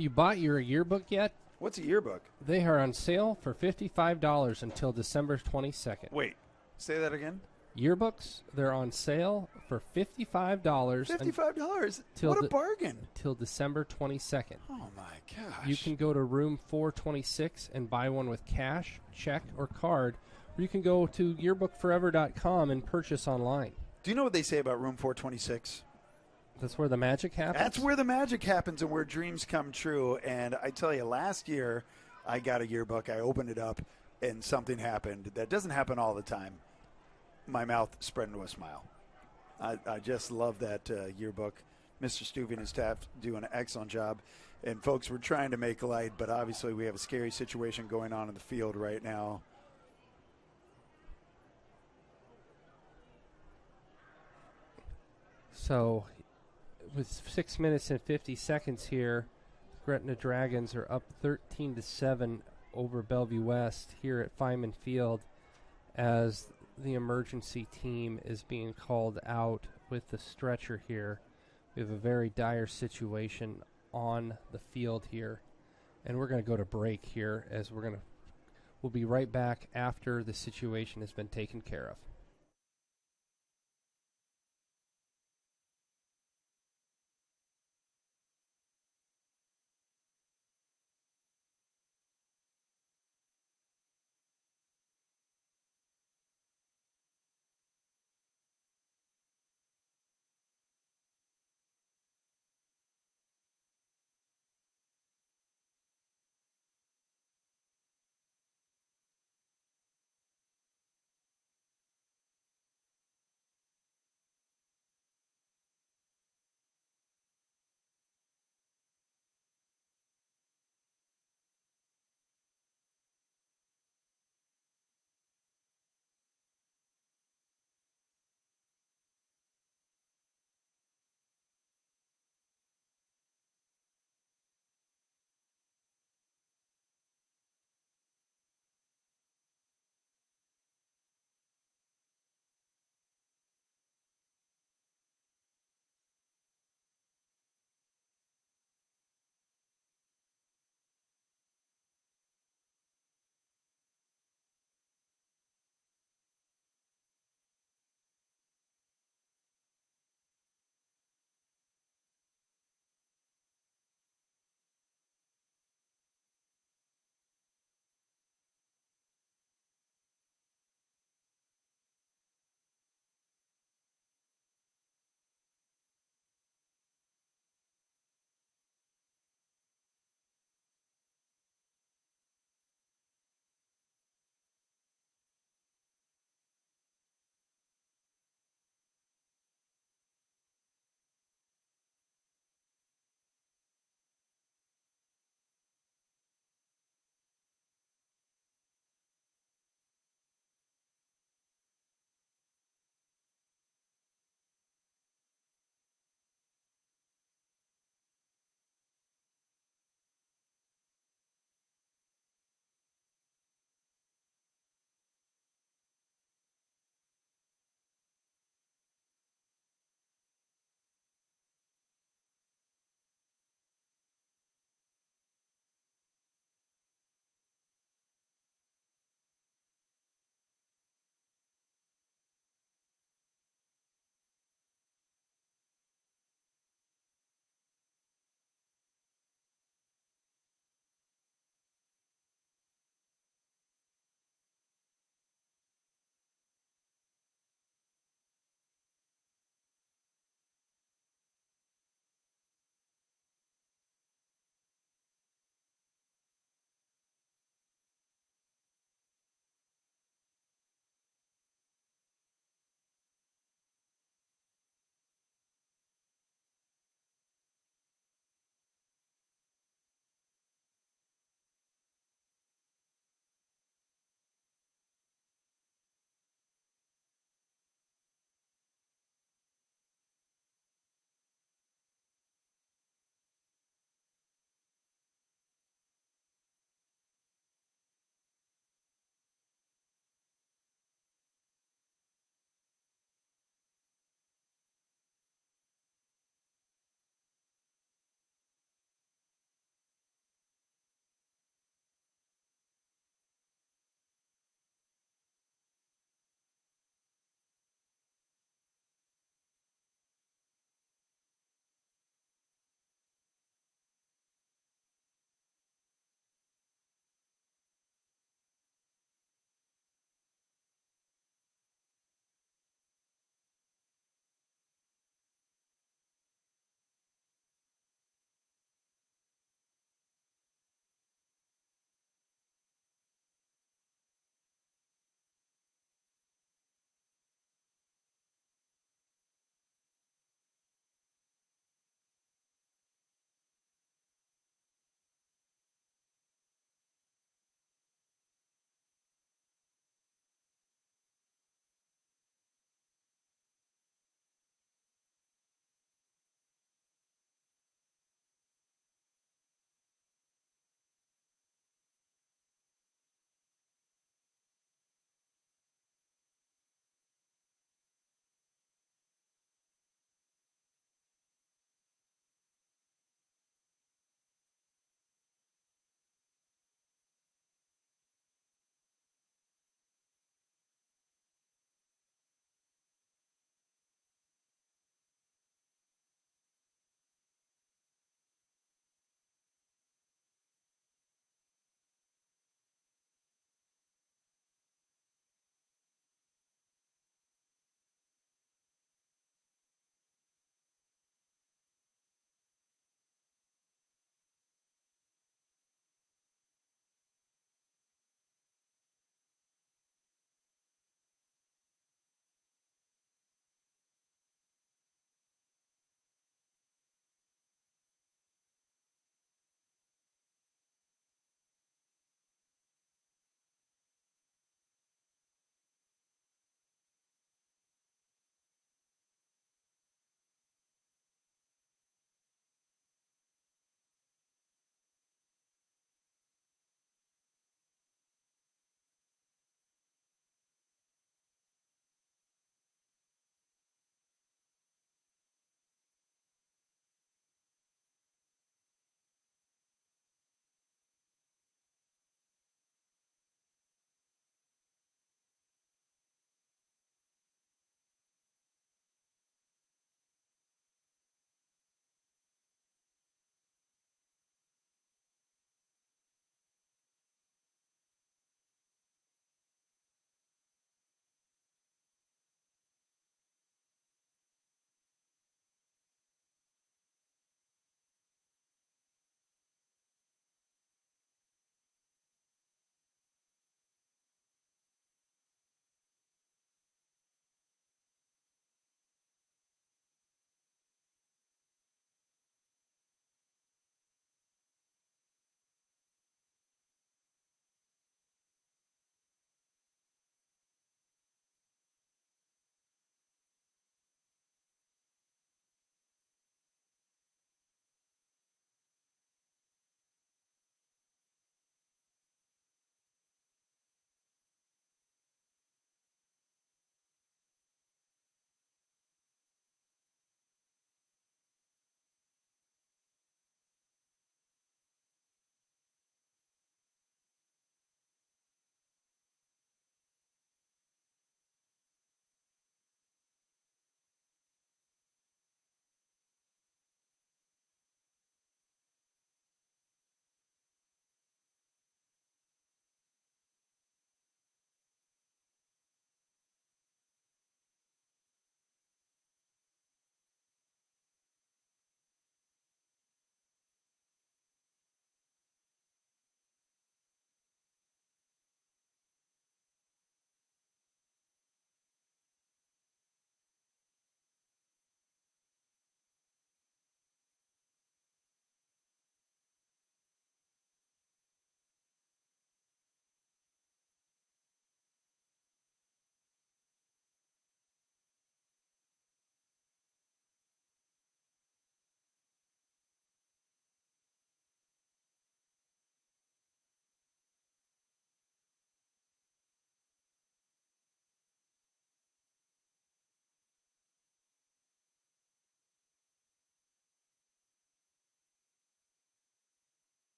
you bought your yearbook yet? What's a yearbook? They are on sale for $55 until December 22nd. Wait, say that again? Yearbooks, they're on sale for $55. $55? Till What a the- bargain. Till December 22nd. Oh, my gosh. You can go to room 426 and buy one with cash, check, or card, or you can go to yearbookforever.com and purchase online. Do you know what they say about room 426? That's where the magic happens? That's where the magic happens and where dreams come true. And I tell you, last year I got a yearbook. I opened it up, and something happened. That doesn't happen all the time. My mouth spread into a smile. I just love that yearbook. Mr. Stuvey and his staff do an excellent job. And, folks, we're trying to make light, but obviously we have a scary situation going on in the field right now. So, with 6 minutes and 50 seconds here, Gretna Dragons are up 13-7 over Bellevue West here at Feynman Field as the emergency team is being called out with the stretcher here. We have a very dire situation on the field here, and we're going to go to break here as we'll be right back after the situation has been taken care of.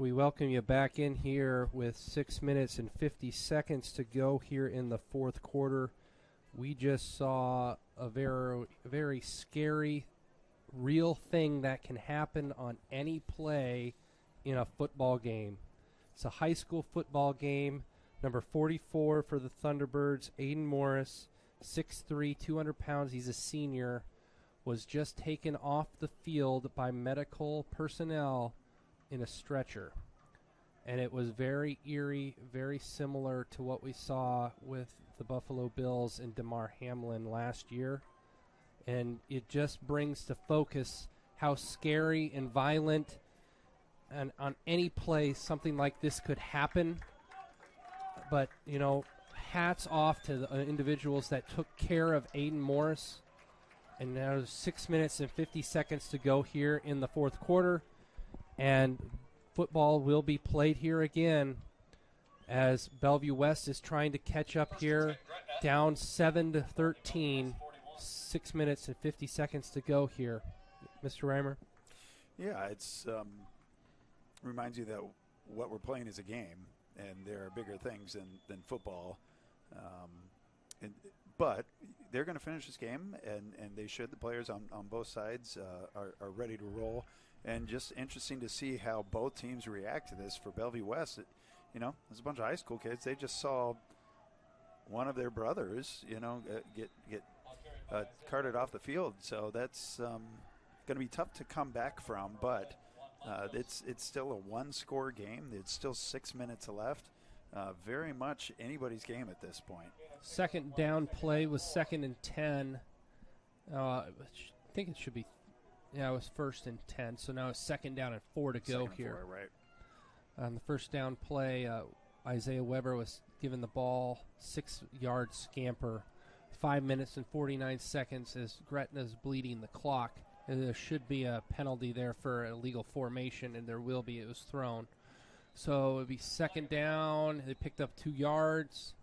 We welcome you back in here with 6 minutes and 50 seconds to go here in the fourth quarter. We just saw a very, very scary, real thing that can happen on any play in a football game. It's a high school football game. Number 44 for the Thunderbirds, Aiden Morris, 6'3", 200 pounds. He's a senior. Was just taken off the field by medical personnel in a stretcher. And it was very eerie, very similar to what we saw with the Buffalo Bills and DeMar Hamlin last year. And it just brings to focus how scary and violent and on any play something like this could happen. But, you know, hats off to the individuals that took care of Aiden Morris. And now there's 6 minutes and 50 seconds to go here in the fourth quarter. And football will be played here again as Bellevue West is trying to catch up here, down 7-13. 6 minutes and 50 seconds to go here. Mr. Reimer? Yeah, it's reminds you that what we're playing is a game, and there are bigger things than football. But they're going to finish this game, and they should. The players on both sides are ready to roll. And just interesting to see how both teams react to this. For Bellevue West, there's a bunch of high school kids. They just saw one of their brothers, get carted off the field. So that's going to be tough to come back from. But it's still a one-score game. It's still 6 minutes left. Very much anybody's game at this point. Second down play was 2nd and 10. I think it should be. Yeah, it was 1st and 10. So now it's 2nd down and 4 to go here. 4, right. On the first down play, Isaiah Weber was given the ball, 6-yard scamper, 5 minutes and 49 seconds as Gretna's bleeding the clock. And there should be a penalty there for illegal formation, and there will be. It was thrown. So it would be 2nd down. They picked up 2 yards.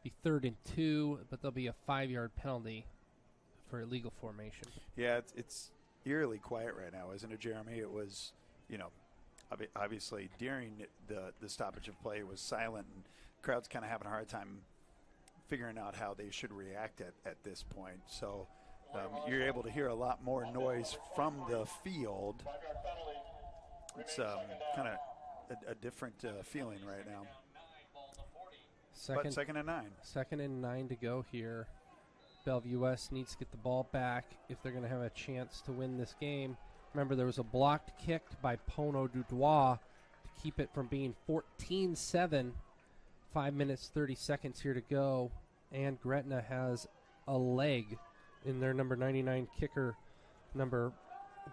Be 3rd and 2, but there'll be a 5-yard penalty for illegal formation. Yeah, it's eerily quiet right now, isn't it, Jeremy? It was, obviously during the stoppage of play, it was silent, and the crowd's kind of having a hard time figuring out how they should react at this point. So you're able to hear a lot more noise from the field. It's kind of a different feeling right now. Second and 9. 2nd and 9 to go here. Bellevue West needs to get the ball back if they're going to have a chance to win this game. Remember, there was a blocked kick by Pono Dudois to keep it from being 14-7. 5 minutes, 30 seconds here to go. And Gretna has a leg in their number 99 kicker, number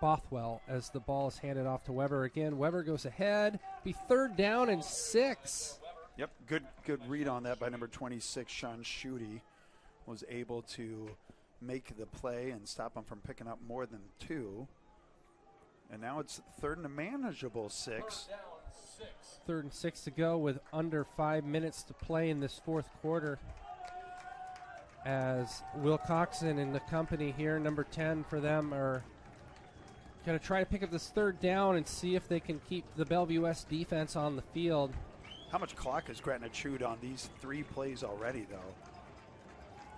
Bothwell, as the ball is handed off to Weber again. Weber goes ahead. Be 3rd down and 6. Yep, good read on that by number 26, Sean Schutte. Was able to make the play and stop him from picking up more than 2. And now it's 3rd and a manageable 6. 3rd and 6 to go with under 5 minutes to play in this fourth quarter. As Will Coxon and the company here, number 10 for them, are going to try to pick up this 3rd down and see if they can keep the Bellevue West defense on the field. How much clock has Gretna chewed on these 3 plays already, though?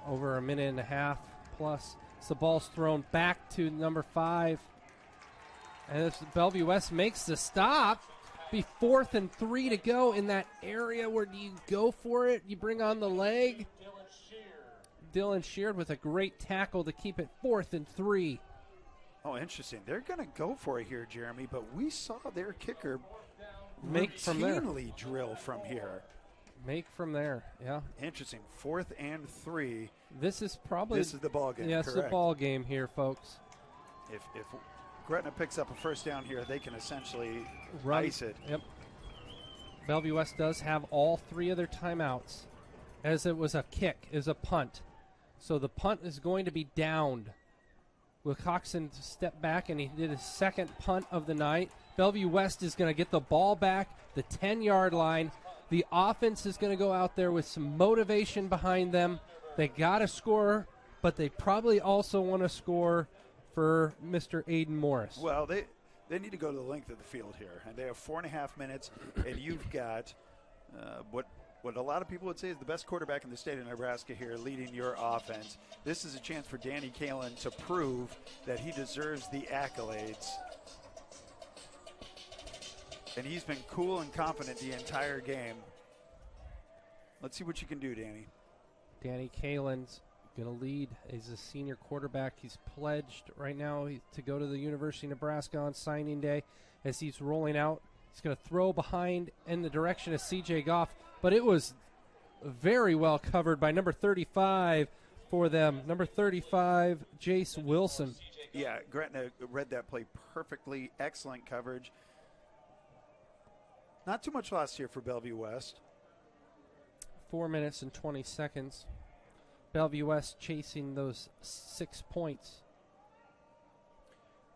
Over a minute and a half plus. So the ball's thrown back to number 5. And as Bellevue West makes the stop, be 4th and 3 to go in that area. Where do you go for it? You bring on the leg. Dylan Sheard with a great tackle to keep it 4th and 3. Oh, interesting. They're going to go for it here, Jeremy, but we saw their kicker make from there. Routinely drill from here. Make from there, yeah. Interesting. 4th and 3. This is the ball game. Yeah, it's the ball game here, folks. If Gretna picks up a 1st down here, they can essentially ice it. Yep. Bellevue West does have all 3 of their timeouts, as it was a kick, is a punt. So the punt is going to be downed. Will Coxon step back, and he did his 2nd punt of the night. Bellevue West is going to get the ball back, the 10-yard line. The offense is going to go out there with some motivation behind them. They got to score, but they probably also want to score for Mr. Aiden Morris. Well, They need to go to the length of the field here. And they have 4.5 minutes, and you've got what a lot of people would say is the best quarterback in the state of Nebraska here leading your offense. This is a chance for Danny Kalin to prove that he deserves the accolades. And he's been cool and confident the entire game. Let's see what you can do, Danny. Danny Kalin's going to lead. He's a senior quarterback. He's pledged right now to go to the University of Nebraska on signing day. As he's rolling out, he's going to throw behind in the direction of C.J. Goff, but it was very well covered by number 35 for them. Number 35, Jace Wilson. Yeah, Gretna read that play perfectly. Excellent coverage. Not too much lost here for Bellevue West. 4 minutes and 20 seconds. Bellevue West chasing those 6 points.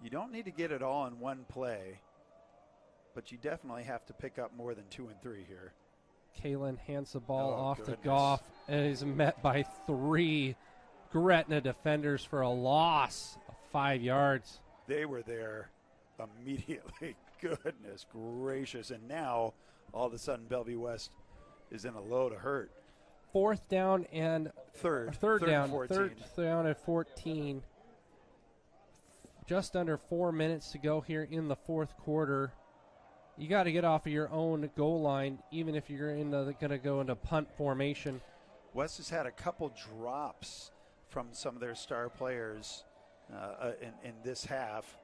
You don't need to get it all in one play, but you definitely have to pick up more than 2 and 3 here. Kalin hands the ball off goodness. to Goff and is met by 3 Gretna defenders for a loss of 5 yards. They were there immediately. Goodness gracious. And now, all of a sudden, Bellevue West is in a load of hurt. 4th down and Third down. 14. 3rd down at 14. Just under 4 minutes to go here in the 4th quarter. You got to get off of your own goal line, even if you're going to go into punt formation. West has had a couple drops from some of their star players in this half.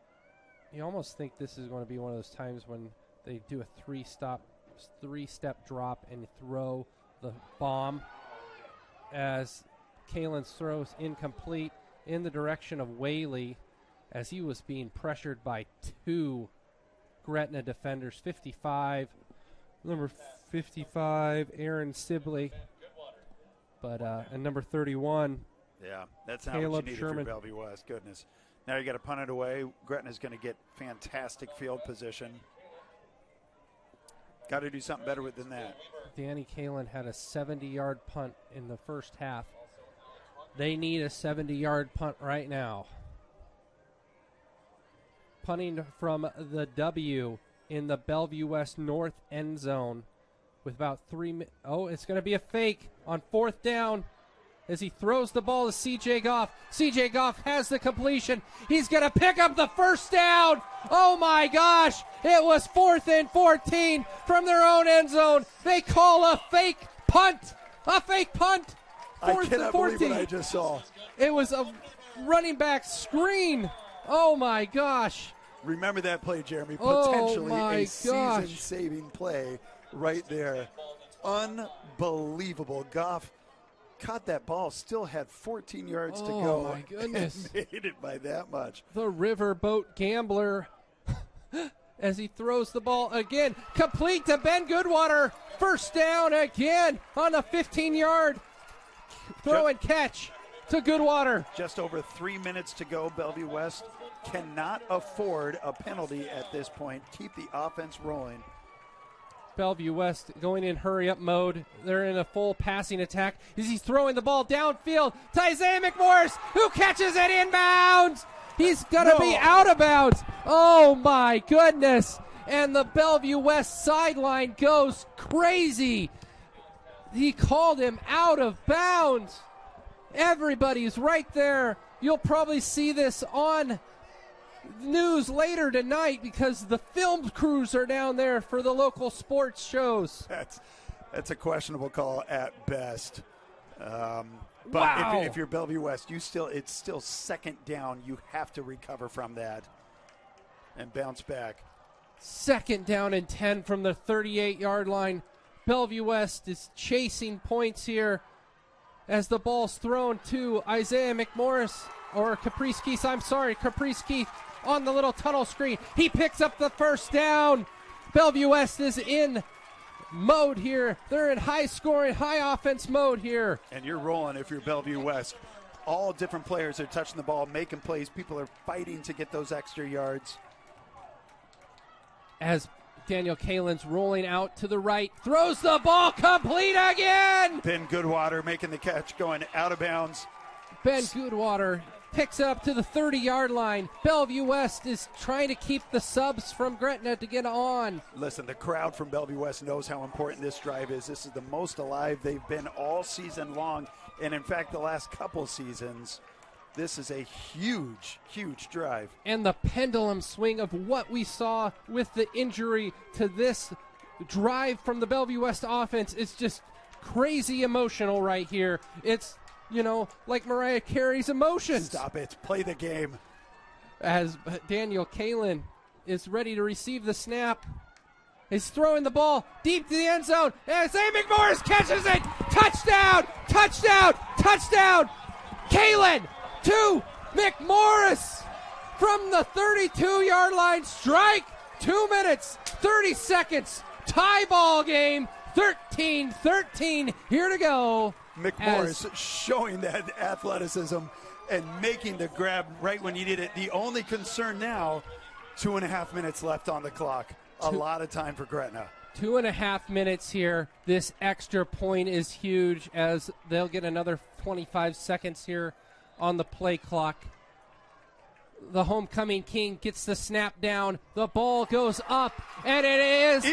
You almost think this is going to be one of those times when they do a three-step drop and throw the bomb, as Kalin's throws incomplete in the direction of Whaley, as he was being pressured by 2 Gretna defenders. 55, number 55, Aaron Sibley, but and number 31. Yeah, that's not Caleb what you needed Sherman. for Bellevue West. Goodness. Now you got to punt it away. Gretna's going to get fantastic field position. Got to do something better than that. Danny Kalin had a 70-yard punt in the first half. They need a 70-yard punt right now. Punting from the W in the Bellevue West North end zone with about 3 minutes. Oh, it's going to be a fake on 4th down as he throws the ball to C.J. Goff. C.J. Goff has the completion. He's going to pick up the first down. Oh, my gosh. It was 4th and 14 from their own end zone. They call a fake punt. A fake punt. I cannot believe what I just saw. It was a running back screen. Oh, my gosh. Remember that play, Jeremy. Oh, Potentially my a gosh. season-saving play right there. Unbelievable. Goff caught that ball, still had 14 yards to go. Oh, my goodness. And made it by that much. The riverboat gambler as he throws the ball again. Complete to Ben Goodwater. First down again on a 15-yard throw and catch to Goodwater. Just over 3 minutes to go. Bellevue West cannot afford a penalty at this point. Keep the offense rolling. Bellevue West going in hurry-up mode. They're in a full passing attack as he's throwing the ball downfield to Isaiah McMorris, who catches it inbounds. He's going to be out of bounds. Oh, my goodness. And the Bellevue West sideline goes crazy. He called him out of bounds. Everybody's right there. You'll probably see this on news later tonight because the film crews are down there for the local sports shows. That's a questionable call at best. But Wow. if you're Bellevue West, it's still 2nd down. You have to recover from that and bounce back. 2nd down and 10 from the 38-yard line. Bellevue West is chasing points here as the ball's thrown to Isaiah McMorris, or Caprice Keith. I'm sorry, Caprice Keith on the little tunnel screen. He picks up the first down. Bellevue West is in mode here. They're in high-scoring, high-offense mode here. And you're rolling if you're Bellevue West. All different players are touching the ball, making plays. People are fighting to get those extra yards. As Daniel Kalin's rolling out to the right, throws the ball complete again. Ben Goodwater making the catch, going out of bounds. Ben Goodwater picks up to the 30-yard line. Bellevue West is trying to keep the subs from Gretna to get on. Listen, the crowd from Bellevue West knows how important this drive is. This is the most alive they've been all season long. And in fact, the last couple seasons, this is a huge, huge drive. And the pendulum swing of what we saw with the injury to this drive from the Bellevue West offense is just crazy emotional right here. It's, like Mariah Carey's emotions. Stop it. Play the game. As Daniel Kalin is ready to receive the snap. He's throwing the ball deep to the end zone. And Sam McMorris catches it. Touchdown! Touchdown! Touchdown! Kalin to McMorris from the 32-yard line. Strike. 2 minutes, 30 seconds. Tie ball game. 13-13. Here to go. McMorris showing that athleticism and making the grab right when you need it. The only concern now, 2.5 minutes left on the clock. A lot of time for Gretna. 2.5 minutes here. This extra point is huge as they'll get another 25 seconds here on the play clock. The homecoming king gets the snap down. The ball goes up, and it is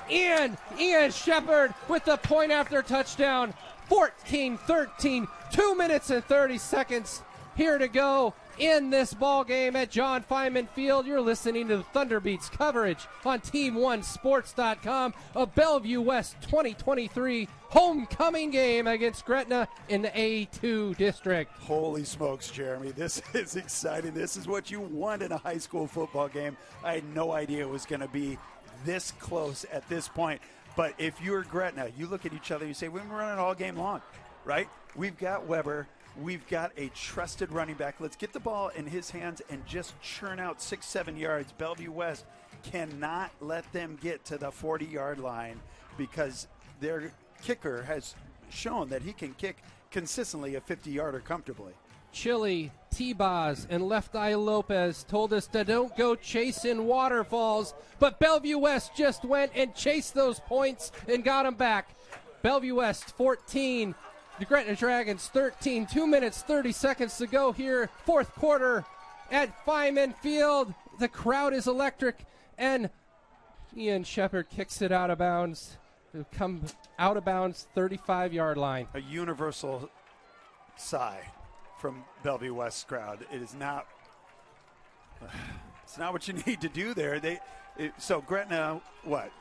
Ian Shepard with the point after touchdown. 14-13, 2 minutes and 30 seconds here to go in this ball game at John Feynman Field. You're listening to the Thunderbeats coverage on Team1Sports.com, a Bellevue West 2023 homecoming game against Gretna in the A2 district. Holy smokes, Jeremy. This is exciting. This is what you want in a high school football game. I had no idea it was going to be this close at this point. But if you're Gretna, you look at each other and you say, we've been running all game long, right? We've got Weber. We've got a trusted running back. Let's get the ball in his hands and just churn out 6-7 yards. Bellevue West cannot let them get to the 40-yard line because their kicker has shown that he can kick consistently a 50-yarder comfortably. Chili, T-Boz, and Left Eye Lopez told us to don't go chasing waterfalls, but Bellevue West just went and chased those points and got them back. Bellevue West 14, the Gretna Dragons 13, 2 minutes, 30 seconds to go here, fourth quarter at Feynman Field. The crowd is electric, and Ian Shepard kicks it out of bounds. It'll come out of bounds, 35-yard line. A universal sigh from Bellevue West crowd. It is not. It's not what you need to do there. So Gretna, what?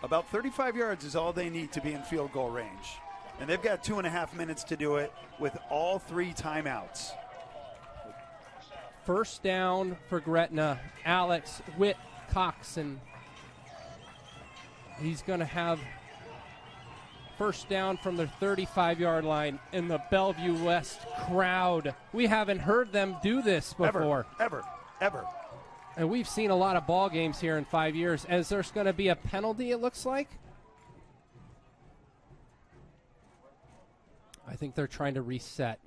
About 35 yards is all they need to be in field goal range, and they've got 2.5 minutes to do it with all 3 timeouts. First down for Gretna. Alex Witt-Coxon. He's going to have first down from their 35-yard line in the Bellevue West crowd. We haven't heard them do this before. Ever. And we've seen a lot of ball games here in 5 years. As there's going to be a penalty, it looks like. I think they're trying to reset.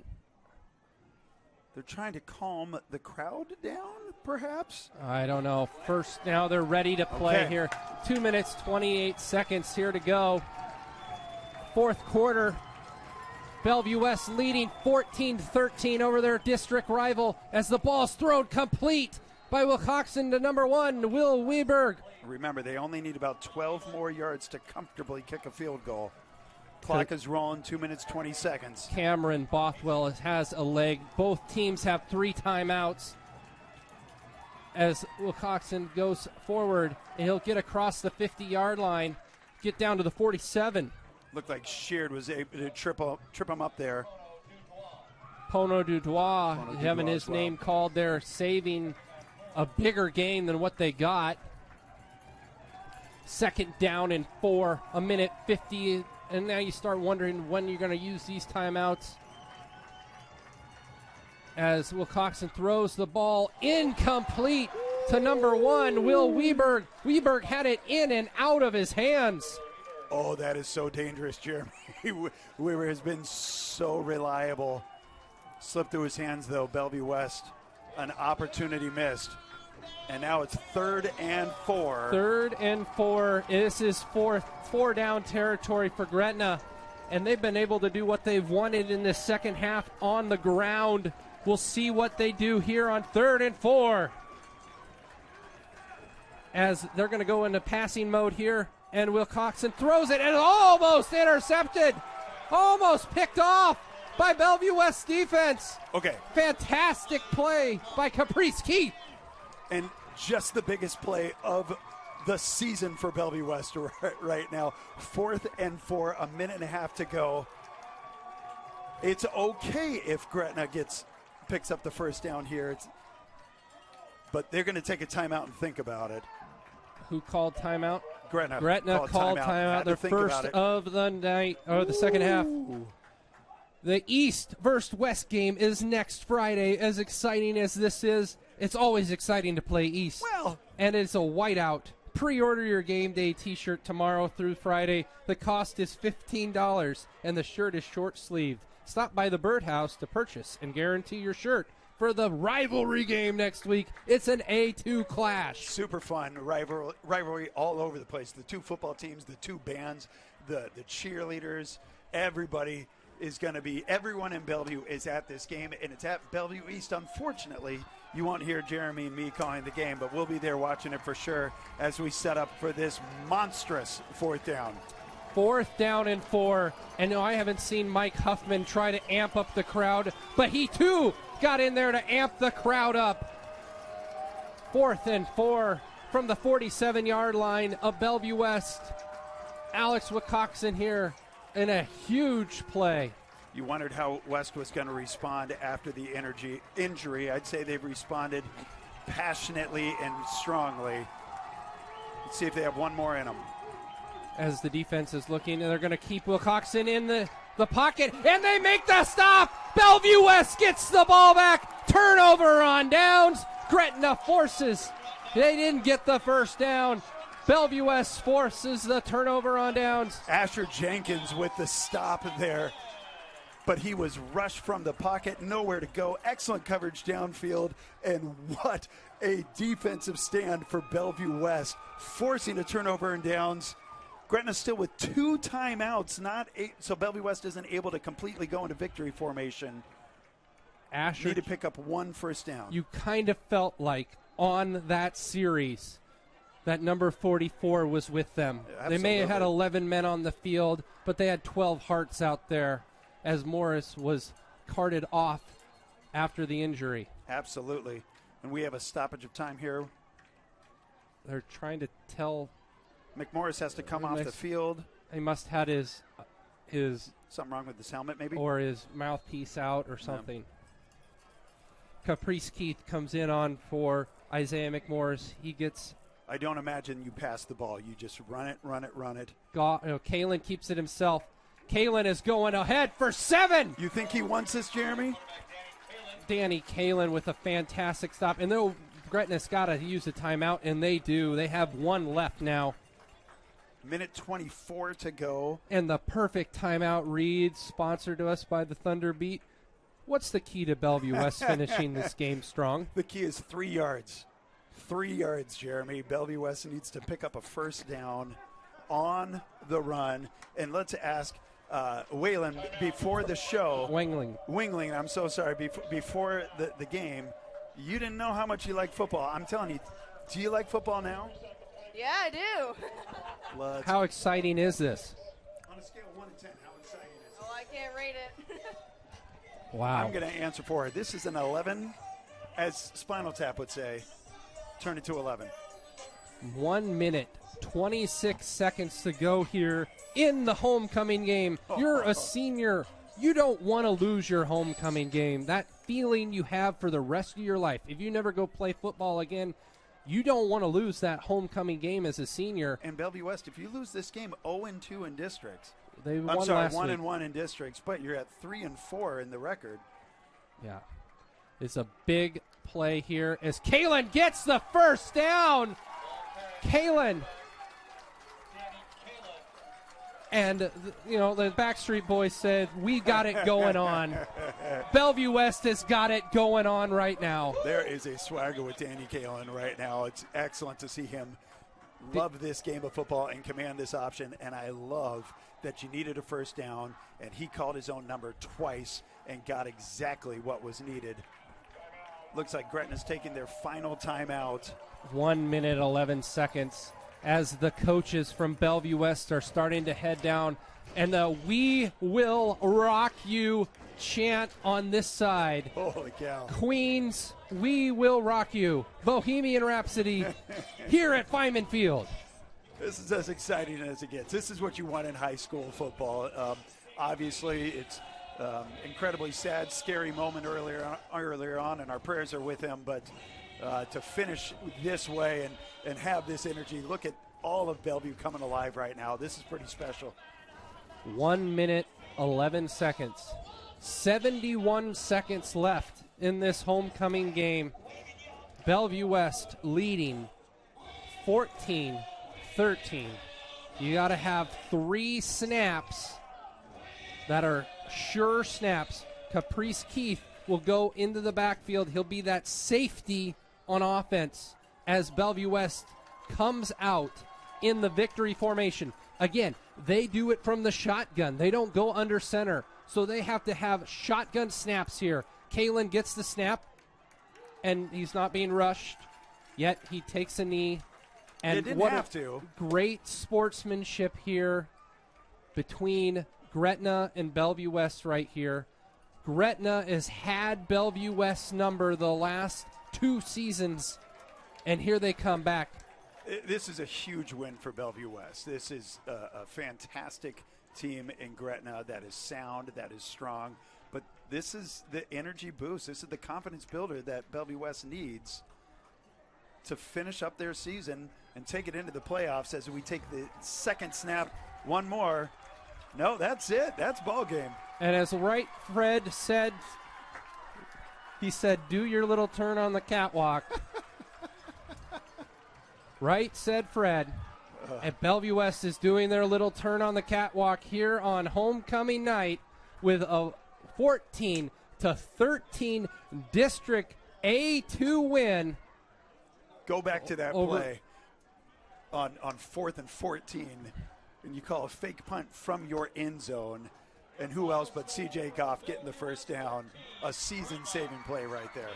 They're trying to calm the crowd down, perhaps? I don't know. First, now they're ready to play Okay. here. 2 minutes, 28 seconds here to go. Fourth quarter. Bellevue West leading 14-13 over their district rival as the ball's thrown complete by Will Coxon to number 1, Will Weberg. Remember, they only need about 12 more yards to comfortably kick a field goal. Clock is rolling, 2 minutes, 20 seconds. Cameron Bothwell has a leg. Both teams have 3 timeouts. As Will Coxon goes forward, and he'll get across the 50-yard line, get down to the 47. Looked like Sheard was able to trip him up there. Pono Dudois having Dudois his as well. name called there, saving a bigger gain than what they got. Second down and 4, a minute 50, and now you start wondering when you're going to use these timeouts. As Will Coxon throws the ball incomplete to number 1, Will Weberg. Weberg had it in and out of his hands. Oh, that is so dangerous, Jeremy. Weaver has been so reliable. Slipped through his hands, though. Bellevue West, an opportunity missed. And now it's 3rd and 4. 3rd and 4. This is four down territory for Gretna and they've been able to do what they've wanted in this second half on the ground. We'll see what they do here on 3rd and 4. As they're going to go into passing mode here, and Will Coxon throws it, and almost intercepted. Almost picked off by Bellevue West defense. Okay. Fantastic play by Caprice Keith. And just the biggest play of the season for Bellevue West right now. 4th and 4, a minute and a half to go. It's okay if Gretna picks up the first down here. But they're going to take a timeout and think about it. Who called timeout? Gretna called timeout. Their first of the night, or the second half. The East versus West game is next Friday. As exciting as this is, it's always exciting to play East. Well, and it's a whiteout. Pre-order your game day t-shirt tomorrow through Friday. The cost is $15, and the shirt is short-sleeved. Stop by the Birdhouse to purchase and guarantee your shirt for the rivalry game next week. It's an A2 clash. Super fun rivalry all over the place. The two football teams, the two bands, the cheerleaders, everybody is going to be, everyone in Bellevue is at this game, and it's at Bellevue East. Unfortunately, you won't hear Jeremy and me calling the game, but we'll be there watching it for sure as we set up for this monstrous 4th down. 4th down and 4. And no, I haven't seen Mike Huffman try to amp up the crowd, but he too got in there to amp the crowd up. 4th and 4 from the 47-yard line of Bellevue West. Alex Wilcoxon here in a huge play. You wondered how West was going to respond after the injury. I'd say they've responded passionately and strongly. Let's see if they have one more in them. As the defense is looking, they're going to keep Wilcoxon in the pocket, and they make the stop. Bellevue West gets the ball back. Turnover on downs. Gretna forces. They didn't get the first down. Bellevue West forces the turnover on downs. Asher Jenkins with the stop there, but he was rushed from the pocket, nowhere to go. Excellent coverage downfield, and what a defensive stand for Bellevue West, forcing a turnover and downs. Gretna still with 2 timeouts, not 8, so Bellevue West isn't able to completely go into victory formation. Asher need to pick up 1 first down. You kind of felt like on that series that number 44 was with them. Yeah, they may have had 11 men on the field, but they had 12 hearts out there as Morris was carted off after the injury. Absolutely. And we have a stoppage of time here. They're trying to tell McMorris has to come off the field. He must have had his something wrong with his helmet, maybe, or his mouthpiece out or something. Caprice Keith comes in on for Isaiah McMorris. He gets. I don't imagine you pass the ball. You just run it. Kalen keeps it himself. Kalen is going ahead for 7. You think he wants this, Jeremy? Danny Kalen with a fantastic stop. And though Gretna's got to use a timeout, and they do. They have 1 left now. Minute 24 to go. And the perfect timeout read, sponsored to us by the Thunder Beat. What's the key to Bellevue West finishing this game strong? The key is 3 yards. 3 yards, Jeremy. Bellevue West needs to pick up a first down on the run. And let's ask Waylon before the show. Wingling, I'm so sorry. Before the game, you didn't know how much you like football. I'm telling you, do you like football now? Yeah, I do. How exciting is this? On a scale of 1 to 10, how exciting is it? Oh, I can't rate it. Wow. I'm going to answer for it. This is an 11, as Spinal Tap would say. Turn it to 11. 1 minute, 26 seconds to go here in the homecoming game. You're a senior. You don't want to lose your homecoming game. That feeling you have for the rest of your life. If you never go play football again, you don't want to lose that homecoming game as a senior. And Bellevue West, if you lose this game, 0-2 in districts. They won I'm sorry, last 1-1 in districts, but you're at 3-4 in the record. Yeah. It's a big play here as Kalen gets the first down. Kalen. And, the Backstreet Boys said, we got it going on. Bellevue West has got it going on right now. There is a swagger with Danny Kalen right now. It's excellent to see him love this game of football and command this option, and I love that you needed a first down, and he called his own number twice and got exactly what was needed. Looks like Gretna's taking their final timeout. 1 minute, 11 seconds as the coaches from Bellevue West are starting to head down. And the "We Will Rock You" chant on this side. Holy cow. Queens, we will rock you. Bohemian Rhapsody here at Feynman Field. This is as exciting as it gets. This is what you want in high school football. Obviously, it's incredibly sad, scary moment earlier on, and our prayers are with him. But to finish this way and have this energy, look at all of Bellevue coming alive right now. This is pretty special. 1 minute, 11 seconds. 71 seconds left in this homecoming game. Bellevue West leading 14-13. You got to have 3 snaps that are sure snaps. Caprice Keith will go into the backfield. He'll be that safety on offense as Bellevue West comes out in the victory formation. Again, they do it from the shotgun. They don't go under center. So they have to have shotgun snaps here. Kalen gets the snap, and he's not being rushed. Yet he takes a knee. And They didn't what have to. Great sportsmanship here between Gretna and Bellevue West right here. Gretna has had Bellevue West's number the last 2 seasons, and here they come back. This is a huge win for Bellevue West. This is a fantastic team in Gretna that is sound, that is strong. But this is the energy boost. This is the confidence builder that Bellevue West needs to finish up their season and take it into the playoffs as we take the second snap. One more. No, that's it. That's ball game. And as Fred said, he said, do your little turn on the catwalk. Right, said Fred. And Bellevue West is doing their little turn on the catwalk here on homecoming night with a 14-13 District A2 win. Go back to that play on 4th and 14, and you call a fake punt from your end zone. And who else but C.J. Goff getting the first down? A season-saving play right there.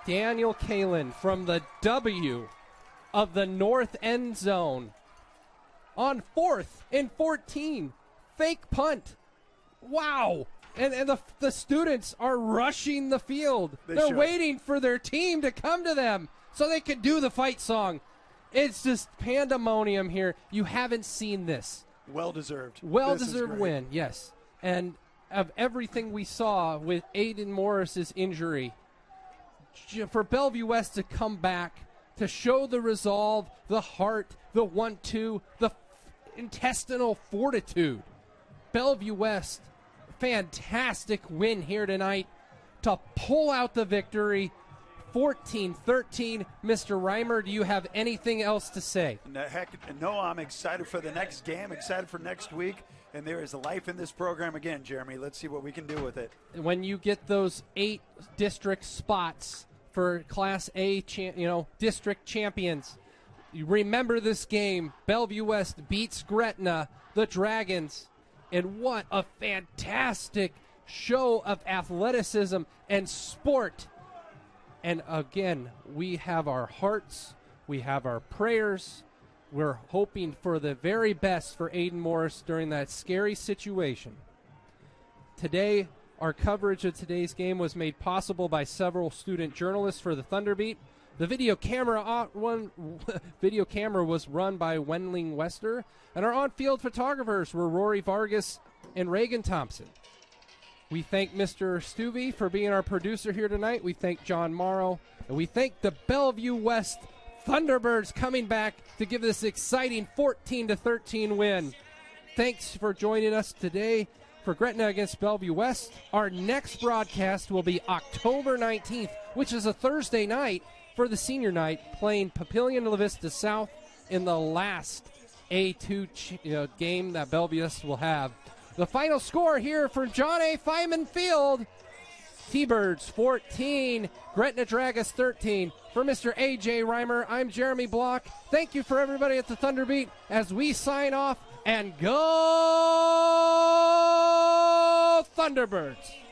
Daniel Kalen from the W of the north end zone on 4th and 14. Fake punt. Wow. And the students are rushing the field. They're waiting for their team to come to them so they can do the fight song. It's just pandemonium here. You haven't seen this. Well-deserved. Well-deserved win, yes. And of everything we saw with Aiden Morris's injury, for Bellevue West to come back, to show the resolve, the heart, the 1-2, the intestinal fortitude. Bellevue West, fantastic win here tonight to pull out the victory. 14-13. Mr. Reimer, do you have anything else to say? No, I'm excited for the next game, excited for next week, and there is life in this program again, Jeremy. Let's see what we can do with it. When you get those 8 district spots for Class A, district champions, you remember this game. Bellevue West beats Gretna, the Dragons, and what a fantastic show of athleticism and sport. And again, we have our hearts, we have our prayers. We're hoping for the very best for Aiden Morris during that scary situation. Today, our coverage of today's game was made possible by several student journalists for the Thunderbeat. The video camera was run by Wendling Wester, and our on-field photographers were Rory Vargas and Reagan Thompson. We thank Mr. Stuvey for being our producer here tonight. We thank John Morrow, and we thank the Bellevue West Thunderbirds coming back to give this exciting 14-13 win. Thanks for joining us today for Gretna against Bellevue West. Our next broadcast will be October 19th, which is a Thursday night for the senior night, playing Papillion La Vista South in the last A2 game that Bellevue West will have. The final score here for John A. Feynman Field, T-Birds 14, Gretna Dragons 13. For Mr. A.J. Reimer, I'm Jeremy Block. Thank you for everybody at the Thunderbeat as we sign off and go Thunderbirds.